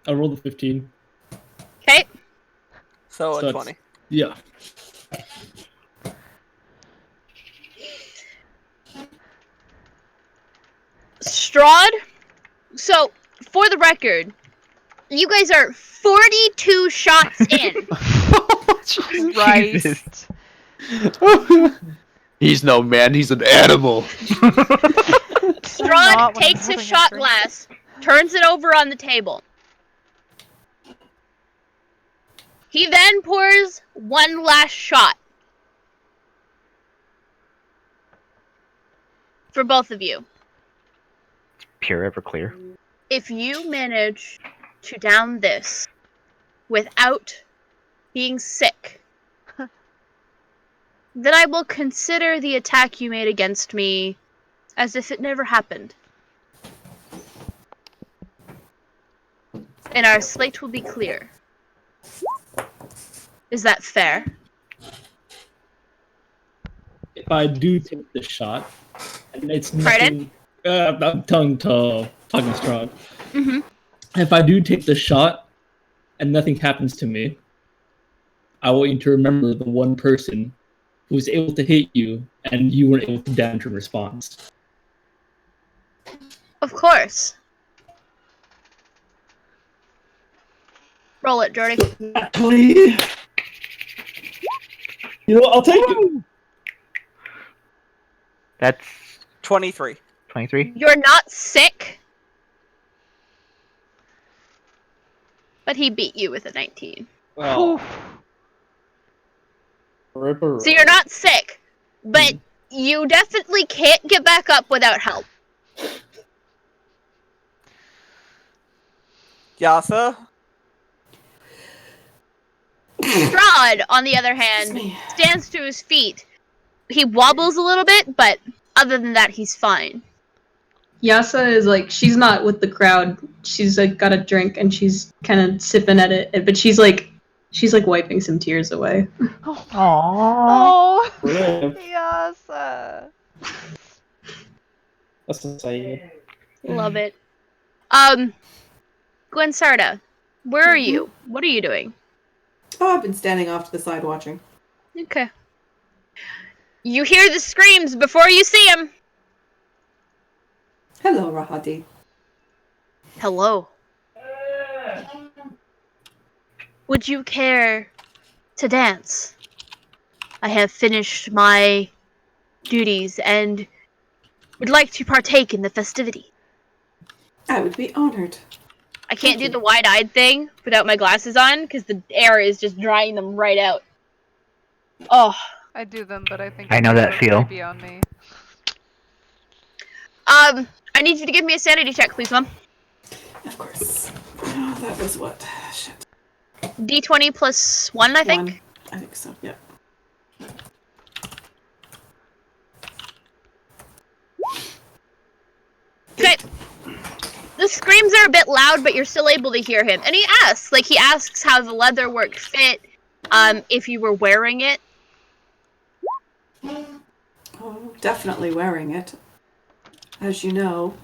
I rolled a 15. Okay. So So a it's- 20. Yeah. Strahd. So, for the record, you guys are 42 shots in. Jesus. He's no man, he's an animal. Strahd Not when I'm takes his having a shot drink. glass, turns it over on the table. He then pours one last shot. For both of you. Pure Everclear. If you manage to down this without being sick, then I will consider the attack you made against me as if it never happened. And our slate will be clear. Is that fair? If I do take the shot, and it's Pardon? nothing, I'm talking Strahd. Mm-hmm. If I do take the shot, and nothing happens to me, I want you to remember the one person who was able to hit you, and you weren't able to damage your response. Of course. Roll it, Jordy. Exactly. You know what? I'll take it. That's 23. 23. You're not sick, but he beat you with a 19. Oh, ripper. So you're not sick, but you definitely can't get back up without help. Yasa? Strahd, on the other Excuse hand, me. stands to his feet. He wobbles a little bit, but other than that, he's fine. Yasa is like, she's not with the crowd. She's like got a drink and she's kind of sipping at it, but she's like wiping some tears away. Oh. Aww. Oh. Rip. Yes. That's insane. Love it. Gwensarda, where are you? What are you doing? Oh, I've been standing off to the side watching. Okay. You hear the screams before you see him. Hello, Rahadi. Hello. Would you care to dance? I have finished my duties and would like to partake in the festivity. I would be honored. I can't Thank do you. the wide-eyed thing without my glasses on because the air is just drying them right out. Oh. I do them, but I think I know that look feel. creepy on me. I need you to give me a sanity check, please, Mom. Of course. Oh, that was what? Shit. D20 plus 1, I think. 1. I think so, yeah. Okay. The screams are a bit loud, but you're still able to hear him. And he asks how the leather work fit, if you were wearing it. Oh, definitely wearing it. As you know,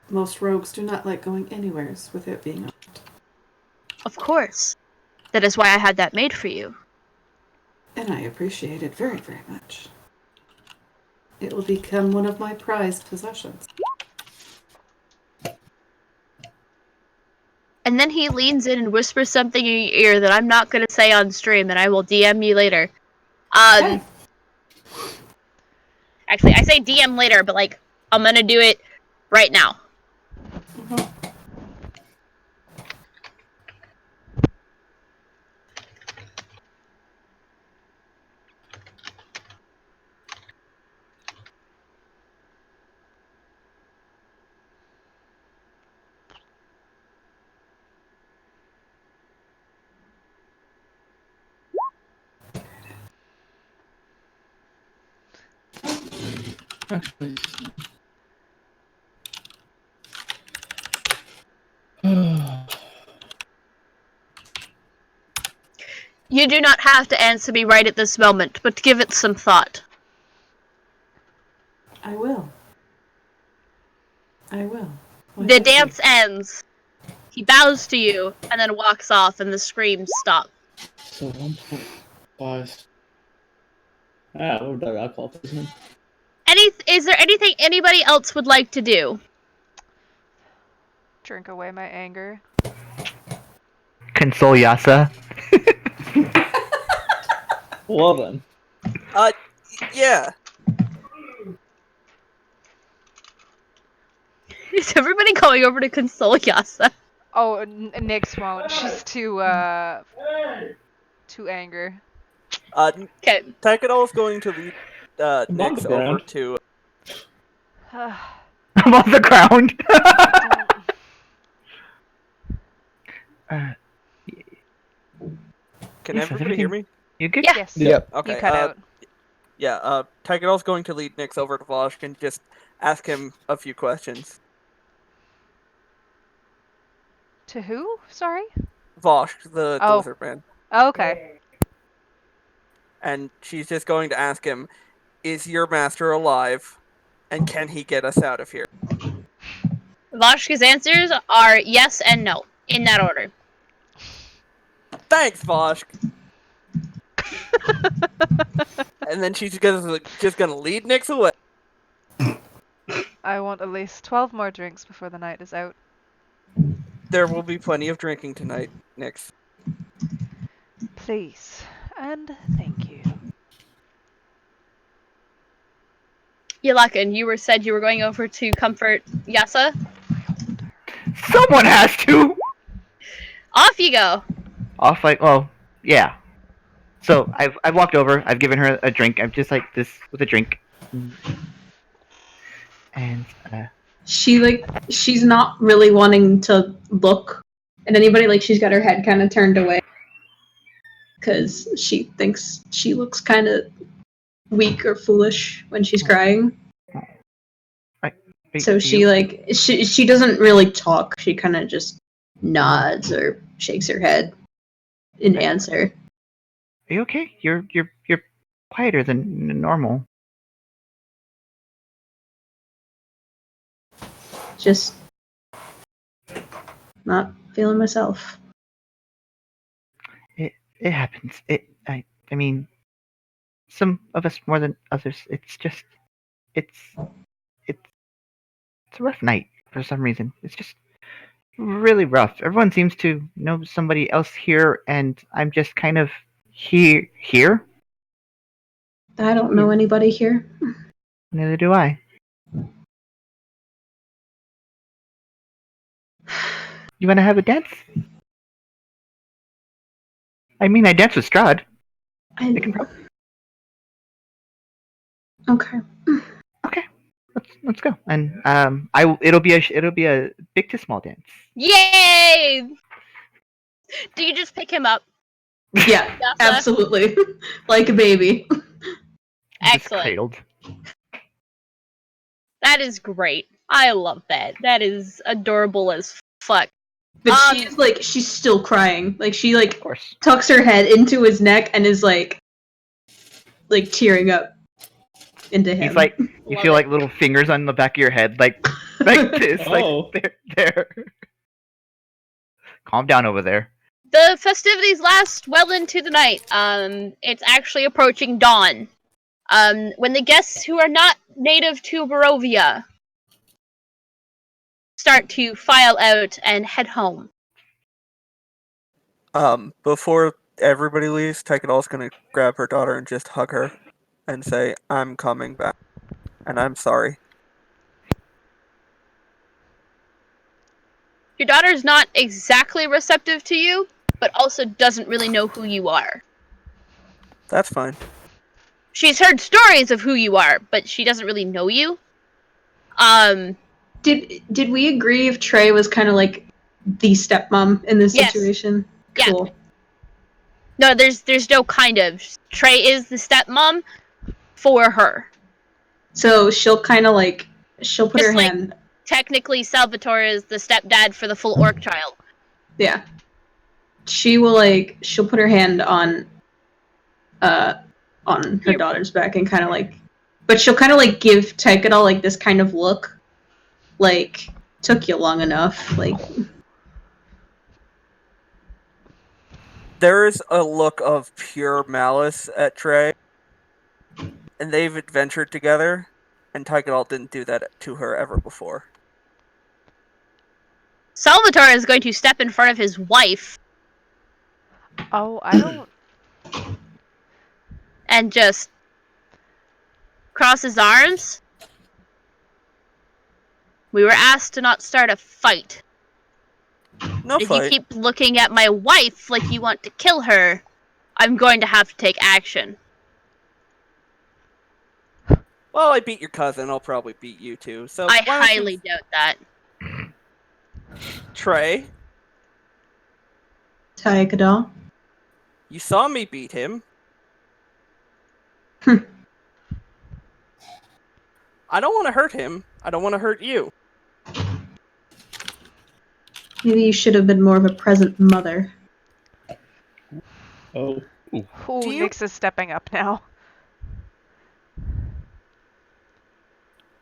most rogues do not like going anywheres with it being on. Of course. That is why I had that made for you. And I appreciate it very, very much. It will become one of my prized possessions. And then he leans in and whispers something in your ear that I'm not going to say on stream, and I will DM you later. Okay. Actually, I say DM later, but, like, I'm going to do it right now. Actually. You do not have to answer me right at this moment, but give it some thought. I will. I will. Why, The thank you. dance ends. He bows to you, and then walks off, and the screams stop. So 1.5. Ah, what would that alcohol poisoning? Is there anything anybody else would like to do? Drink away my anger. Console Yasa. Well then. Yeah. Is everybody going over to console Yasa? Oh, Nyx won't. She's too angry. Okay. Takadol's going to lead I'm on Nyx the over ground. to. I'm on the ground. Can Yes, everybody hear me? You good? Yeah. Yes. Yep. Okay. You cut out. Yeah. Takadol's going to lead Nyx over to Vosh and just ask him a few questions. To who? Sorry? Vosh, the Oh. lizard man. Oh, okay. And she's just going to ask him, is your master alive? And can he get us out of here? Voshka's answers are yes and no, in that order. Thanks, Vosh. And then she's just gonna lead Nyx away. I want at least 12 more drinks before the night is out. There will be plenty of drinking tonight, Nyx. Please. And thank you. Yalakan, you said you were going over to comfort Yasa. Someone has to. Off you go. Off like, well, yeah. So I've walked over. I've given her a drink. I'm just like this with a drink, and She's not really wanting to look at anybody. Like she's got her head kind of turned away because she thinks she looks kind of weak or foolish when she's crying. So she doesn't really talk. She kind of just nods or shakes her head in answer. Are you okay? You're quieter than normal. Just not feeling myself. It happens. I mean, some of us more than others. It's a rough night for some reason. It's just really rough. Everyone seems to know somebody else here, and I'm just kind of here. I don't know anybody here. Neither do I. You want to have a dance? I mean, I danced with Strahd. Okay. Okay, let's go. And it'll be a big to small dance. Yay! Do you just pick him up? Yeah, Yasa? absolutely. Like a baby. Excellent. Just cradled. That is great. I love that. That is adorable as fuck. But she's still crying. Like she Of course. tucks her head into his neck and is like tearing up into him. He's like, you feel like little fingers on the back of your head, like this, Oh. like there. Calm down over there. The festivities last well into the night. It's actually approaching dawn. When the guests who are not native to Barovia start to file out and head home. Before everybody leaves, Tekadol's gonna grab her daughter and just hug her and say, "I'm coming back, and I'm sorry." Your daughter's not exactly receptive to you, but also doesn't really know who you are. That's fine. She's heard stories of who you are, but she doesn't really know you. Did we agree if Trey was kind of like the stepmom in this situation? Yeah. Cool. No, there's no kind of. Trey is the stepmom for her. So she'll kind of she'll put her Just hand. Technically, Salvatore is the stepdad for the full orc child. Yeah. She'll put her hand on her daughter's back and kind of but she'll kind of give Tekadol this kind of look, like took you long enough, like. There is a look of pure malice at Trey, and they've adventured together, and Tekadol didn't do that to her ever before. Salvatore is going to step in front of his wife. Oh, I don't. And just cross his arms. We were asked to not start a fight. No if fight. you keep looking at my wife like you want to kill her, I'm going to have to take action. Well, I beat your cousin. I'll probably beat you too. So I highly doubt that. Trey, Tekadol. you saw me beat him. I don't want to hurt him. I don't want to hurt you. Maybe you should have been more of a present mother. Oh. Ooh, Nyx is stepping up now.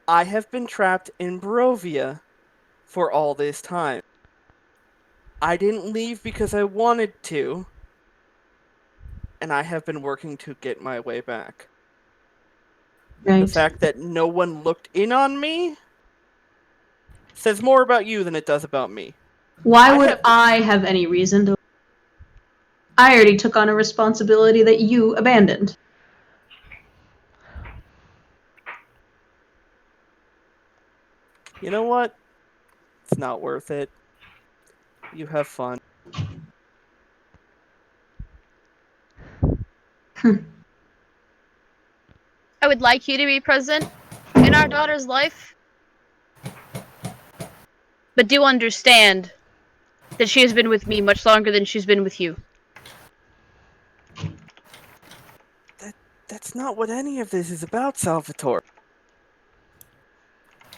I have been trapped in Barovia for all this time. I didn't leave because I wanted to, and I have been working to get my way back. Right. The fact that no one looked in on me says more about you than it does about me. Why would I have any reason to? I already took on a responsibility that you abandoned. You know what? It's not worth it. You have fun. I would like you to be present in our daughter's life, but do understand that she has been with me much longer than she's been with you. That's not what any of this is about, Salvatore.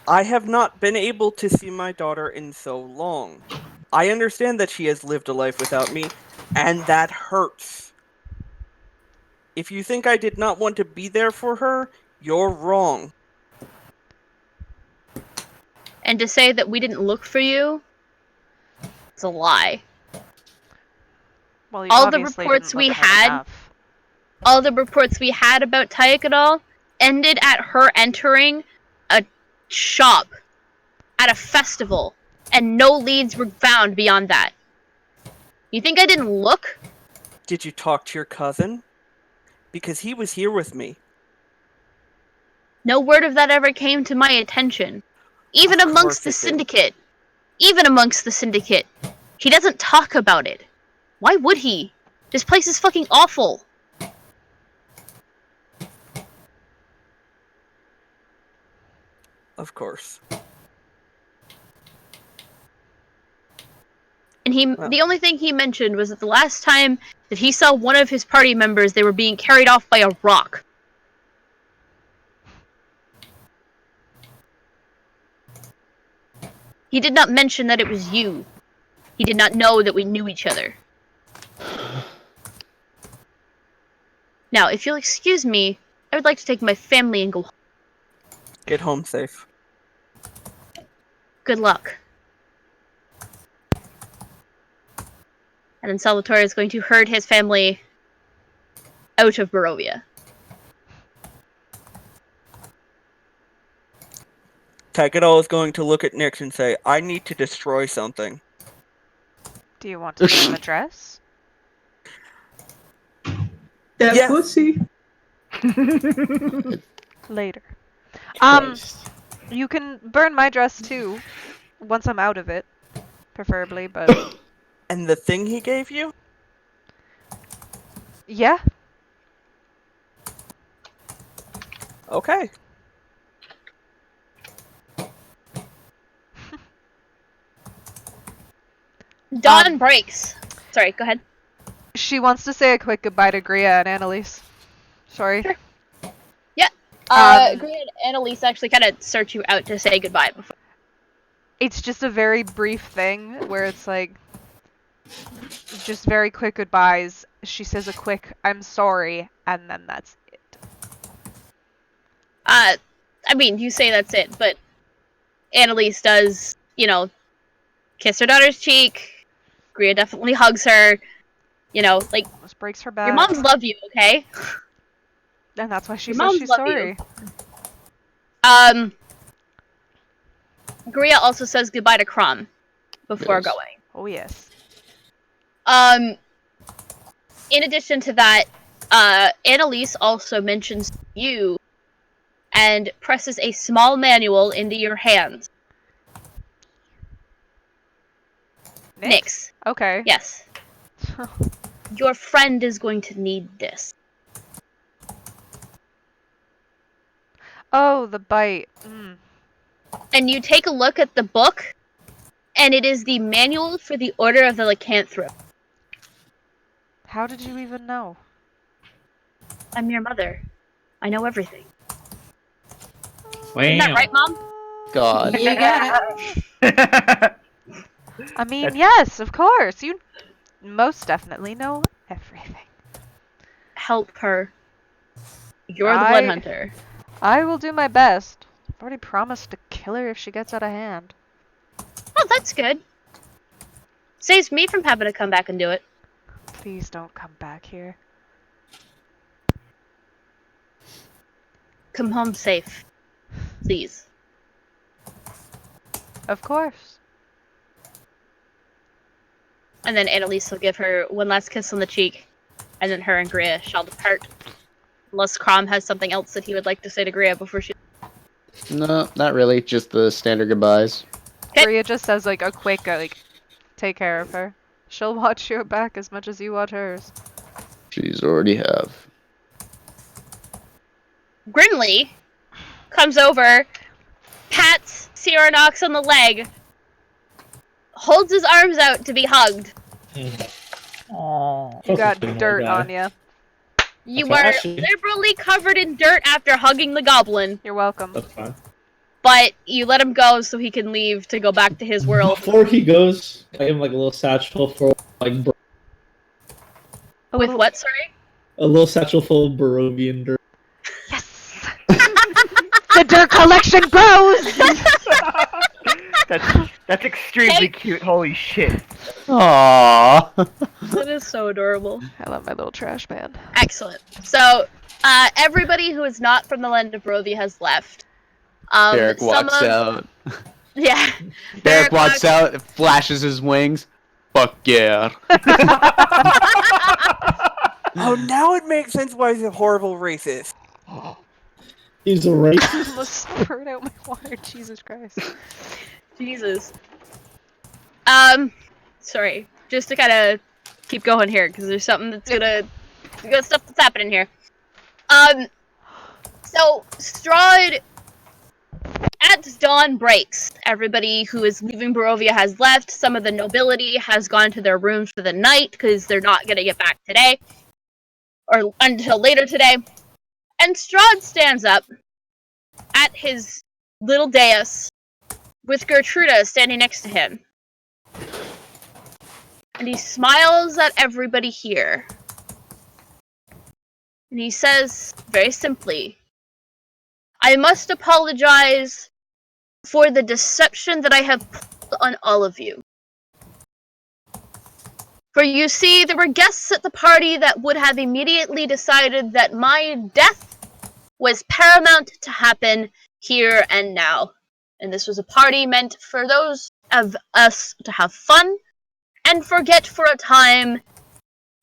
I have not been able to see my daughter in so long. I understand that she has lived a life without me, and that hurts. If you think I did not want to be there for her, you're wrong. And to say that we didn't look for you, it's a lie. Well, you All the obviously reports didn't we look hard had- enough. All the reports we had about Tyakadal ended at her entering a shop at a festival, and no leads were found beyond that. You think I didn't look? Did you talk to your cousin? Because he was here with me. No word of that ever came to my attention. Even Of amongst course the it did. syndicate. Even amongst the syndicate. He doesn't talk about it. Why would he? This place is fucking awful. Of course. And Well. the only thing he mentioned was that the last time that he saw one of his party members, they were being carried off by a rock. He did not mention that it was you. He did not know that we knew each other. Now, if you'll excuse me, I would like to take my family and go home. Get home safe. Good luck. And then Salvatore is going to herd his family out of Barovia. Takado is going to look at Nix and say, I need to destroy something. Do you want to get an address? That Yes. pussy. Later. Christ. You can burn my dress too, once I'm out of it, preferably, but And the thing he gave you? yeah. Okay. Dawn breaks. Sorry, go ahead. She wants to say a quick goodbye to Gria and Annalise. Sorry. Sure. Um, Gria and Annalise actually kind of search you out to say goodbye before. It's just a very brief thing where it's like, just very quick goodbyes. She says a quick, I'm sorry, and then that's it. I mean, you say that's it, but Annalise does, kiss her daughter's cheek. Gria definitely hugs her. Like, This breaks her back. your moms love you, okay? And that's why she Your says moms she's love sorry. you. Gria also says goodbye to Crom before Yes. going. Oh yes. In addition to that, Annalise also mentions you and presses a small manual into your hands. Nix. Okay. Yes. Your friend is going to need this. Oh, the bite. And you take a look at the book, and it is the manual for the Order of the Lycanthrope. How did you even know? I'm your mother. I know everything. Wow. Isn't that right, Mom? God. You got it. I mean, yes, of course. You most definitely know everything. Help her. You're the I- blood hunter. I will do my best. I've already promised to kill her if she gets out of hand. Oh, that's good. Saves me from having to come back and do it. Please don't come back here. Come home safe. Please. Of course. And then Annalise will give her one last kiss on the cheek, and then her and Gria shall depart. Unless Crom has something else that he would like to say to Gria before she... No, not really. Just the standard goodbyes. Rhea just says like a quick take care of her. She'll watch your back as much as you watch hers. She's already have. Grinley comes over, pats Sierra Knox on the leg, holds his arms out to be hugged. You got dirt on you. You That's are actually- liberally covered in dirt after hugging the goblin, You're welcome. That's fine. but you let him go so he can leave to go back to his world. Before he goes, I give him like a little satchel for like With what, sorry? a little satchel full of Barovian dirt. Yes! The dirt collection grows! That's extremely cute. Holy shit. Aww. That is so adorable. I love my little trash man. Excellent. So, everybody who is not from the land of Barovia has left. Derek walks out. Yeah. Derek walks out, flashes his wings. Fuck yeah. Oh, now it makes sense why he's a horrible racist. He's a I racist. almost spurred out my water. Jesus Christ. Jesus. Sorry. Just to kind of keep going here, because there's something that's gonna... We got stuff that's happening here. So, Strahd... At dawn breaks, everybody who is leaving Barovia has left. Some of the nobility has gone to their rooms for the night, because they're not gonna get back today. Or until later today. And Strahd stands up at his little dais with Gertruda standing next to him. And he smiles at everybody here. And he says, very simply, I must apologize for the deception that I have pulled on all of you. For you see, there were guests at the party that would have immediately decided that my death was paramount to happen here and now. And this was a party meant for those of us to have fun and forget for a time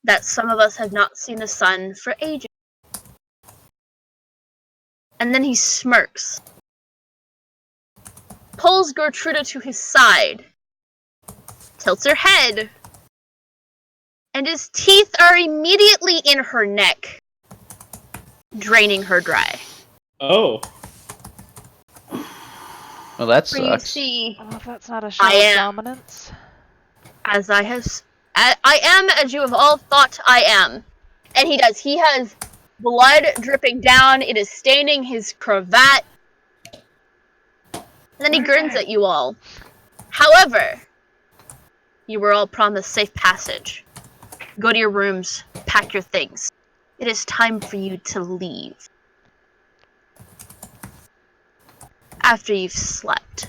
that some of us have not seen the sun for ages. And then he smirks, pulls Gertruda to his side, tilts her head, and his teeth are immediately in her neck, draining her dry. Oh. Well, that For you sucks. see, Oh, if that's not a show of dominance. as I am as you have all thought I am. And he does. He has blood dripping down. It is staining his cravat. And then he grins at you all. However, you were all promised safe passage. Go to your rooms, pack your things. It is time for you to leave. After you've slept.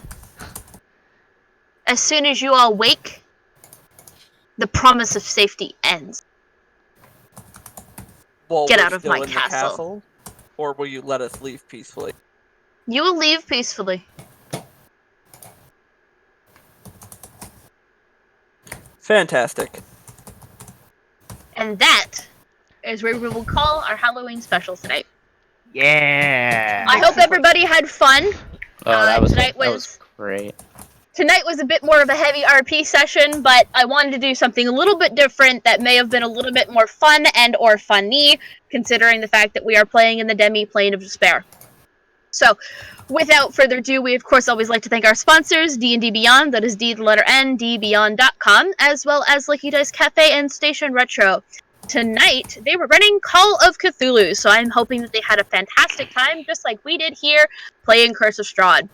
As soon as you all wake, the promise of safety ends. While Get we're out of still my in the castle. Or will you let us leave peacefully? You will leave peacefully. Fantastic. And that is where we will call our Halloween special tonight. Yeah. I hope everybody had fun. Oh, that was tonight great. Tonight was a bit more of a heavy RP session, but I wanted to do something a little bit different that may have been a little bit more fun and or funny, considering the fact that we are playing in the demi-plane of despair. So, without further ado, we of course always like to thank our sponsors, D&D Beyond, that is D the letter N, dbeyond.com, as well as Lucky Dice Cafe and Station Retro. Tonight, they were running Call of Cthulhu, so I'm hoping that they had a fantastic time, just like we did here, playing Curse of Strahd.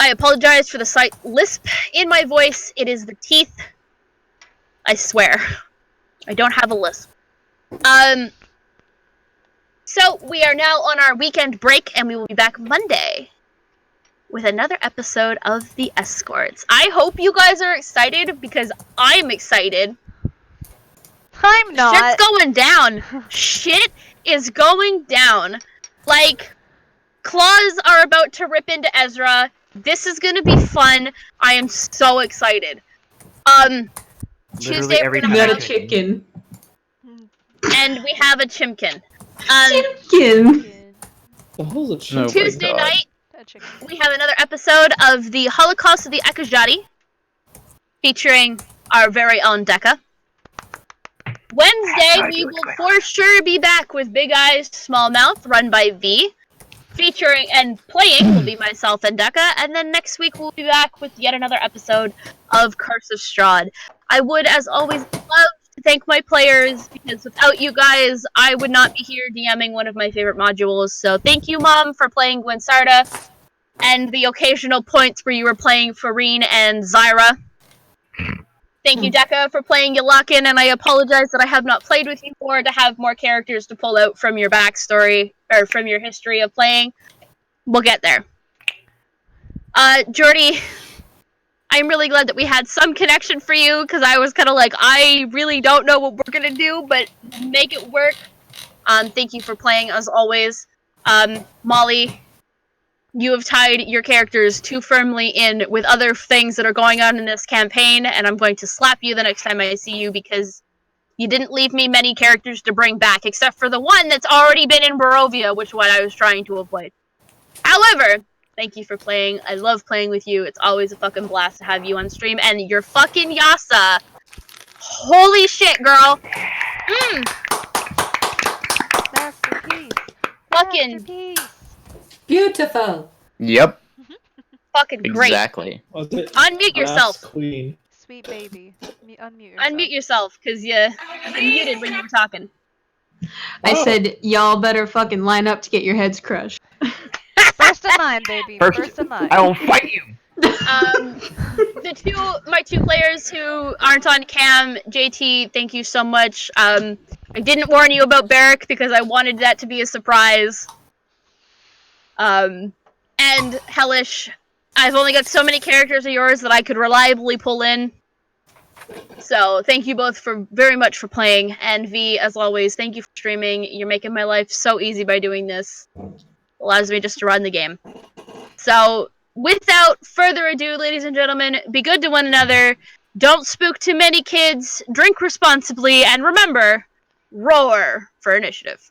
I apologize for the slight lisp in my voice. It is the teeth. I swear. I don't have a lisp. So, we are now on our weekend break, and we will be back Monday with another episode of The Escorts. I hope you guys are excited, because I'm excited. I'm not. Shit's going down. Shit is going down. Like, claws are about to rip into Ezra. This is gonna be fun. I am so excited. Tuesday we're every gonna We got a have, chicken. and we have a chimkin. Chicken. The hell's a Oh chicken? my Tuesday God. night, That chicken. we have another episode of the Holocaust of the Akajati, featuring our very own Dekka. Wednesday, we will for sure be back with Big Eyes, Small Mouth, run by V. Featuring and playing will be myself and Dekka, and then next week we'll be back with yet another episode of Curse of Strahd. I would, as always, love to thank my players, because without you guys, I would not be here DMing one of my favorite modules. So thank you, Mom, for playing Gwinsarda, and the occasional points where you were playing Farine and Zyra. Thank you, Dekka, for playing Yalakin, and I apologize that I have not played with you more to have more characters to pull out from your backstory, or from your history of playing. We'll get there. Jordy, I'm really glad that we had some connection for you, because I was kind of like, I really don't know what we're going to do, but make it work. Thank you for playing, as always. Molly, you have tied your characters too firmly in with other things that are going on in this campaign, and I'm going to slap you the next time I see you, because you didn't leave me many characters to bring back, except for the one that's already been in Barovia, which what I was trying to avoid. However, thank you for playing. I love playing with you. It's always a fucking blast to have you on stream, and your fucking Yasa. Holy shit, girl. Masterpiece. Fucking, Masterpiece. Beautiful. Yep, fucking great. Exactly. Was it Unmute yourself. Last Queen? Sweet baby. Unmute yourself. Unmute yourself, because you muted when you were talking. I Oh. said, y'all better fucking line up to get your heads crushed. First in line, baby. First in line. I will fight you. My two players who aren't on cam, JT, thank you so much. I didn't warn you about Barrack because I wanted that to be a surprise. And Hellish, I've only got so many characters of yours that I could reliably pull in. So thank you both very much for playing, and V, as always, thank you for streaming. You're making my life so easy by doing this. Allows me just to run the game. So, without further ado, ladies and gentlemen, be good to one another, don't spook too many kids, drink responsibly, and remember, roar for initiative.